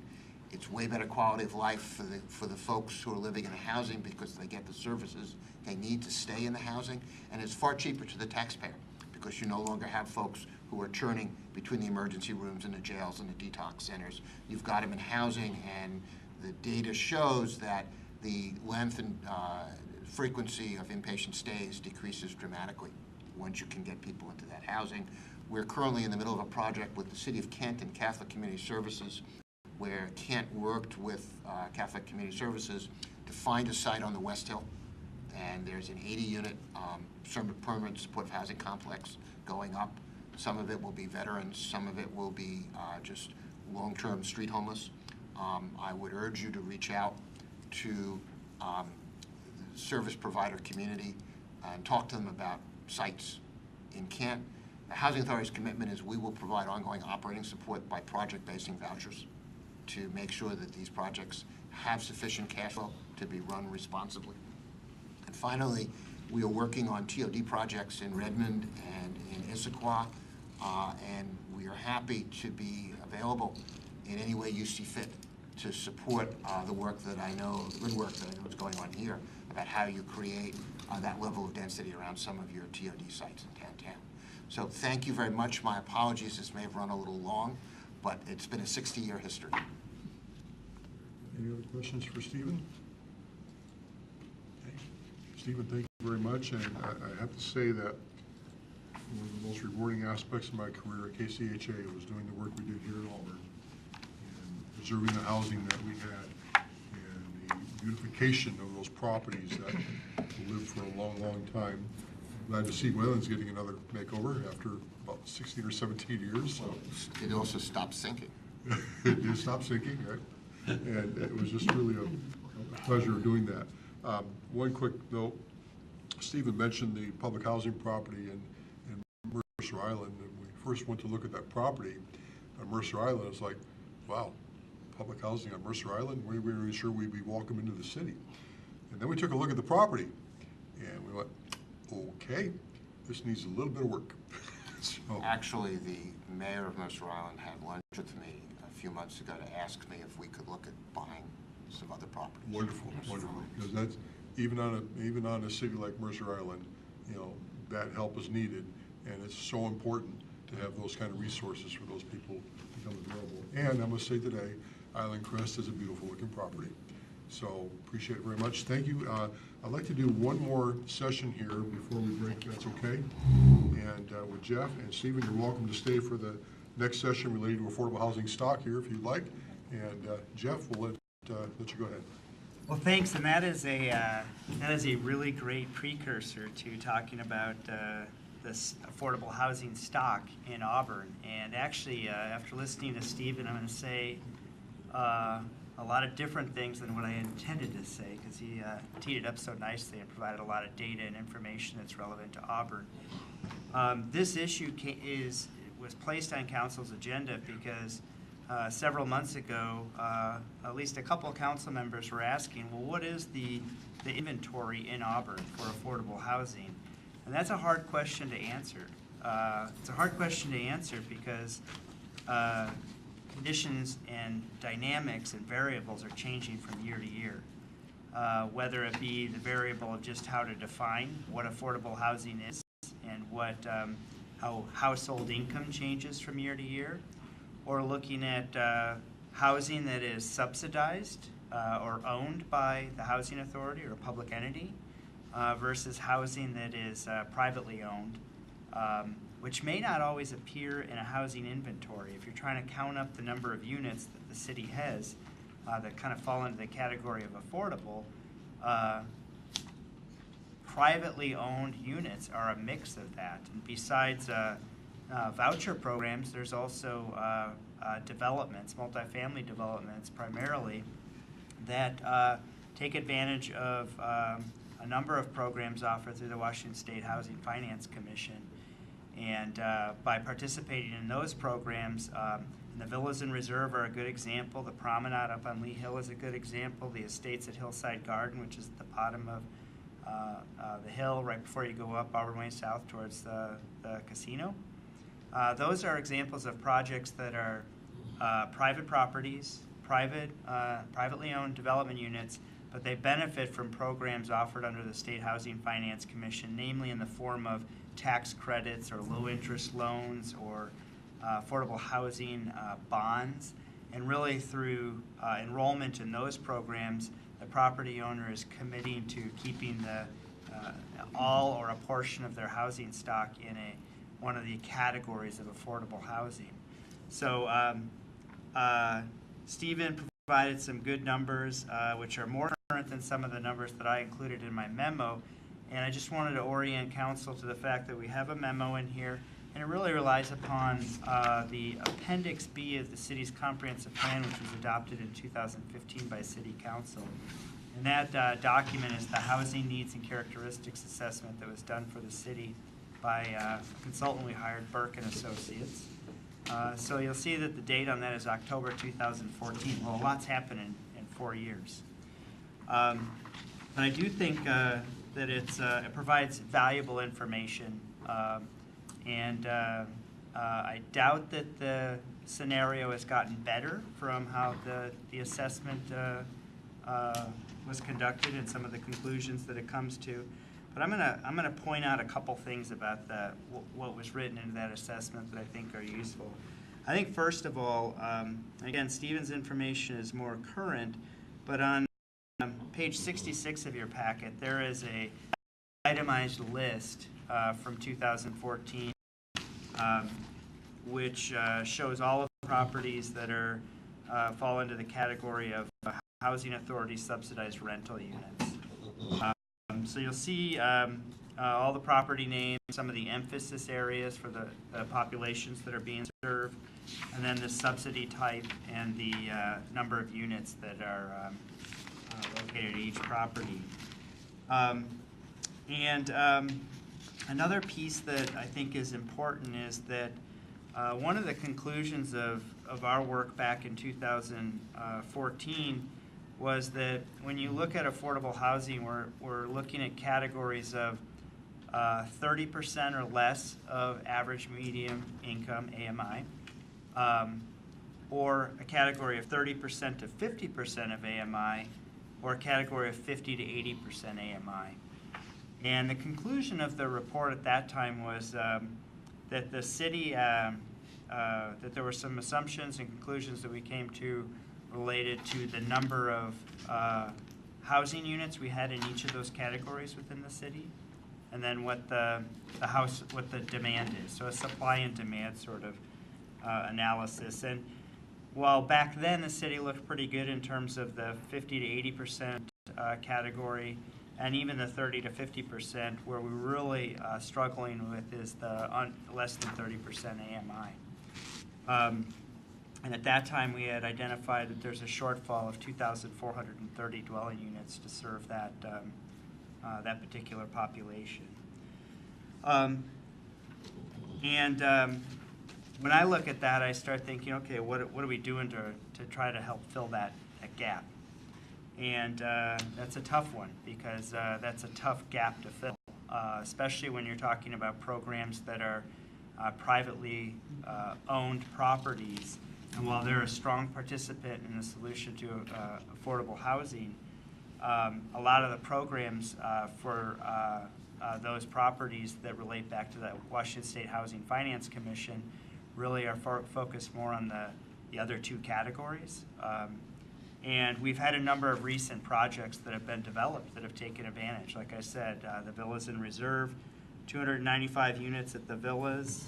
It's way better quality of life for the folks who are living in the housing because they get the services they need to stay in the housing. And it's far cheaper to the taxpayer because you no longer have folks who are churning between the emergency rooms and the jails and the detox centers. You've got them in housing, and the data shows that the length and frequency of inpatient stays decreases dramatically once you can get people into that housing. We're currently in the middle of a project with the City of Kent and Catholic Community Services, where Kent worked with Catholic Community Services to find a site on the West Hill. And there's an 80-unit permanent supportive housing complex going up. Some of it will be veterans, some of it will be just long-term street homeless. I would urge you to reach out to the service provider community and talk to them about sites in Kent. The Housing Authority's commitment is we will provide ongoing operating support by project-basing vouchers to make sure that these projects have sufficient cash flow to be run responsibly. And finally, we are working on TOD projects in Redmond and in Issaquah, and we are happy to be available in any way you see fit to support the work that I know, the good work that I know is going on here about how you create that level of density around some of your TOD sites in downtown. So thank you very much. My apologies, this may have run a little long, but it's been a 60-year history. Any other questions for Stephen? Okay. Stephen, thank you very much. And I have to say that one of the most rewarding aspects of my career at KCHA was doing the work we did here at Auburn and preserving the housing that we had and the beautification of those properties that lived for a long, long time. Glad to see Wayland's getting another makeover after about 16 or 17 years, so. It also stopped sinking. It did stop sinking, right? And it was just really a pleasure doing that. One quick note, Stephen mentioned the public housing property in Mercer Island, and we first went to look at that property on Mercer Island. It's like, wow, public housing on Mercer Island? We weren't really sure we'd be welcome into the city. And then we took a look at the property, and we went, okay, this needs a little bit of work. So, Actually, the mayor of Mercer Island had lunch with me a few months ago to ask me if we could look at buying some other properties. wonderful, wonderful, because that's, even on a city like Mercer Island, you know, that help is needed, and it's so important to have those kind of resources for those people become available. And I must say today, Island Crest is a beautiful looking property. So appreciate it very much. Thank you. I'd like to do one more session here before we break, if that's okay. And with Jeff and Stephen, you're welcome to stay for the next session related to affordable housing stock here if you'd like. And Jeff, we'll let you go ahead. Well, thanks, and that is a really great precursor to talking about this affordable housing stock in Auburn. And actually, after listening to Stephen, I'm going to say a lot of different things than what I intended to say, because he teed it up so nicely and provided a lot of data and information that's relevant to Auburn. This issue was placed on council's agenda because several months ago, at least a couple of council members were asking, well, what is the inventory in Auburn for affordable housing? And that's a hard question to answer. It's a hard question to answer because conditions and dynamics and variables are changing from year to year. Whether it be the variable of just how to define what affordable housing is and what how household income changes from year to year, or looking at housing that is subsidized or owned by the housing authority or a public entity versus housing that is privately owned, which may not always appear in a housing inventory. If you're trying to count up the number of units that the city has that kind of fall into the category of affordable, privately owned units are a mix of that. And besides voucher programs, there's also developments, multifamily developments primarily, that take advantage of a number of programs offered through the Washington State Housing Finance Commission. And by participating in those programs, and the Villas in Reserve are a good example. The Promenade up on Lee Hill is a good example. The Estates at Hillside Garden, which is at the bottom of the hill right before you go up Auburn Way South towards the casino. Those are examples of projects that are private properties, privately owned development units, but they benefit from programs offered under the State Housing Finance Commission, namely in the form of tax credits or low-interest loans or affordable housing bonds. And really through enrollment in those programs, the property owner is committing to keeping all or a portion of their housing stock in one of the categories of affordable housing. So Stephen provided some good numbers, which are more current than some of the numbers that I included in my memo. And I just wanted to orient council to the fact that we have a memo in here, and it really relies upon the Appendix B of the city's comprehensive plan, which was adopted in 2015 by City Council. And that document is the housing needs and characteristics assessment that was done for the city by a consultant we hired, Burke and Associates. So you'll see that the date on that is October 2014. Well, a lot's happened in 4 years. But I do think that it provides valuable information, and I doubt that the scenario has gotten better from how the assessment was conducted and some of the conclusions that it comes to. But I'm gonna point out a couple things about what was written into that assessment that I think are useful. I think first of all, again, Stephen's information is more current, but on page 66 of your packet, there is a itemized list from 2014, which shows all of the properties that are fall into the category of housing authority subsidized rental units. So you'll see all the property names, some of the emphasis areas for the populations that are being served, and then the subsidy type and the number of units that are located at each property. Another piece that I think is important is that one of the conclusions of our work back in 2014 was that when you look at affordable housing, we're looking at categories of 30% or less of average medium income, AMI, or a category of 30% to 50% of AMI, or a category of 50 to 80% AMI. And the conclusion of the report at that time was that the city, that there were some assumptions and conclusions that we came to related to the number of housing units we had in each of those categories within the city, and then what the demand is. So a supply and demand sort of analysis. And while back then the city looked pretty good in terms of the 50 to 80% category, and even the 30 to 50%, where we're really struggling with is the less than 30% AMI. And at that time, we had identified that there's a shortfall of 2,430 dwelling units to serve that that particular population. When I look at that, I start thinking, okay, what are we doing to try to help fill that gap? And that's a tough one, because that's a tough gap to fill, especially when you're talking about programs that are privately owned properties. And while they're a strong participant in the solution to affordable housing, a lot of the programs for those properties that relate back to the Washington State Housing Finance Commission really are focused more on the other two categories. And we've had a number of recent projects that have been developed that have taken advantage. Like I said, the Villas in Reserve, 295 units at the Villas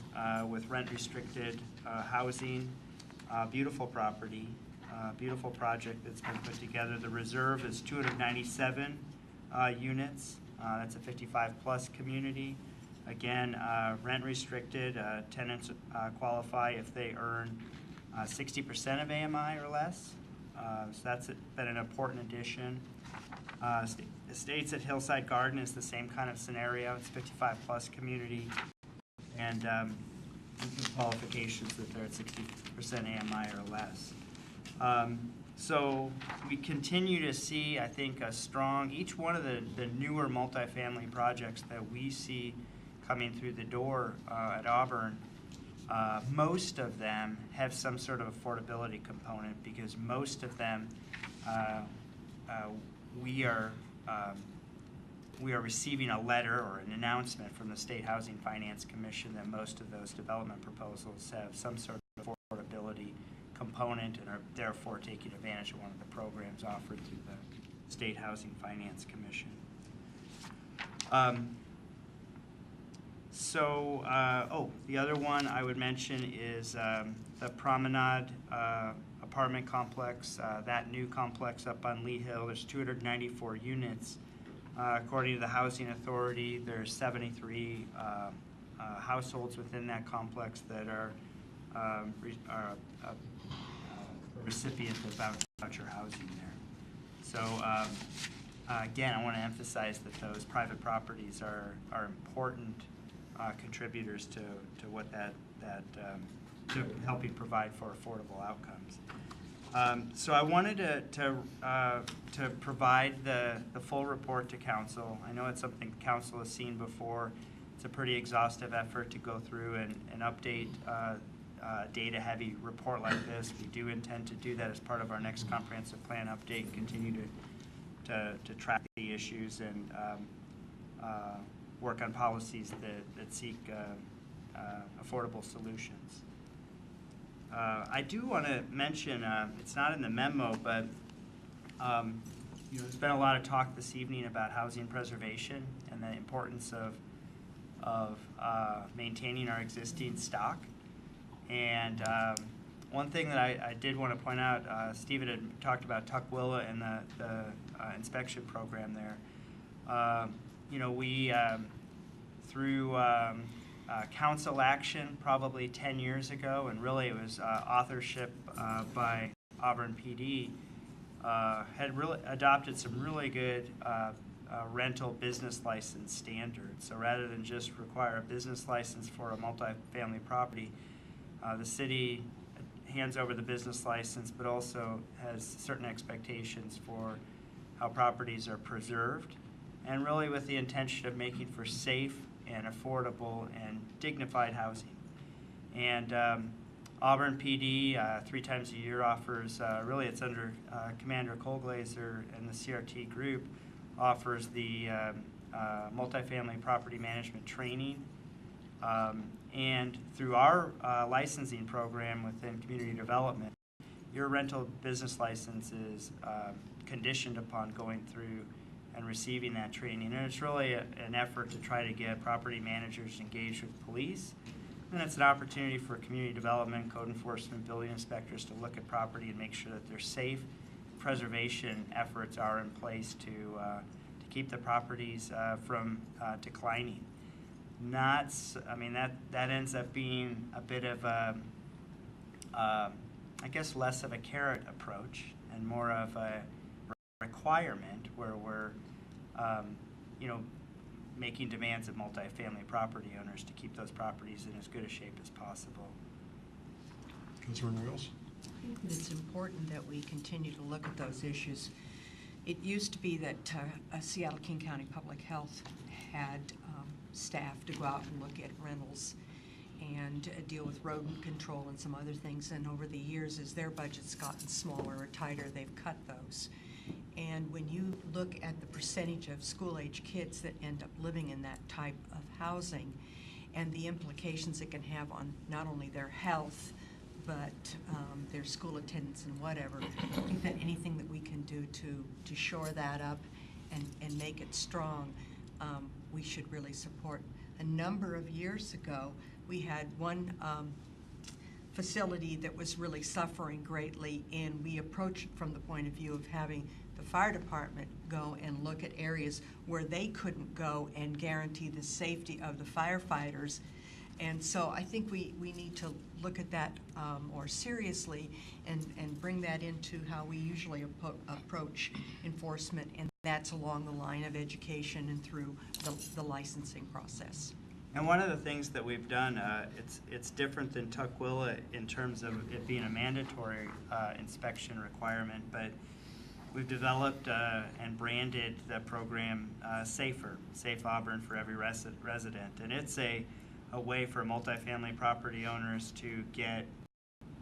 with rent-restricted housing. Beautiful property, beautiful project that's been put together. The Reserve is 297 units. That's a 55-plus community. Again, rent-restricted. Tenants qualify if they earn 60% of AMI or less. So that's been an important addition. Estates at Hillside Garden is the same kind of scenario. It's 55-plus community, and qualifications that they're at 60% AMI or less. So we continue to see, I think, a strong, each one of the newer multifamily projects that we see coming through the door at Auburn, most of them have some sort of affordability component, because most of them we are receiving a letter or an announcement from the State Housing Finance Commission that most of those development proposals have some sort of affordability component and are therefore taking advantage of one of the programs offered through the State Housing Finance Commission. The other one I would mention is the Promenade apartment complex, that new complex up on Lee Hill. There's 294 units. According to the Housing Authority, there's 73 households within that complex that are recipient of voucher housing there. So again, I want to emphasize that those private properties are important contributors to what to helping provide for affordable outcomes. So I wanted to provide the full report to council. I know it's something council has seen before. It's a pretty exhaustive effort to go through and update data-heavy report like this. We do intend to do that as part of our next comprehensive plan update and continue to track the issues and work on policies that seek affordable solutions. I do want to mention, it's not in the memo, but there's been a lot of talk this evening about housing preservation and the importance of maintaining our existing stock. And one thing that I did want to point out, Stephen had talked about Tukwila and the inspection program there. through council action probably 10 years ago, and really it was authorship by Auburn PD, had really adopted some really good rental business license standards. So rather than just require a business license for a multifamily property, the city hands over the business license, but also has certain expectations for how properties are preserved, and really with the intention of making for safe and affordable and dignified housing. And Auburn PD 3 times a year offers, really it's under Commander Colglazer and the CRT group, offers the multifamily property management training. And through our licensing program within community development, your rental business license is conditioned upon going through and receiving that training. And it's really an effort to try to get property managers engaged with police. And it's an opportunity for community development, code enforcement, building inspectors to look at property and make sure that they're safe. Preservation efforts are in place to keep the properties from declining. I mean, that ends up being a bit of a, I guess, less of a carrot approach and more of a requirement where we're, making demands of multifamily property owners to keep those properties in as good a shape as possible. Councilmember Wales? I think that it's important that we continue to look at those issues. It used to be that Seattle King County Public Health had staff to go out and look at rentals and deal with rodent control and some other things. And over the years, as their budget's gotten smaller or tighter, they've cut those. And when you look at the percentage of school-age kids that end up living in that type of housing and the implications it can have on not only their health, but their school attendance and whatever, I think that anything that we can do to shore that up and make it strong, we should really support. A number of years ago, we had one facility that was really suffering greatly, and we approached it from the point of view of having the fire department go and look at areas where they couldn't go and guarantee the safety of the firefighters. And so I think we need to look at that more seriously and bring that into how we usually approach enforcement, and that's along the line of education and through the licensing process. And one of the things that we've done, it's different than Tukwila in terms of it being a mandatory inspection requirement, but we've developed and branded the program Safer, Safe Auburn for Every Resident. And it's a way for multifamily property owners to get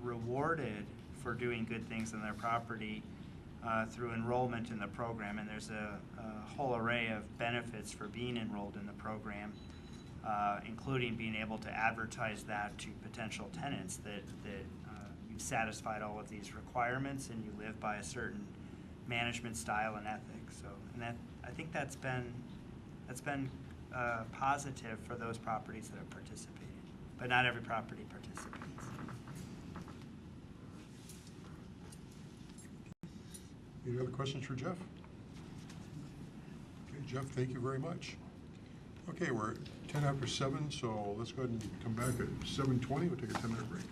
rewarded for doing good things on their property through enrollment in the program. And there's a whole array of benefits for being enrolled in the program, including being able to advertise that to potential tenants that you've satisfied all of these requirements and you live by a certain management style and ethics. So, and I think that's been positive for those properties that have participated, but not every property participates. Any other questions for Jeff? Okay, Jeff, thank you very much. Okay, we're 10 after 7, so let's go ahead and come back at 7:20. We'll take a 10-minute break.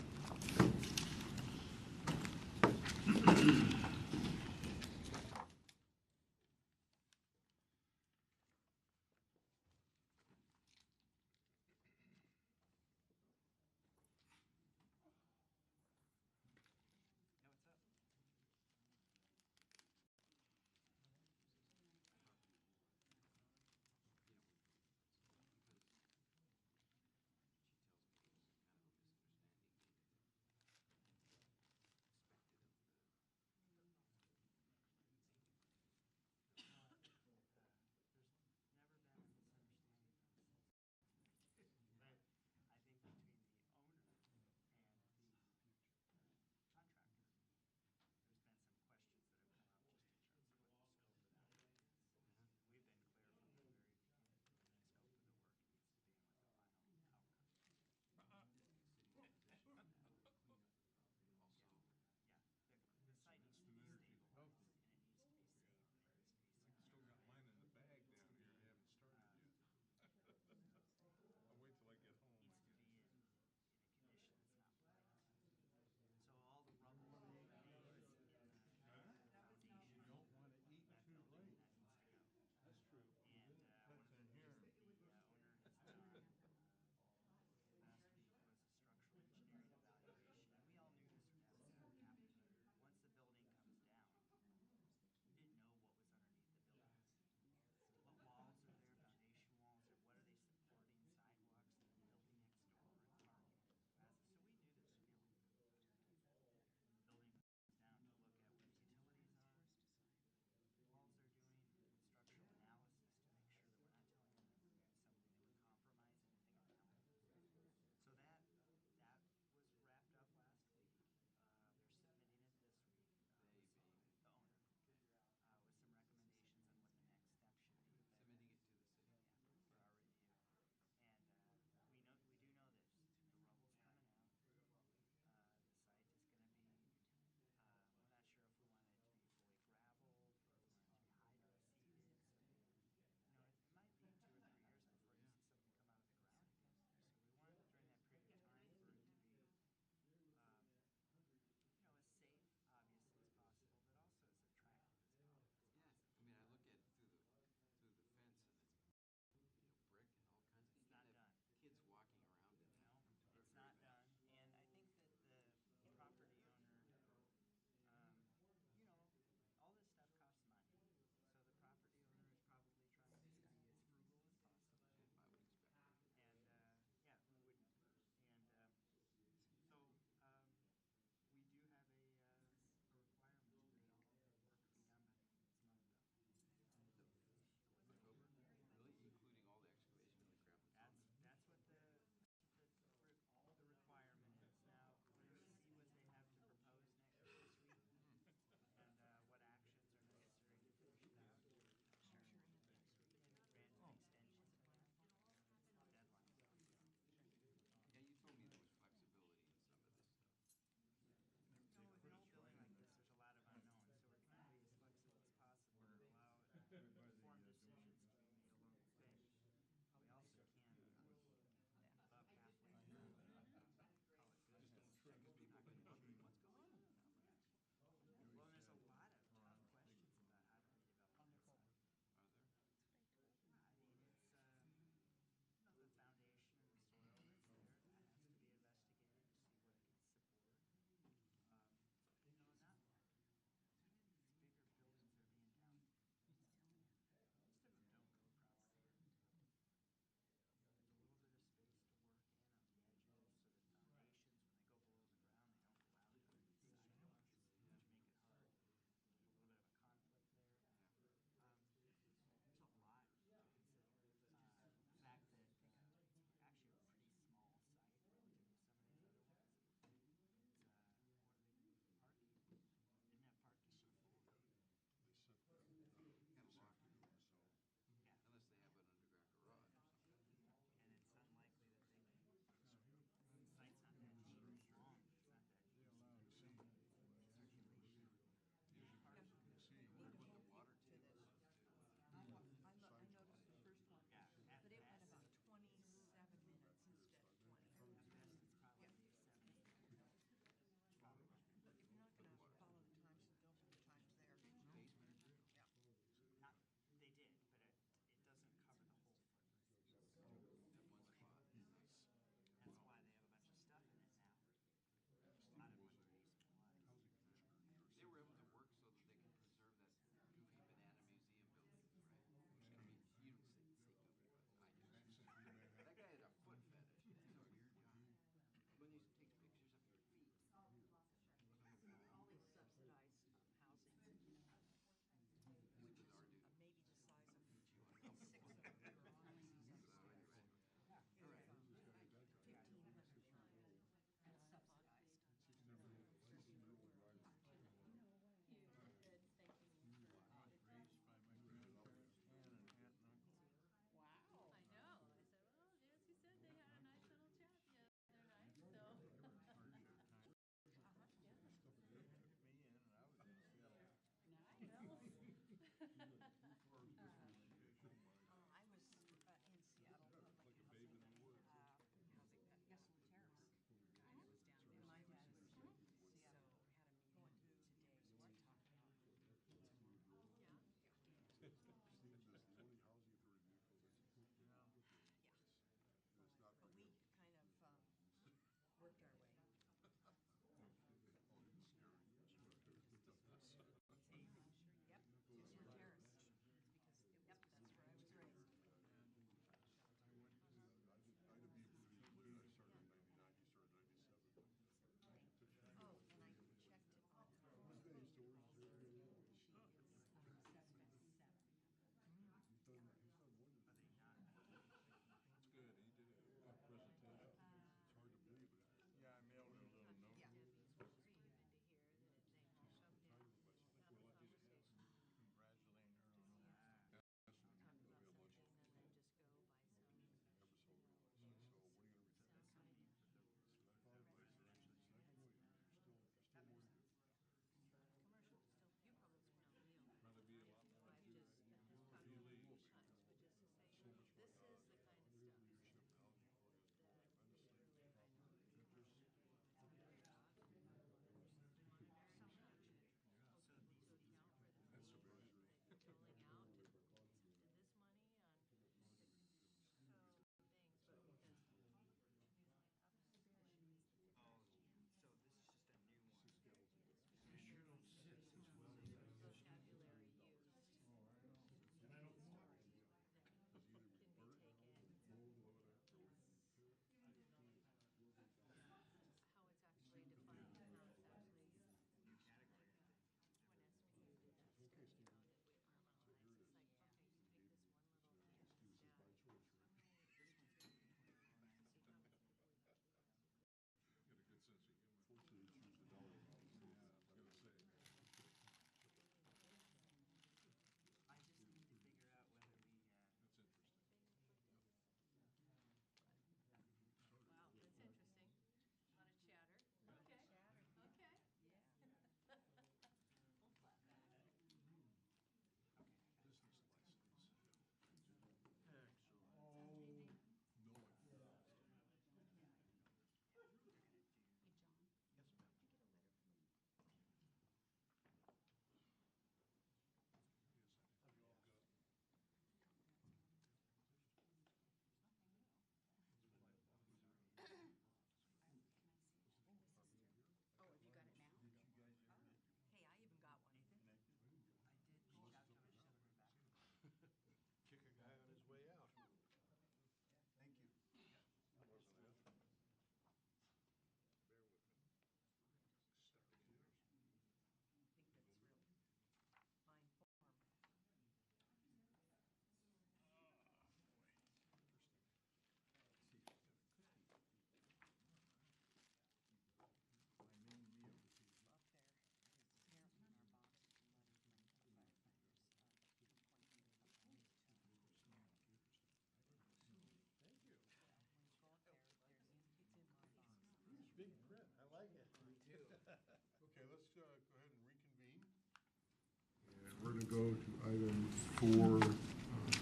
go to item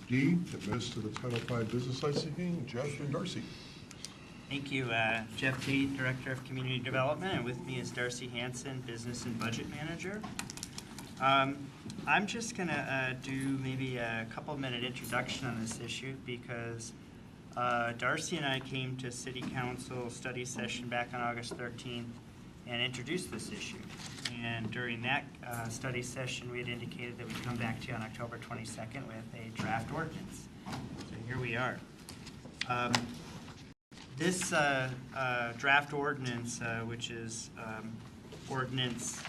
4D, admits to the Title V business licensing. Jeff and Darcy. Thank you. Jeff Tate, Director of Community Development, and with me is Darcy Hanson, Business and Budget Manager. I'm just going to do maybe a couple-minute introduction on this issue because Darcy and I came to City Council study session back on August 13th and introduced this issue. And during that study session, we had indicated that we'd come back to you on October 22nd with a draft ordinance. So here we are. This draft ordinance, which is Ordinance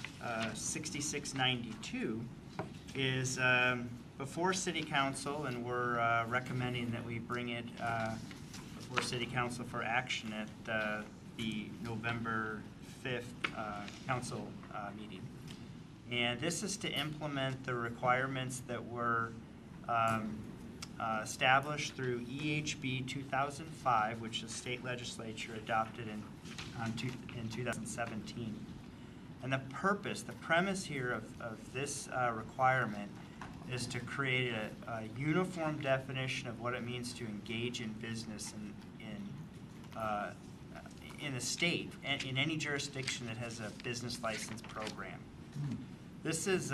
6692, is before City Council, and we're recommending that we bring it before City Council for action at the November 5th council meeting. And this is to implement the requirements that were established through EHB 2005, which the state legislature adopted in 2017. And the premise here of this requirement is to create a uniform definition of what it means to engage in business in the state and in any jurisdiction that has a business license program. This is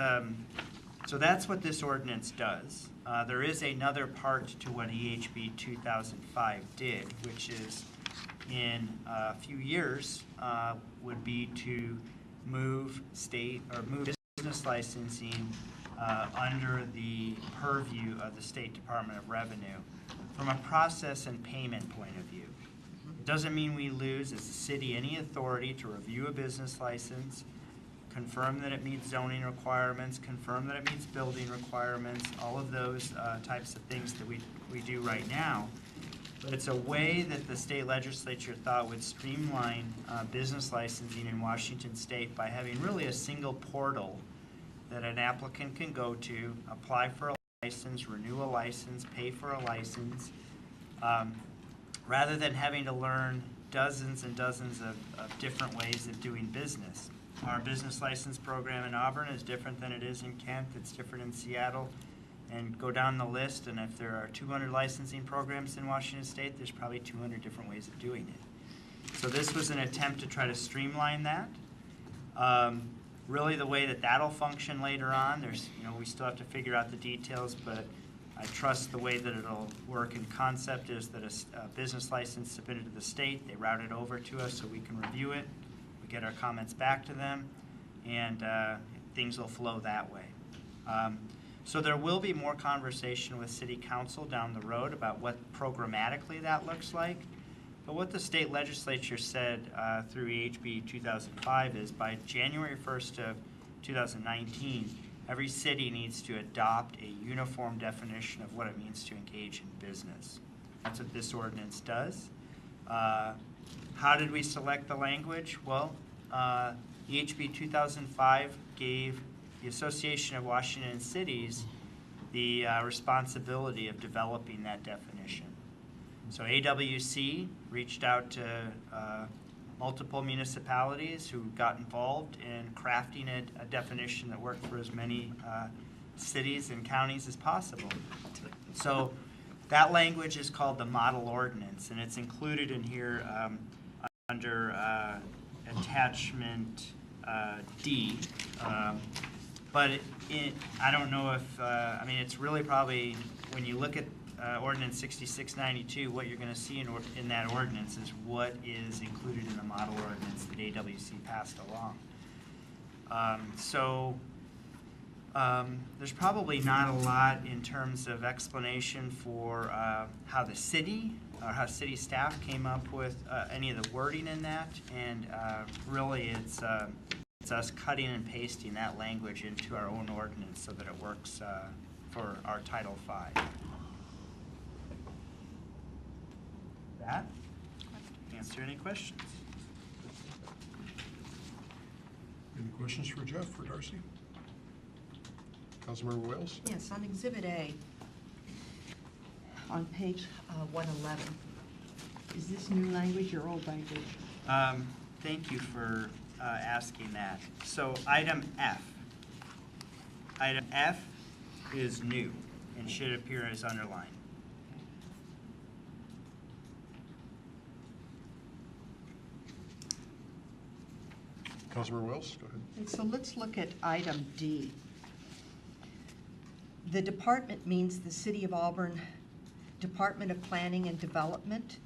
so that's what this ordinance does. There is another part to what EHB 2005 did, which is in a few years would be to move business licensing under the purview of the State Department of Revenue from a process and payment point of view. It doesn't mean we lose as a city any authority to review a business license, confirm that it meets zoning requirements, confirm that it meets building requirements, all of those types of things that we do right now. But it's a way that the state legislature thought would streamline business licensing in Washington State by having really a single portal that an applicant can go to, apply for a license, renew a license, pay for a license, rather than having to learn dozens and dozens of different ways of doing business. Our business license program in Auburn is different than it is in Kent. It's different in Seattle. And go down the list, and if there are 200 licensing programs in Washington State, there's probably 200 different ways of doing it. So this was an attempt to try to streamline that. Really the way that that'll function later on, we still have to figure out the details, but I trust the way that it'll work in concept is that a business license submitted to the state, they route it over to us so we can review it, we get our comments back to them, and things will flow that way. So there will be more conversation with City Council down the road about what programmatically that looks like. But what the state legislature said through EHB 2005 is by January 1st of 2019, every city needs to adopt a uniform definition of what it means to engage in business. That's what this ordinance does. How did we select the language? Well, EHB 2005 gave the Association of Washington Cities the responsibility of developing that definition. So AWC reached out to multiple municipalities who got involved in crafting a definition that worked for as many cities and counties as possible. So that language is called the model ordinance, and it's included in here under attachment D. But I don't know if, it's really probably, when you look at Ordinance 6692, what you're going to see in that ordinance is what is included in the model ordinance that AWC passed along. There's probably not a lot in terms of explanation for how the city or how city staff came up with any of the wording in that, and really it's us cutting and pasting that language into our own ordinance so that it works for our Title V. That? Answer any questions? Any questions for Jeff, for Darcy? Councilmember Wales? Yes, on Exhibit A, on page 111, is this new language or old language? Thank you for asking that. So item F is new and should appear as underlined. Councilmember Wells, go ahead. And so let's look at item D. The department means the City of Auburn Department of Planning and Development,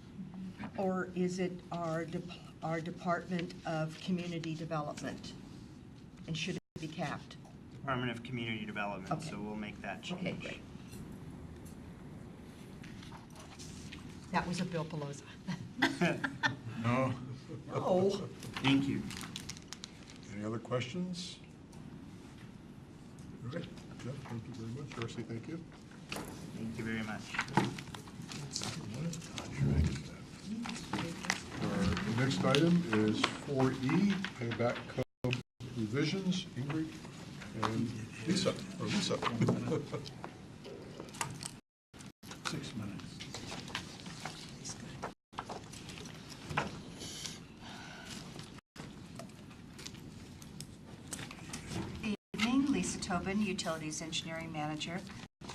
or is it our Department of Community Development? And should it be capped? Department of Community Development, Okay. so we'll make that change. Okay, great. That was a Bill Pelosi. No. No. Thank you. Any other questions? All right, Jeff, thank you very much. Darcy, thank you. Thank you very much. The next item is 4E, payback code revisions. Ingrid and Lisa. 6 minutes. Evening, Lisa Tobin, Utilities Engineering Manager.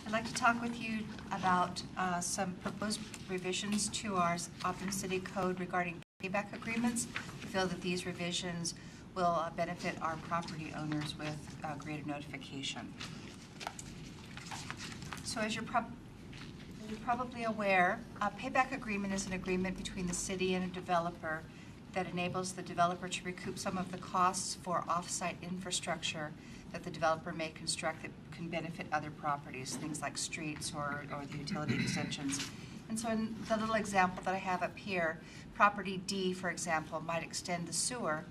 I'd like to talk with you about some proposed revisions to our Auburn City Code regarding payback agreements. We feel that these revisions will benefit our property owners with greater notification. So as you're probably aware, a payback agreement is an agreement between the city and a developer that enables the developer to recoup some of the costs for off-site infrastructure that the developer may construct that can benefit other properties, things like streets or the utility extensions. And so in the little example that I have up here, property D, for example, might extend the sewer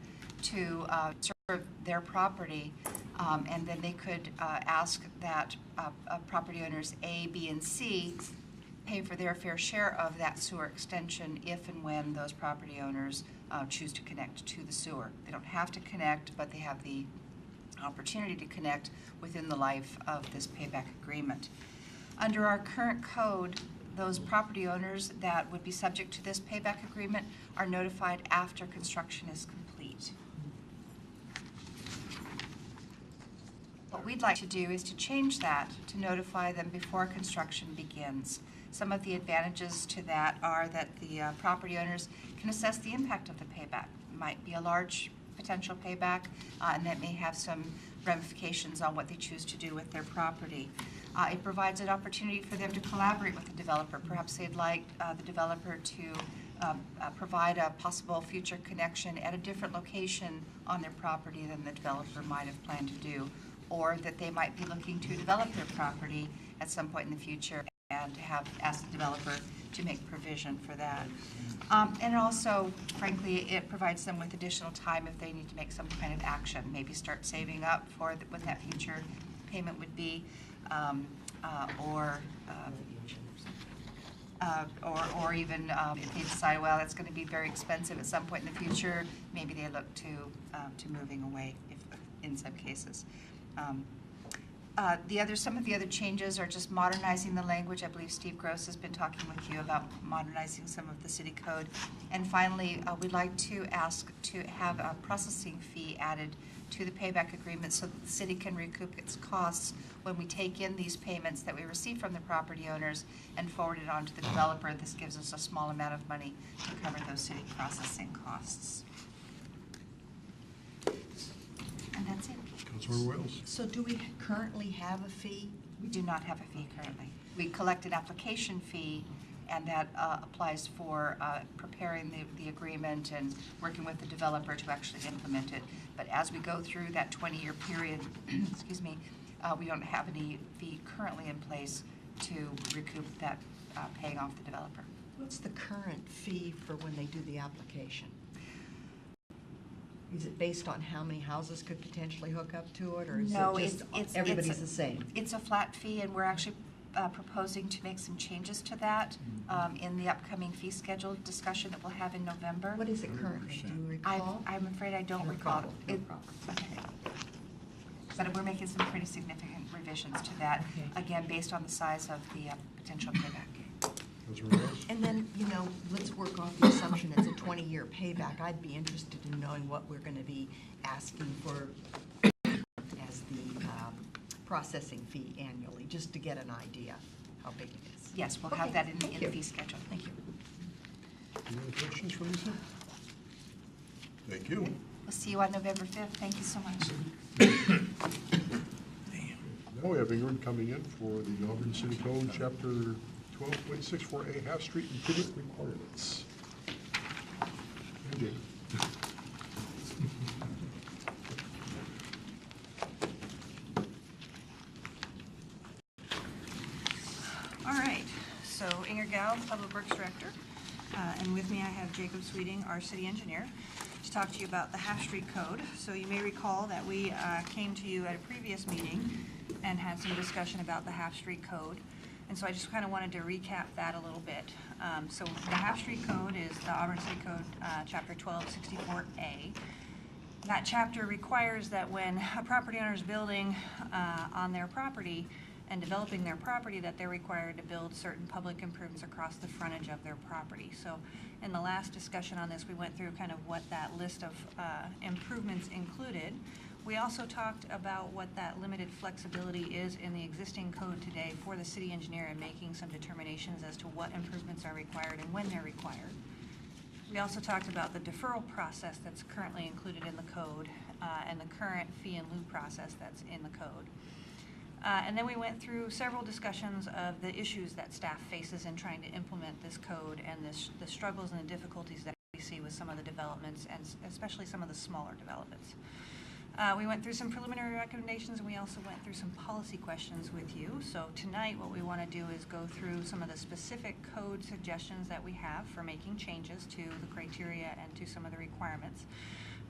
to serve their property, and then they could ask that property owners A, B, and C pay for their fair share of that sewer extension if and when those property owners choose to connect to the sewer. They don't have to connect, but they have the opportunity to connect within the life of this payback agreement. Under our current code, those property owners that would be subject to this payback agreement are notified after construction is complete. What we'd like to do is to change that to notify them before construction begins. Some of the advantages to that are that the property owners can assess the impact of the payback. It might be a large potential payback, and that may have some ramifications on what they choose to do with their property. It provides an opportunity for them to collaborate with the developer. Perhaps they'd like the developer to provide a possible future connection at a different location on their property than the developer might have planned to do, or that they might be looking to develop their property at some point in the future and have asked the developer to make provision for that. And also, frankly, it provides them with additional time if they need to make some kind of action, maybe start saving up for what that future payment would be, or even if they decide, well, it's going to be very expensive at some point in the future, maybe they look to moving away in some cases. Some of the other changes are just modernizing the language. I believe Steve Gross has been talking with you about modernizing some of the city code. And finally, we'd like to ask to have a processing fee added to the payback agreement so that the city can recoup its costs when we take in these payments that we receive from the property owners and forward it on to the developer. This gives us a small amount of money to cover those city processing costs. And that's it. Councilmember Wells. So do we currently have a fee? We do not have a fee currently. We collect an application fee, and that applies for preparing the agreement and working with the developer to actually implement it. But as we go through that 20-year period, excuse me, we don't have any fee currently in place to recoup that paying off the developer. What's the current fee for when they do the application? Is it based on how many houses could potentially hook up to it, or is No, it just everybody's the same? It's a flat fee, and we're actually proposing to make some changes to that in the upcoming fee schedule discussion that we'll have in November. What is it currently? Do you recall? I'm afraid I don't No recall. problem, no problem. Okay. But we're making some pretty significant revisions to that, Okay. again, based on the size of the potential payback. Councilmember Wells. And then, let's work off the assumption it's a 20-year payback. I'd be interested in knowing what we're going to be asking for as the processing fee annually, just to get an idea how big it is? Yes, we'll have Okay, that in thank the you. fee schedule. Thank you. Any other questions for Lisa? Thank you. We'll see you on November 5th. Thank you so much. Now we have Ingrid coming in for the Auburn City Code, Chapter 12.64A, Half Street Improvement Requirements. Ingrid. All right, so Inger Gao, Public Works Director, and with me I have Jacob Sweeting, our city engineer, to talk to you about the Half Street Code. So you may recall that we came to you at a previous meeting and had some discussion about the Half Street Code. And so I just kind of wanted to recap that a little bit. So the Half Street Code is the Auburn City Code, Chapter 1264A. That chapter requires that when a property owner is building on their property and developing their property, that they're required to build certain public improvements across the frontage of their property. So in the last discussion on this, we went through kind of what that list of improvements included. We also talked about what that limited flexibility is in the existing code today for the city engineer in making some determinations as to what improvements are required and when they're required. We also talked about the deferral process that's currently included in the code and the current fee and lieu process that's in the code. And then we went through several discussions of the issues that staff faces in trying to implement this code and the struggles and the difficulties that we see with some of the developments, and especially some of the smaller developments. We went through some preliminary recommendations, and we also went through some policy questions with you. So tonight what we want to do is go through some of the specific code suggestions that we have for making changes to the criteria and to some of the requirements.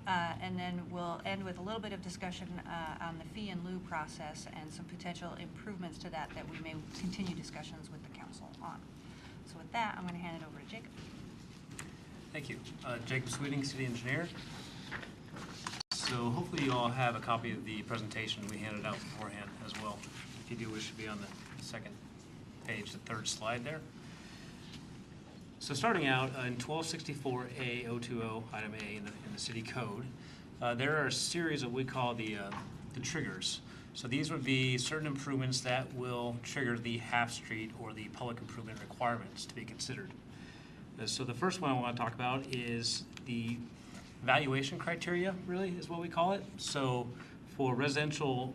And then we'll end with a little bit of discussion on the fee and lieu process and some potential improvements to that we may continue discussions with the council on. So with that, I'm going to hand it over to Jacob. Thank you. Jacob Sweeting, city engineer. So hopefully you all have a copy of the presentation we handed out beforehand as well. If you do, it should be on the second page, the third slide there. So starting out in 1264A020, item A in the city code, there are a series of what we call the triggers. So these would be certain improvements that will trigger the half street or the public improvement requirements to be considered. So the first one I want to talk about is the valuation criteria, really, is what we call it. So for residential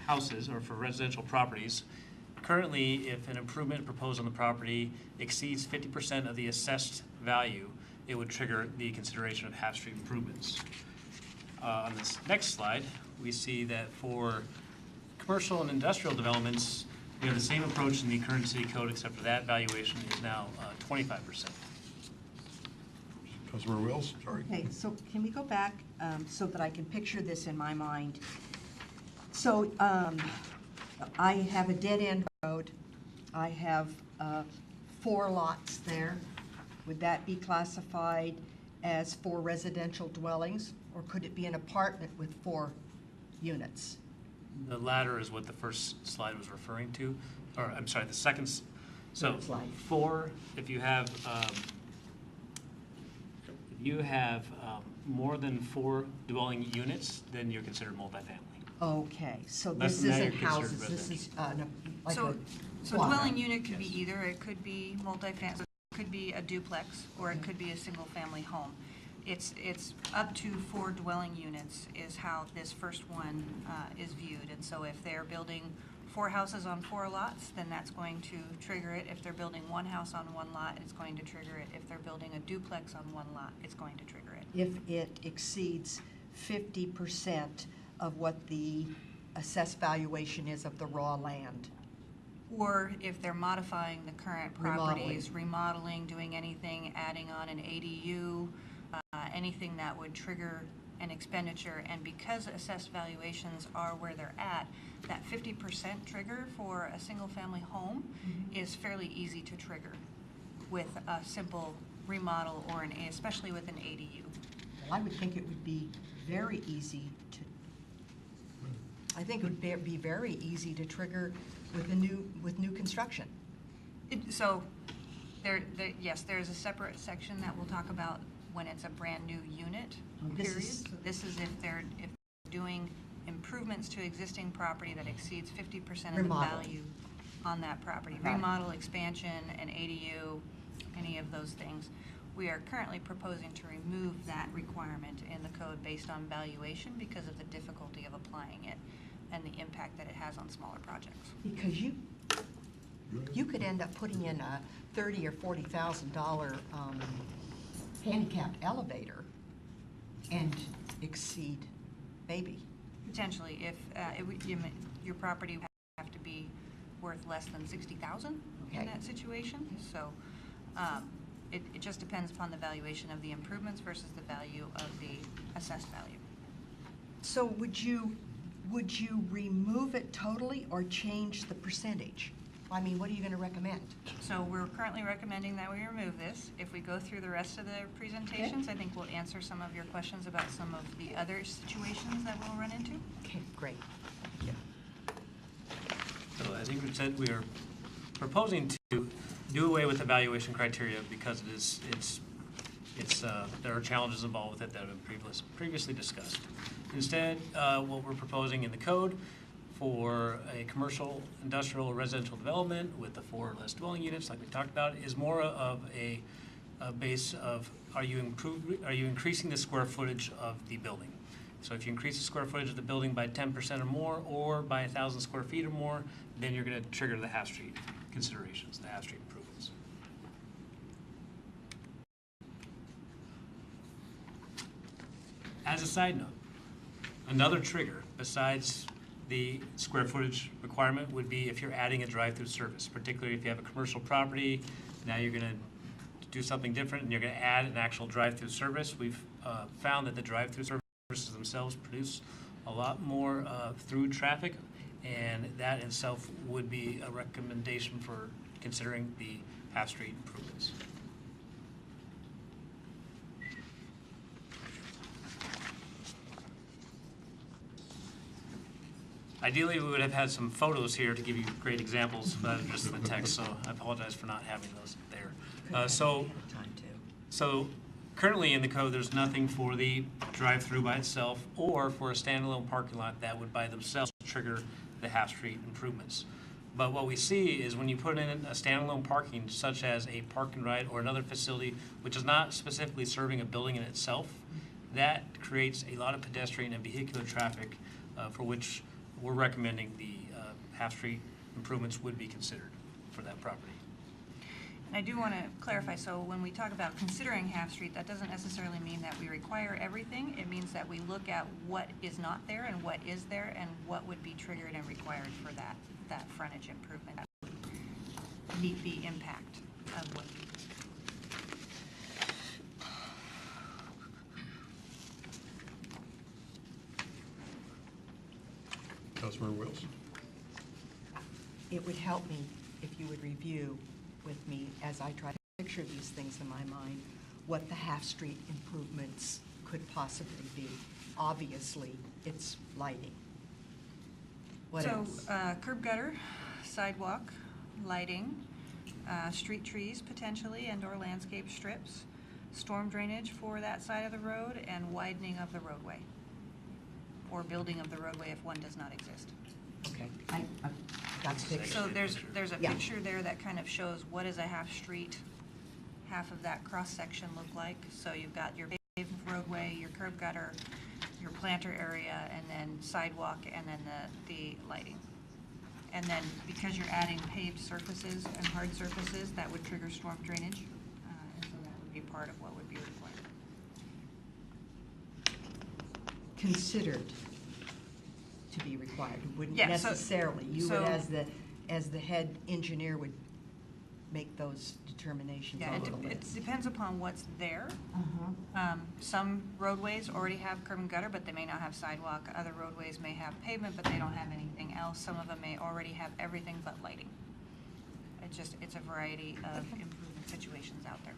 houses or for residential properties, currently, if an improvement proposed on the property exceeds 50% of the assessed value, it would trigger the consideration of half-street improvements. On this next slide, we see that for commercial and industrial developments, we have the same approach in the current city code, except for that valuation is now 25%. Councilmember Wells, sorry. Okay, so can we go back so that I can picture this in my mind? So I have a dead-end road. I have 4 lots there. Would that be classified as 4 residential dwellings, or could it be an apartment with 4 units? The latter is what the first slide was referring to, or I'm sorry, the second. So Slide. 4, if you have more than 4 dwelling units, then you're considered multifamily. Okay, so Less this than that, isn't you're considered houses, this is like So a So plot. dwelling unit could be either, it could be multifamily, it could be a duplex, or it could be a single-family home. It's up to 4 dwelling units is how this first one is viewed. And so if they're building 4 houses on 4 lots, then that's going to trigger it. If they're building 1 house on 1 lot, it's going to trigger it. If they're building a duplex on 1 lot, it's going to trigger it. If it exceeds 50% of what the assessed valuation is of the raw land. Or if they're modifying the current properties, remodeling, doing anything, adding on an ADU, anything that would trigger an expenditure. And because assessed valuations are where they're at, that 50% trigger for a single-family home is fairly easy to trigger with a simple remodel or especially with an ADU. Well, I would think it would be very easy to, I think it would be very easy to trigger with new construction. So yes, there's a separate section that we'll talk about when it's a brand new unit, This period. is- So this is if they're doing improvements to existing property that exceeds 50% of the Remodel. value on that property. Got it. Remodel, expansion, an ADU, any of those things. We are currently proposing to remove that requirement in the code based on valuation because of the difficulty of applying it and the impact that it has on smaller projects. Because you could end up putting in a $30,000 or $40,000 handicapped elevator and exceed, maybe. Potentially, if your property would have to be worth less than $60,000 Okay. in that situation. So it just depends upon the valuation of the improvements versus the value of the assessed value. So would you remove it totally or change the percentage? I mean, what are you going to recommend? So we're currently recommending that we remove this. If we go through the rest of the presentations, I think we'll answer some of your questions about some of the other situations that we'll run into. Okay, great. Thank you. So as Ingrid said, we are proposing to do away with evaluation criteria because there are challenges involved with it that have been previously discussed. Instead, what we're proposing in the code for a commercial, industrial, or residential development with the 4 or less dwelling units, like we talked about, is more of a base of are you increasing the square footage of the building? So if you increase the square footage of the building by 10% or more, or by 1,000 square feet or more, then you're going to trigger the half street considerations, the half street improvements. As a side note, another trigger besides the square footage requirement would be if you're adding a drive-through service, particularly if you have a commercial property. Now you're going to do something different and you're going to add an actual drive-through service. We've found that the drive-through services themselves produce a lot more through traffic, and that itself would be a recommendation for considering the half-street improvements. Ideally, we would have had some photos here to give you great examples rather than just the text, so I apologize for not having those there. So currently in the code, there's nothing for the drive-through by itself or for a standalone parking lot that would by themselves trigger the half-street improvements. But what we see is when you put in a standalone parking, such as a park and ride or another facility, which is not specifically serving a building in itself, that creates a lot of pedestrian and vehicular traffic for which we're recommending the half-street improvements would be considered for that property. And I do want to clarify, so when we talk about considering half-street, that doesn't necessarily mean that we require everything. It means that we look at what is not there and what is there and what would be triggered and required for that frontage improvement. That would meet the impact of what you Councilmember Wilson. It would help me if you would review with me, as I try to picture these things in my mind, what the half-street improvements could possibly be. Obviously, it's lighting. What else? Curb gutter, sidewalk, lighting, street trees potentially and/or landscape strips, storm drainage for that side of the road, and widening of the roadway, or building of the roadway if one does not exist. Okay, I got the picture. So there's a Yeah. picture there that kind of shows what does a half street, half of that cross-section look like. So you've got your paved roadway, your curb gutter, your planter area, and then sidewalk, and then the lighting. And then because you're adding paved surfaces and hard surfaces, that would trigger storm drainage. And so that would be part of what would be required. Considered to be required. It wouldn't Yeah, so- necessarily. You so- would, as the head engineer, would make those determinations Yeah, a little bit. it depends upon what's there. Uh-huh. Some roadways already have curb and gutter, but they may not have sidewalk. Other roadways may have pavement, but they don't have anything else. Some of them may already have everything but lighting. It's a variety of improvement situations out there.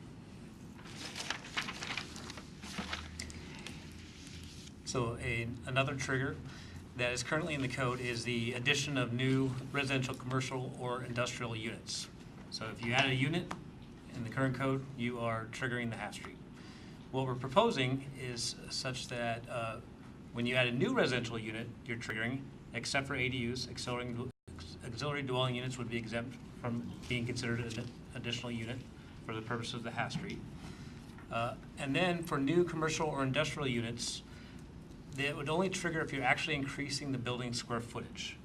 So another trigger that is currently in the code is the addition of new residential, commercial, or industrial units. So if you add a unit in the current code, you are triggering the half street. What we're proposing is such that When you add a new residential unit, you're triggering, except for ADUs, auxiliary dwelling units would be exempt from being considered an additional unit for the purposes of the half street. And then for new commercial or industrial units, it would only trigger if you're actually increasing the building square footage.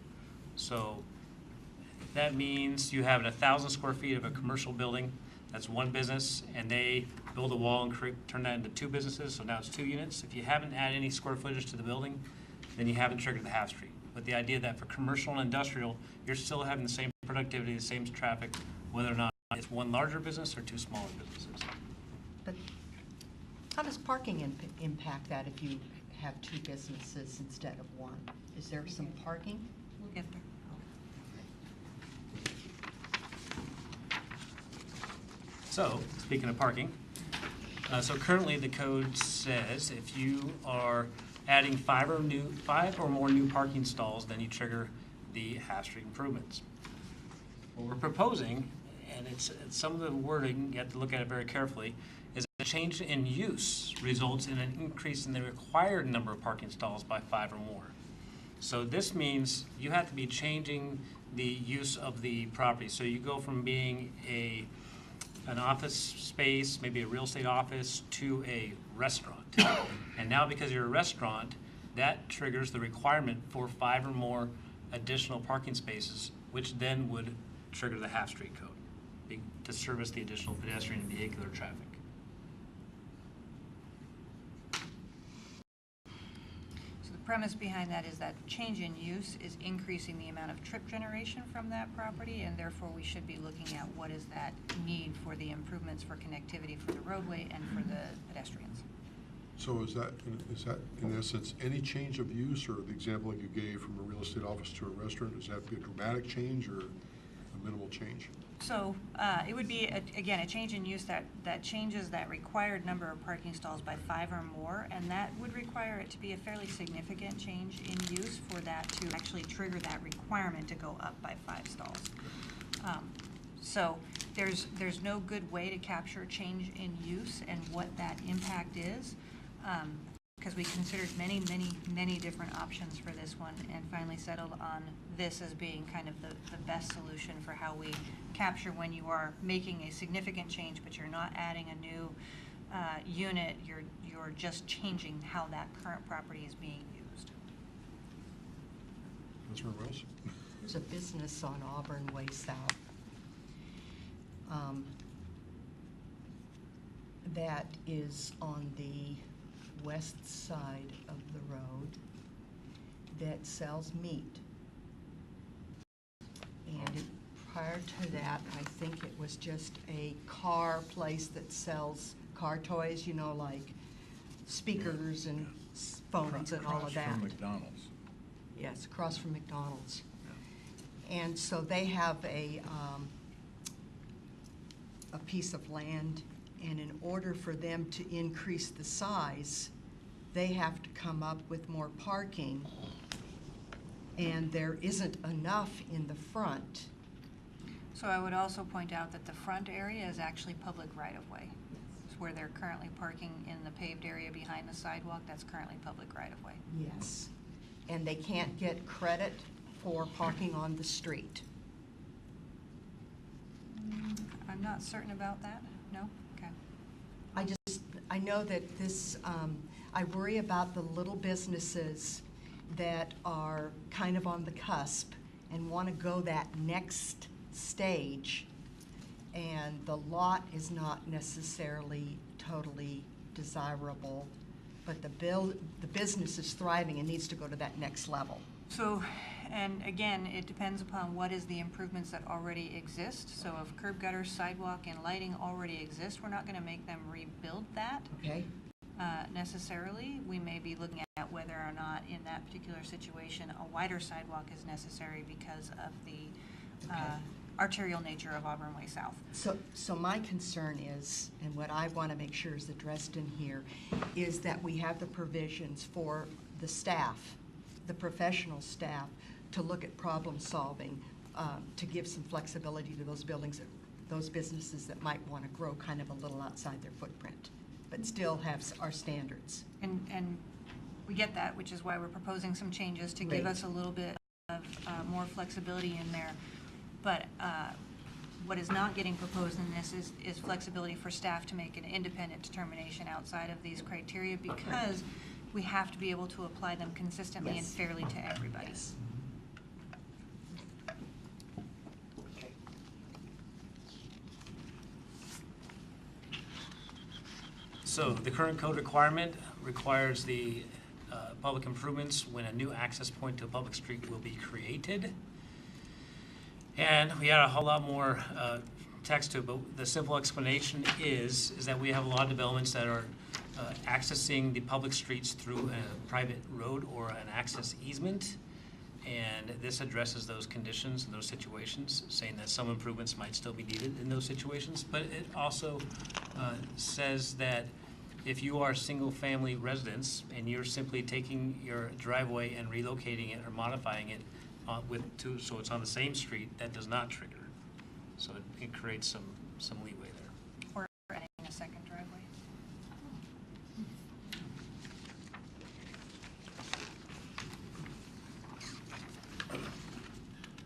So that means you have 1,000 square feet of a commercial building, that's one business, and they build a wall and turn that into two businesses, so now it's 2 units. If you haven't added any square footage to the building, then you haven't triggered the half street. But the idea that for commercial and industrial, you're still having the same productivity, the same traffic, whether or not it's one larger business or 2 smaller businesses. But how does parking impact that if you have 2 businesses instead of 1? Is there some parking? We'll get there. So, speaking of parking, so currently the code says if you are adding 5 or more new parking stalls, then you trigger the half street improvements. What we're proposing, and it's some of the wording, you have to look at it very carefully, is a change in use results in an increase in the required number of parking stalls by 5 or more. So this means you have to be changing the use of the property. So you go from being an office space, maybe a real estate office, to a restaurant. And now because you're a restaurant, that triggers the requirement for 5 or more additional parking spaces, which then would trigger the half street code to service the additional pedestrian and vehicular traffic. So the premise behind that is that change in use is increasing the amount of trip generation from that property, and therefore we should be looking at what is that need for the improvements for connectivity for the roadway and for the pedestrians. So is that in essence any change of use, or the example like you gave from a real estate office to a restaurant, does that be a dramatic change or a minimal change? So it would be, again, a change in use that changes that required number of parking stalls by 5 or more, and that would require it to be a fairly significant change in use for that to actually trigger that requirement to go up by 5 stalls. So there's no good way to capture change in use and what that impact is, because we considered many different options for this one and finally settled on this as being kind of the best solution for how we capture when you are making a significant change, but you're not adding a new unit, you're just changing how that current property is being used. Councilmember Wells? There's a business on Auburn Way South that is on the west side of the road that sells meat. And prior to that, I think it was just a car place that sells car toys, you know, like speakers and phones and all of that. Across from McDonald's. Yes, across from McDonald's. And so they have a piece of land, and in order for them to increase the size, they have to come up with more parking, and there isn't enough in the front. So I would also point out that the front area is actually public right-of-way. It's where they're currently parking in the paved area behind the sidewalk, that's currently public right-of-way. Yes. And they can't get credit for parking on the street. I'm not certain about that, no? Okay. I know that this, I worry about the little businesses that are kind of on the cusp and want to go that next stage, and the lot is not necessarily totally desirable, but the business is thriving and needs to go to that next level. So, and again, it depends upon what is the improvements that already exist. So if curb gutter, sidewalk, and lighting already exist, we're not going to make them rebuild that. Okay. Necessarily. We may be looking at whether or not in that particular situation a wider sidewalk is necessary because of the arterial nature of Auburn Way South. So my concern is, and what I want to make sure is addressed in here, is that we have the provisions for the staff, the professional staff, to look at problem solving, to give some flexibility to those those businesses that might want to grow kind of a little outside their footprint, but still have our standards. And we get that, which is why we're proposing some changes to give Right. us a little bit of more flexibility in there. But what is not getting proposed in this is flexibility for staff to make an independent determination outside of these criteria, because we have to be able to apply them consistently and Yes. fairly to everybody. So the current code requirement requires the public improvements when a new access point to a public street will be created. And we had a whole lot more text to it, but the simple explanation is that we have a lot of developments that are accessing the public streets through a private road or an access easement. And this addresses those conditions and those situations, saying that some improvements might still be needed in those situations. But it also says that if you are single-family residents and you're simply taking your driveway and relocating it or modifying it so it's on the same street, that does not trigger. So it creates some leeway there. Or adding a second driveway.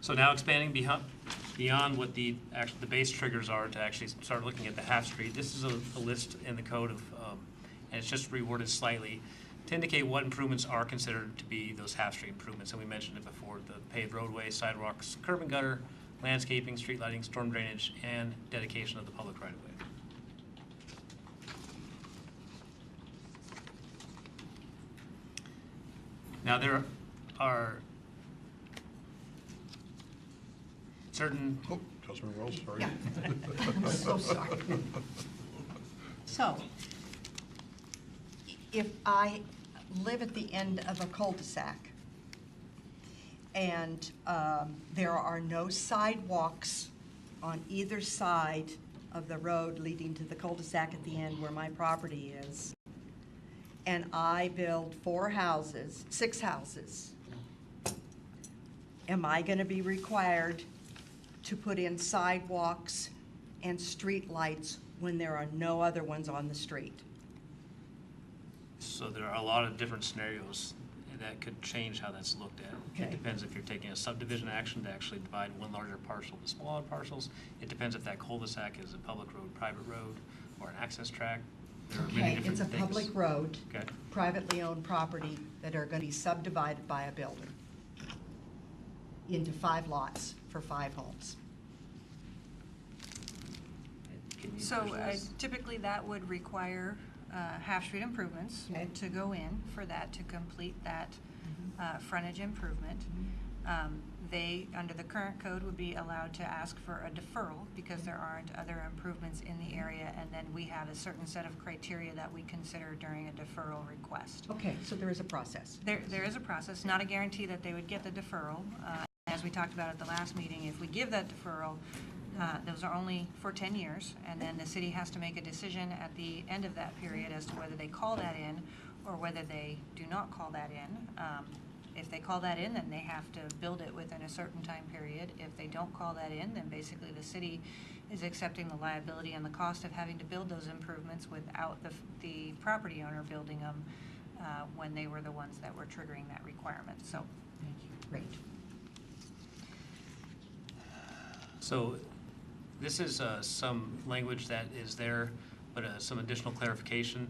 So now expanding beyond what the base triggers are to actually start looking at the half street. This is a list in the code of, and it's just reworded slightly to indicate what improvements are considered to be those half street improvements. And we mentioned it before: the paved roadway, sidewalks, curb and gutter, landscaping, street lighting, storm drainage, and dedication of the public right of way. Now there are certain. Oh, Councilman Wells, sorry. I'm so sorry. So, if I live at the end of a cul-de-sac and there are no sidewalks on either side of the road leading to the cul-de-sac at the end where my property is, and I build 6 houses, am I going to be required to put in sidewalks and street lights when there are no other ones on the street? So there are a lot of different scenarios that could change how that's looked at. Okay. It depends if you're taking a subdivision action to actually divide one larger parcel to smaller parcels. It depends if that cul-de-sac is a public road, private road, or an access tract. There are many Okay, different it's a things. public road, Okay. privately owned property that are going to be subdivided by a builder into 5 lots for 5 homes. Can you So visualize? typically that would require half-street improvements Okay. to go in for that, to complete that frontage improvement. They, under the current code, would be allowed to ask for a deferral because there aren't other improvements in the area, and then we have a certain set of criteria that we consider during a deferral request. Okay, so there is a process. There is a process, not a guarantee that they would get the deferral. As we talked about at the last meeting, if we give that deferral, those are only for 10 years, and then the city has to make a decision at the end of that period as to whether they call that in or whether they do not call that in. If they call that in, then they have to build it within a certain time period. If they don't call that in, then basically the city is accepting the liability and the cost of having to build those improvements without the property owner building them when they were the ones that were triggering that requirement. So. Thank you. Great. So this is some language that is there, but some additional clarification.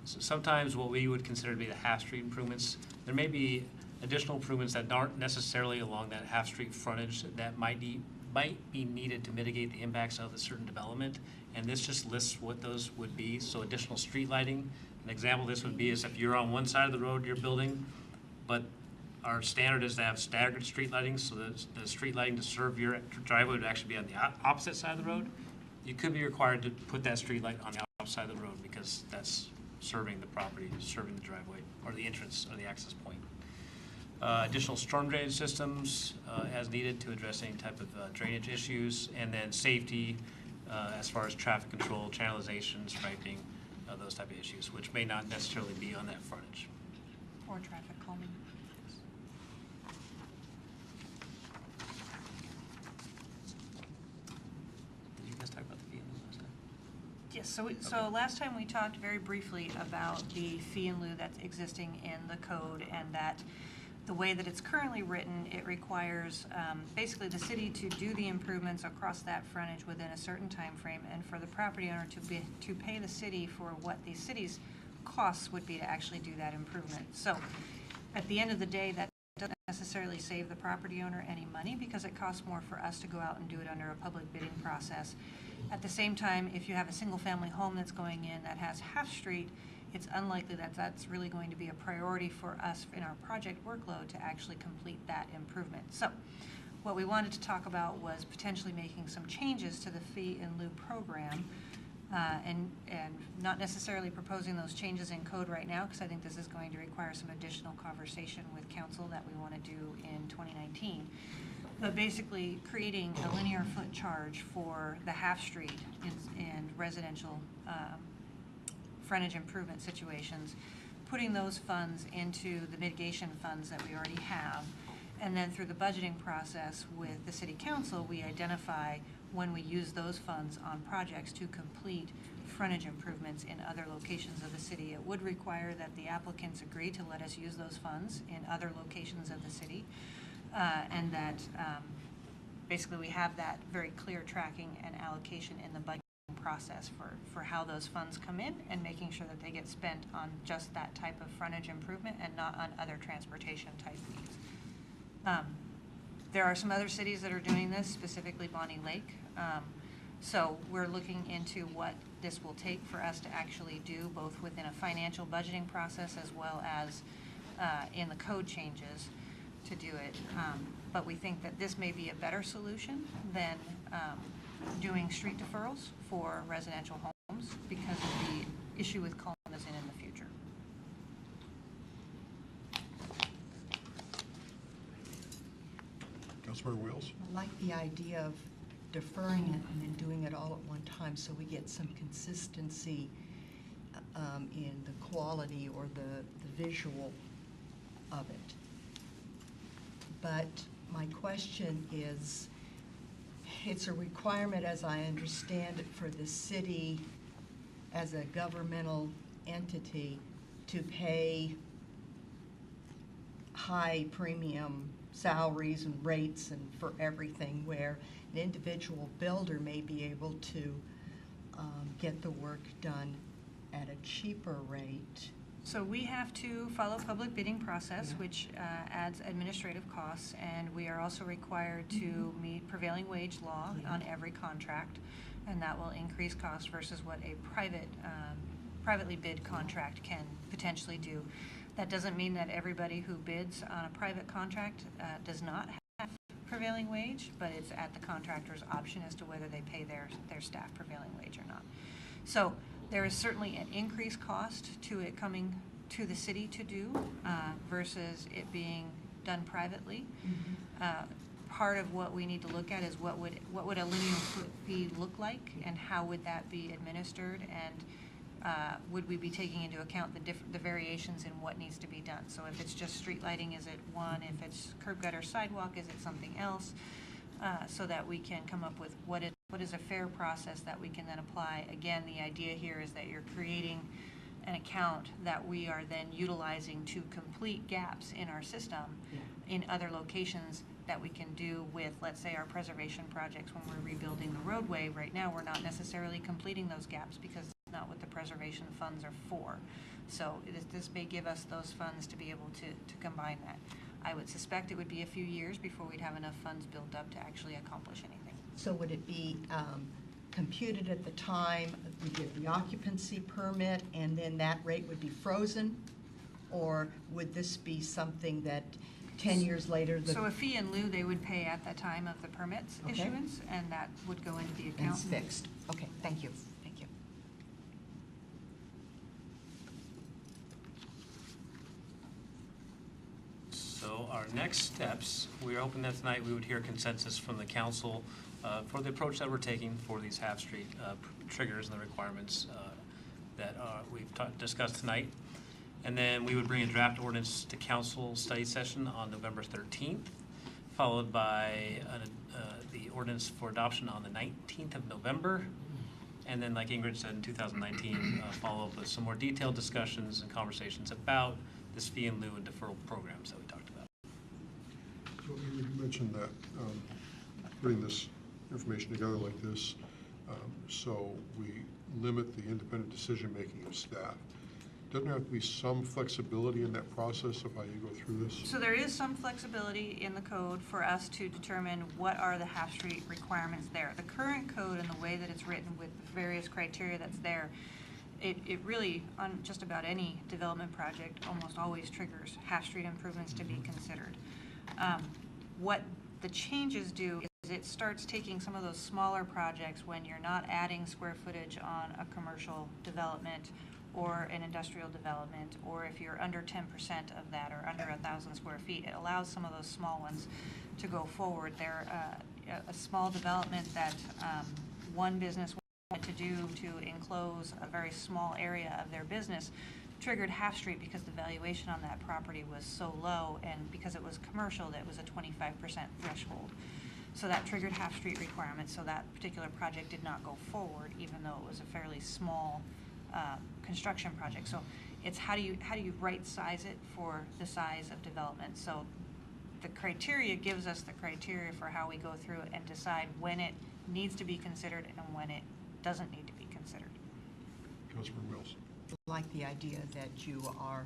Sometimes what we would consider to be the half-street improvements, there may be additional improvements that aren't necessarily along that half-street frontage that might be needed to mitigate the impacts of a certain development, and this just lists what those would be. So additional street lighting, an example of this would be is if you're on one side of the road you're building, but our standard is to have staggered street lighting, so the street lighting to serve your driveway would actually be on the opposite side of the road. You could be required to put that street light on the outside of the road because that's serving the property, serving the driveway, or the entrance or the access point. Additional storm drainage systems as needed to address any type of drainage issues, and then safety as far as traffic control, channelization, striping, those type of issues, which may not necessarily be on that frontage. Or traffic calming. Did you guys talk about the fee last time? Yes, so last time we talked very briefly about the fee in lieu that's existing in the code, and that the way that it's currently written, it requires basically the city to do the improvements across that frontage within a certain time frame, and for the property owner to pay the city for what the city's costs would be to actually do that improvement. So at the end of the day, that doesn't necessarily save the property owner any money, because it costs more for us to go out and do it under a public bidding process. At the same time, if you have a single-family home that's going in that has half-street, it's unlikely that that's really going to be a priority for us in our project workload to actually complete that improvement. So what we wanted to talk about was potentially making some changes to the fee in lieu program, and not necessarily proposing those changes in code right now, because I think this is going to require some additional conversation with council that we want to do in 2019. But basically creating a linear foot charge for the half-street and residential frontage improvement situations, putting those funds into the mitigation funds that we already have, and then through the budgeting process with the city council, we identify when we use those funds on projects to complete frontage improvements in other locations of the city. It would require that the applicants agree to let us use those funds in other locations of the city, and that basically we have that very clear tracking and allocation in the budget process for how those funds come in, and making sure that they get spent on just that type of frontage improvement and not on other transportation type needs. There are some other cities that are doing this, specifically Bonnie Lake. So we're looking into what this will take for us to actually do, both within a financial budgeting process as well as in the code changes to do it. But we think that this may be a better solution than doing street deferrals for residential homes, because of the issue with calling this in the future. Councilmember Wales? I like the idea of deferring it and then doing it all at one time, so we get some consistency in the quality or the visual of it. But my question is, it's a requirement, as I understand it, for the city as a governmental entity to pay high premium salaries and rates and for everything, where an individual builder may be able to get the work done at a cheaper rate. So we have to follow public bidding process, which adds administrative costs, and we are also required to meet prevailing wage law on every contract, and that will increase costs versus what a privately bid contract can potentially do. That doesn't mean that everybody who bids on a private contract does not have prevailing wage, but it's at the contractor's option as to whether they pay their staff prevailing wage or not. So there is certainly an increased cost to it coming to the city to do versus it being done privately. Part of what we need to look at is what would a linear foot fee look like, and how would that be administered, and would we be taking into account the variations in what needs to be done? So if it's just street lighting, is it one? If it's curb gutter sidewalk, is it something else? So that we can come up with what is a fair process that we can then apply. Again, the idea here is that you're creating an account that we are then utilizing to complete gaps in our system in other locations that we can do with, let's say, our preservation projects when we're rebuilding the roadway. Right now, we're not necessarily completing those gaps because it's not what the preservation funds are for. So this may give us those funds to be able to combine that. I would suspect it would be a few years before we'd have enough funds built up to actually accomplish anything. So would it be computed at the time we get the occupancy permit, and then that rate would be frozen? Or would this be something that 10 years later? So a fee in lieu they would pay at the time of the permit's issuance, and that would go into the account. It's fixed. Okay, thank you. Thank you. So our next steps, we're hoping that tonight we would hear consensus from the council for the approach that we're taking for these half-street triggers and the requirements that we've discussed tonight. And then we would bring a draft ordinance to council study session on November 13th, followed by the ordinance for adoption on the 19th of November. And then, like Ingrid said, in 2019, follow up with some more detailed discussions and conversations about this fee in lieu and deferral programs that we talked about. So you mentioned that putting this information together like this, so we limit the independent decision-making of staff. Doesn't there have to be some flexibility in that process of how you go through this? So there is some flexibility in the code for us to determine what are the half street requirements there. The current code and the way that it's written with the various criteria that's there, it really, on just about any development project, almost always triggers half street improvements to be considered. What the changes do is it starts taking some of those smaller projects when you're not adding square footage on a commercial development or an industrial development, or if you're under 10% of that or under 1,000 square feet, it allows some of those small ones to go forward. They're a small development that one business wanted to do to enclose a very small area of their business triggered half street because the valuation on that property was so low, and because it was commercial, that was a 25% threshold. So that triggered half street requirements, so that particular project did not go forward, even though it was a fairly small construction project. So it's how do you right size it for the size of development. So the criteria gives us the criteria for how we go through it and decide when it needs to be considered and when it doesn't need to be considered. Councilor Wills. I like the idea that you are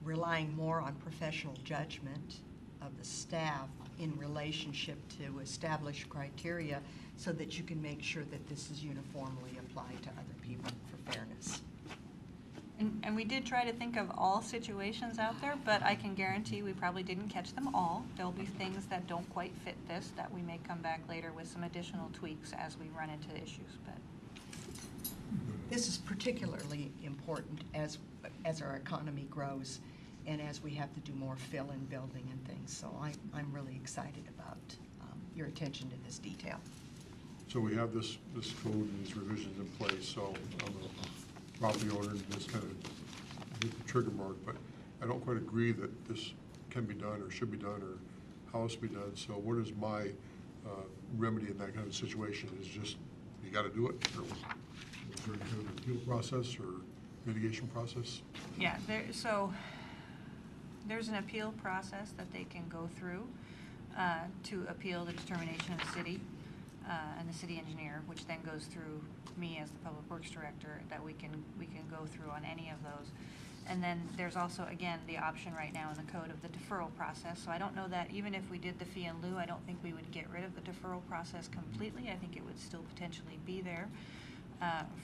relying more on professional judgment of the staff in relationship to establish criteria so that you can make sure that this is uniformly applied to other people for fairness. And we did try to think of all situations out there, but I can guarantee we probably didn't catch them all. There'll be things that don't quite fit this that we may come back later with some additional tweaks as we run into issues. But this is particularly important as our economy grows and as we have to do more fill-in building and things. So I'm really excited about your attention to this detail. So we have this code and these revisions in place, so I'm a property owner and this kind of hit the trigger mark, but I don't quite agree that this can be done or should be done or how it's be done. So what is my remedy in that kind of situation? Is just, you got to do it? Or is there kind of an appeal process or mitigation process? yeah, there's an appeal process that they can go through to appeal the determination of the city and the city engineer, which then goes through me as the Public Works Director, that we can go through on any of those. And then there's also, again, the option right now in the code of the deferral process. So I don't know that even if we did the fee in lieu, I don't think we would get rid of the deferral process completely. I think it would still potentially be there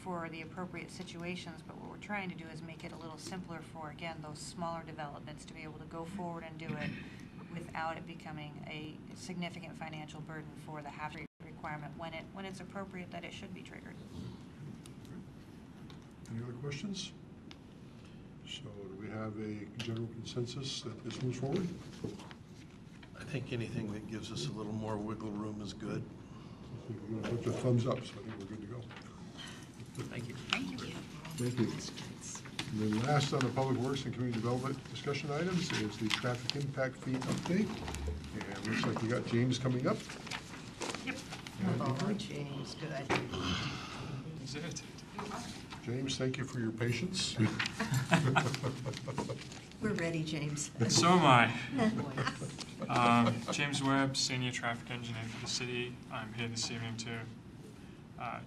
for the appropriate situations. But what we're trying to do is make it a little simpler for, again, those smaller developments to be able to go forward and do it without it becoming a significant financial burden for the half rate requirement when it's appropriate that it should be triggered. Any other questions? So do we have a general consensus that this moves forward? I think anything that gives us a little more wiggle room is good. I think we're going to put the thumbs up, so I think we're good to go. Thank you. Thank you. Thank you. And then last on the Public Works and Community Development discussion items is the traffic impact fee update. And looks like we got James coming up. Yep. Oh, James, good. Is it? James, thank you for your patience. We're ready, James. So am I. James Webb, Senior Traffic Engineer for the city. I'm here this evening to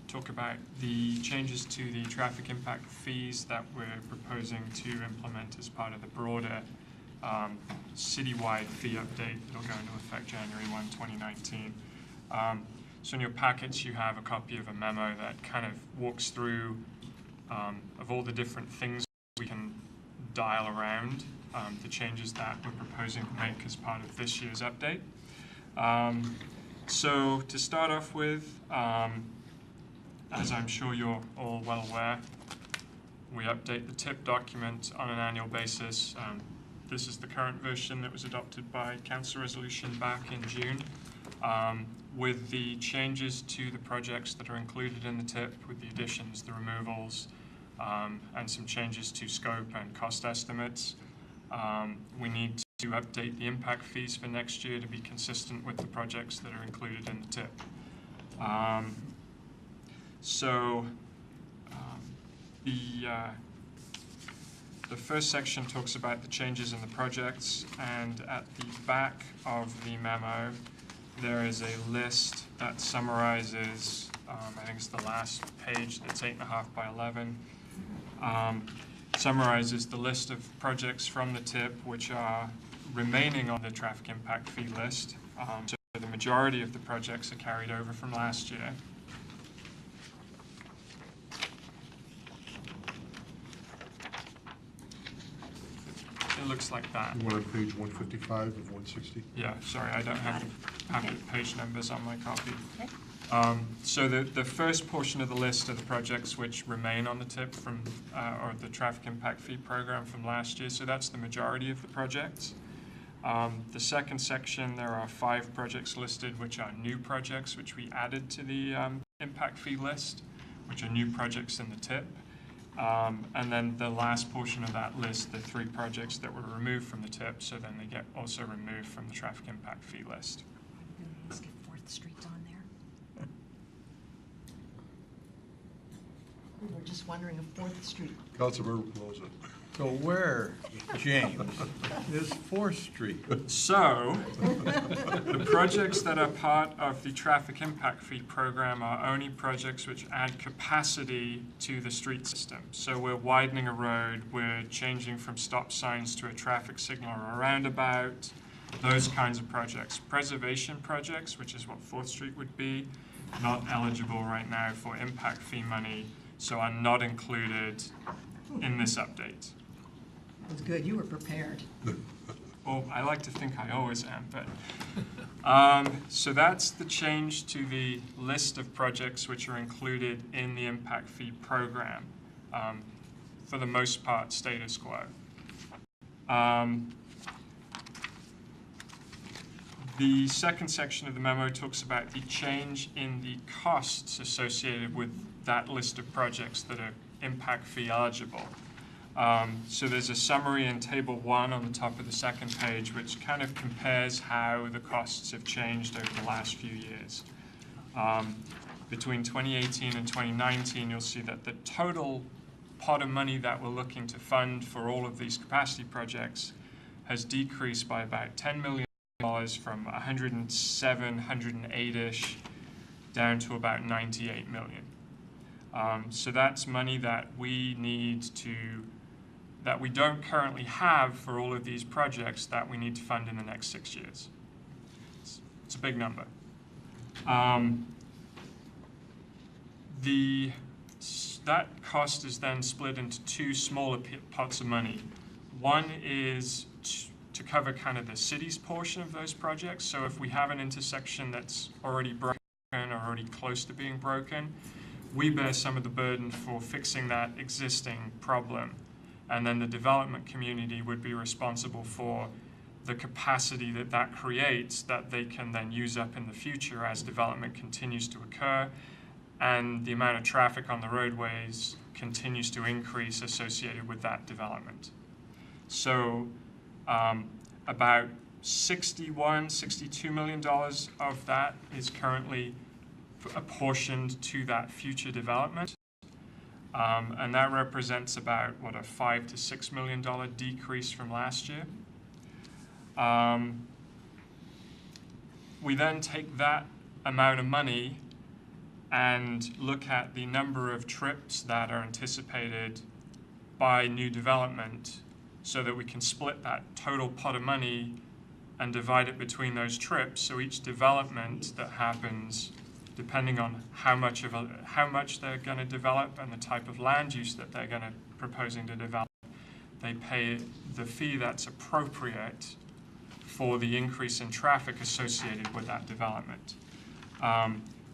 talk about the changes to the traffic impact fees that we're proposing to implement as part of the broader citywide fee update that'll go into effect January 1, 2019. So in your packets, you have a copy of a memo that kind of walks through of all the different things we can dial around the changes that we're proposing to make as part of this year's update. So to start off with, as I'm sure you're all well aware, we update the TIP document on an annual basis. This is the current version that was adopted by Council Resolution back in June. With the changes to the projects that are included in the TIP, with the additions, the removals, and some changes to scope and cost estimates, we need to update the impact fees for next year to be consistent with the projects that are included in the TIP. So the first section talks about the changes in the projects, and at the back of the memo, there is a list that summarizes, I think it's the last page, that's 8.5 by 11, summarizes the list of projects from the TIP which are remaining on the traffic impact fee list. So the majority of the projects are carried over from last year. It looks like that. One on page 155 of 160? Yeah, sorry, I don't have the page numbers on my copy. Okay. So the first portion of the list are the projects which remain on the TIP from, or the traffic impact fee program from last year. So that's the majority of the projects. The second section, there are 5 projects listed which are new projects which we added to the impact fee list, which are new projects in the TIP. And then the last portion of that list, the 3 projects that were removed from the TIP, so then they get also removed from the traffic impact fee list. Let's get 4th Street on there. We were just wondering if 4th Street. Councilmember Pelosi. So where, James, is 4th Street? So, the projects that are part of the traffic impact fee program are only projects which add capacity to the street system. So we're widening a road, we're changing from stop signs to a traffic signal or a roundabout, those kinds of projects. Preservation projects, which is what 4th Street would be, not eligible right now for impact fee money, so are not included in this update. That's good, you were prepared. Well, I like to think I always am, but so that's the change to the list of projects which are included in the impact fee program. For the most part, status quo. The second section of the memo talks about the change in the costs associated with that list of projects that are impact fee eligible. So there's a summary in Table 1 on the top of the second page which kind of compares how the costs have changed over the last few years. Between 2018 and 2019, you'll see that the total pot of money that we're looking to fund for all of these capacity projects has decreased by about $10 million from 107, 108-ish down to about 98 million. So that's money that we need to, that we don't currently have for all of these projects that we need to fund in the next 6 years. It's a big number. That cost is then split into 2 smaller pots of money. One is to cover kind of the city's portion of those projects. So if we have an intersection that's already broken or already close to being broken, we bear some of the burden for fixing that existing problem. And then the development community would be responsible for the capacity that that creates that they can then use up in the future as development continues to occur and the amount of traffic on the roadways continues to increase associated with that development. So about $62 million of that is currently apportioned to that future development. And that represents about, what, a $5 to $6 million decrease from last year. We then take that amount of money and look at the number of trips that are anticipated by new development so that we can split that total pot of money and divide it between those trips. So each development that happens, depending on how much they're going to develop and the type of land use that they're going to proposing to develop, they pay the fee that's appropriate for the increase in traffic associated with that development.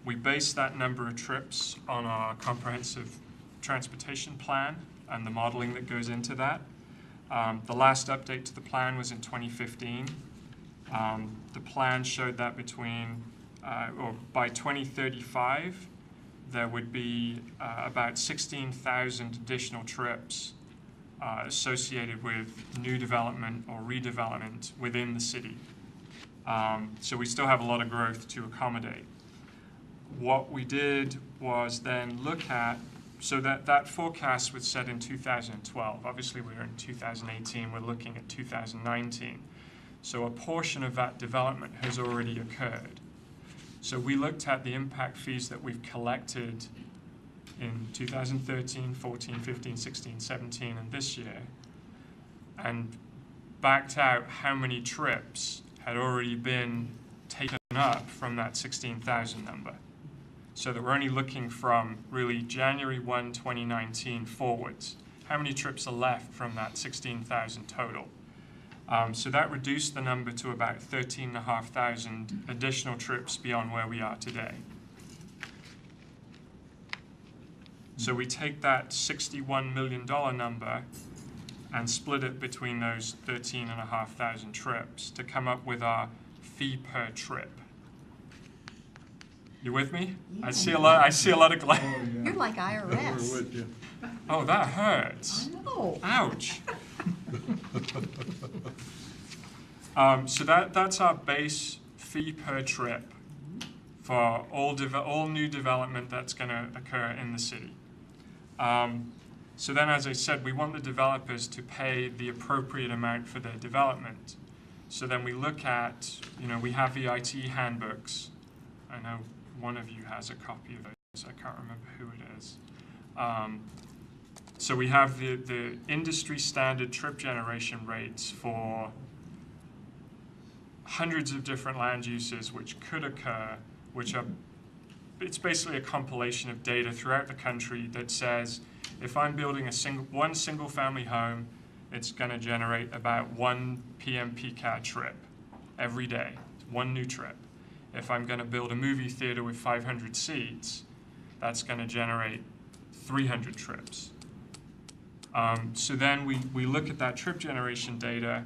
We base that number of trips on our comprehensive transportation plan and the modeling that goes into that. The last update to the plan was in 2015. The plan showed that by 2035, there would be about 16,000 additional trips associated with new development or redevelopment within the city. So we still have a lot of growth to accommodate. what we did was then look at, so that forecast was set in 2012. Obviously, we're in 2018, we're looking at 2019. So a portion of that development has already occurred. So we looked at the impact fees that we've collected in 2013, 14, 15, 16, 17, and this year, and backed out how many trips had already been taken up from that 16,000 number. So that we're only looking from really January 1, 2019 forwards. How many trips are left from that 16,000 total? So that reduced the number to about 13,500 additional trips beyond where we are today. So we take that $61 million number and split it between those 13,500 trips to come up with our fee per trip. You with me? Yeah. I see a lot of glare. You're like IRS. We're with you. Oh, that hurts. I know. Ouch. So that's our base fee per trip for all new development that's going to occur in the city. So then, as I said, we want the developers to pay the appropriate amount for their development. So then we look at, we have the IT handbooks. I know one of you has a copy of those. I can't remember who it is. So we have the industry standard trip generation rates for hundreds of different land uses which could occur, it's basically a compilation of data throughout the country that says if I'm building one single family home, it's going to generate about 1 PM PCAD trip every day, one new trip. If I'm going to build a movie theater with 500 seats, that's going to generate 300 trips. So then we look at that trip generation data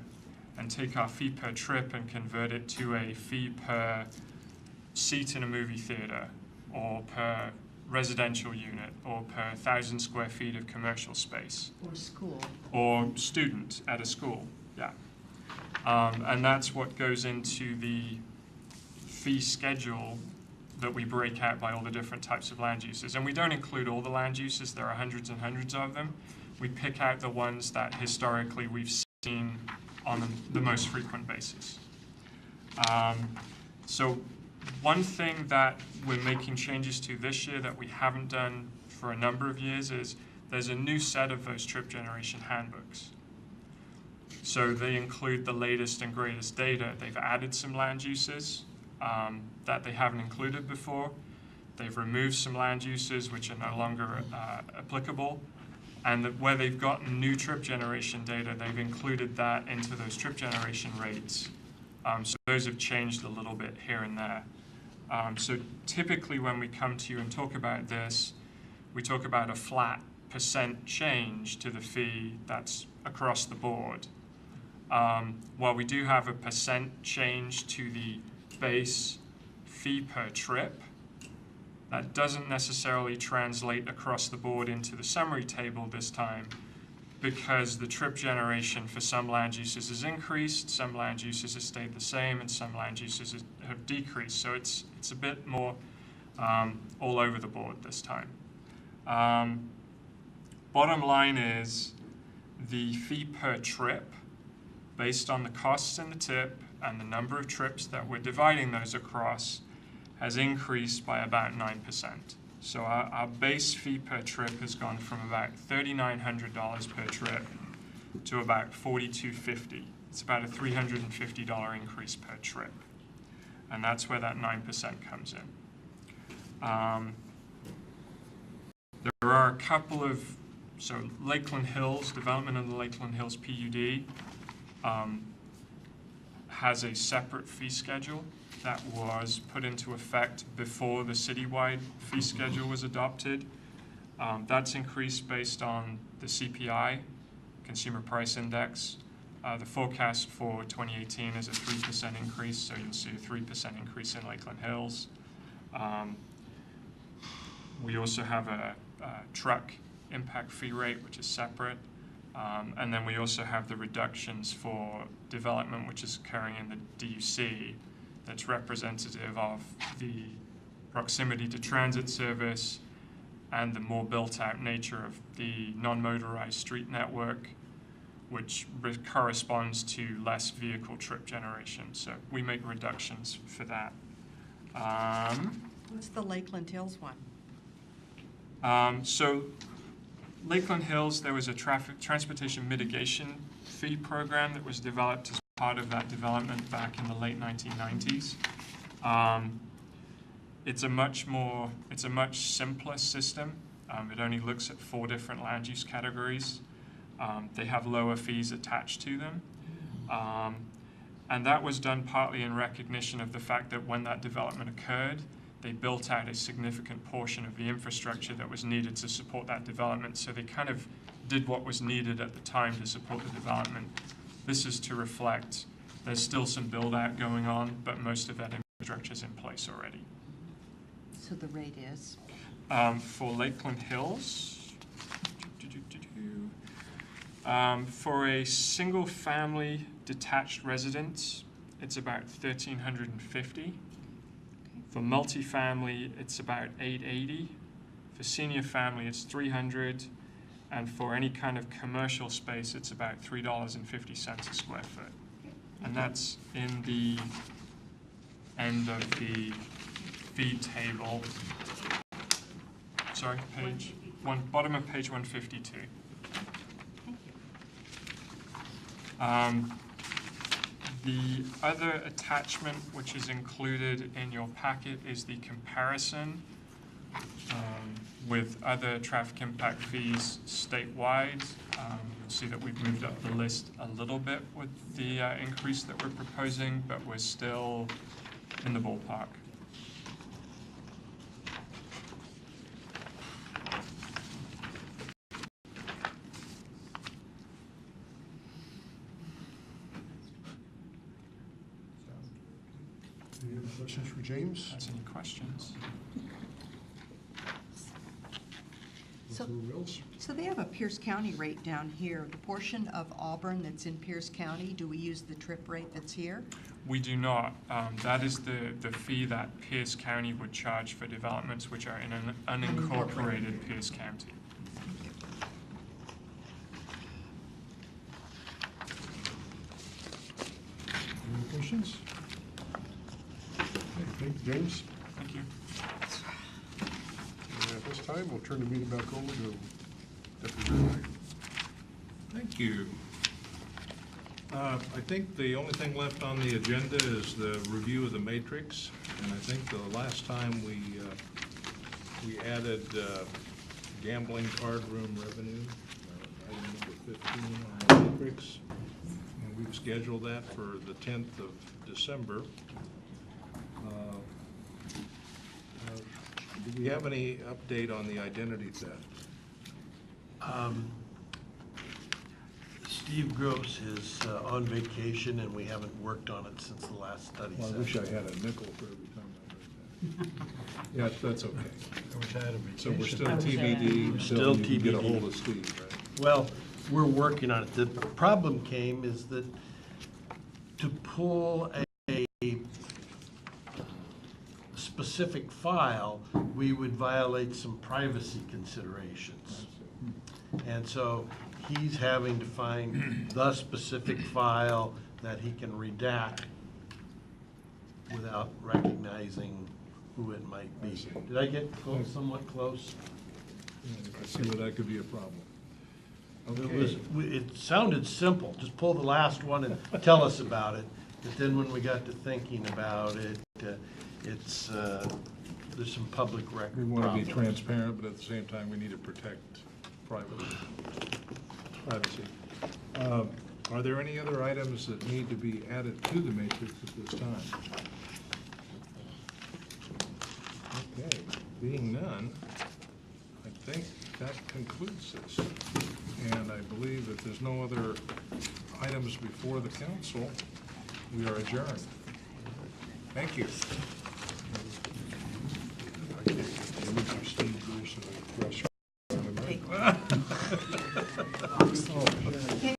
and take our fee per trip and convert it to a fee per seat in a movie theater, or per residential unit, or per 1,000 square feet of commercial space. Or school. Or student at a school, yeah. And that's what goes into the fee schedule that we break out by all the different types of land uses. And we don't include all the land uses, there are hundreds and hundreds of them. We pick out the ones that historically we've seen on the most frequent basis. So one thing that we're making changes to this year that we haven't done for a number of years is there's a new set of those trip generation handbooks. So they include the latest and greatest data. They've added some land uses that they haven't included before. They've removed some land uses which are no longer applicable. And where they've gotten new trip generation data, they've included that into those trip generation rates. So those have changed a little bit here and there. So typically when we come to you and talk about this, we talk about a flat % change to the fee that's across the board. While we do have a % change to the base fee per trip, that doesn't necessarily translate across the board into the summary table this time, because the trip generation for some land uses has increased, some land uses have stayed the same, and some land uses have decreased. So it's a bit more all over the board this time. Bottom line is the fee per trip, based on the costs in the tip and the number of trips that we're dividing those across, has increased by about 9%. So our base fee per trip has gone from about $3,900 per trip to about $4,250. It's about a $350 increase per trip. And that's where that 9% comes in. There are a couple of, so Lakeland Hills, development of the Lakeland Hills PUD has a separate fee schedule that was put into effect before the citywide fee schedule was adopted. That's increased based on the CPI, Consumer Price Index. The forecast for 2018 is a 3% increase, so you'll see a 3% increase in Lakeland Hills. We also have a truck impact fee rate, which is separate. And then we also have the reductions for development, which is occurring in the DUC, that's representative of the proximity to transit service, and the more built-out nature of the non-motorized street network, which corresponds to less vehicle trip generation. So we make reductions for that. What's the Lakeland Hills one? So Lakeland Hills, there was a transportation mitigation fee program that was developed as part of that development back in the late 1990s. It's a much simpler system. It only looks at 4 different land use categories. They have lower fees attached to them. And that was done partly in recognition of the fact that when that development occurred, they built out a significant portion of the infrastructure that was needed to support that development. So they kind of did what was needed at the time to support the development. This is to reflect there's still some build out going on, but most of that infrastructure is in place already. So the rate is? For Lakeland Hills, for a single family detached residence, it's about $1,350. For multifamily, it's about $880. For senior family, it's $300. And for any kind of commercial space, it's about $3.50 a square foot. And that's in the end of the fee table. Sorry, bottom of page 152. The other attachment which is included in your packet is the comparison with other traffic impact fees statewide. You'll see that we've moved up the list a little bit with the increase that we're proposing, but we're still in the ballpark. Any other questions for James? That's any questions? So they have a Pierce County rate down here. The portion of Auburn that's in Pierce County, do we use the trip rate that's here? We do not. That is the fee that Pierce County would charge for developments which are in an unincorporated Pierce County. Any questions? Okay, James? Thank you. And at this time, we'll turn the meeting back over to Deputy Mayor Wright. Thank you. I think the only thing left on the agenda is the review of the matrix. And I think the last time we added gambling card room revenue, item number 15 on the matrix. And we've scheduled that for the 10th of December. Do we have any update on the identity theft? Steve Gross is on vacation, and we haven't worked on it since the last study Well, I session. wish I had a nickel for every time I heard that. Yeah, that's okay. I wish I had a vacation. So we're still TBD, Still until you can get a TBD. hold of Steve, right? Well, we're working on it. The problem came is that to pull a specific file, we would violate some privacy considerations. And so he's having to find the specific file that he can redact without recognizing who it might be. Did I get close, somewhat close? I see where that could be a problem. It sounded simple, just pull the last one and tell us about it. But then when we got to thinking about it, there's some public record We want to be problems. transparent, but at the same time, we need to protect privacy. Are there any other items that need to be added to the matrix at this time? Okay, being none, I think that concludes this. And I believe that there's no other items before the council, we are adjourned. Thank you.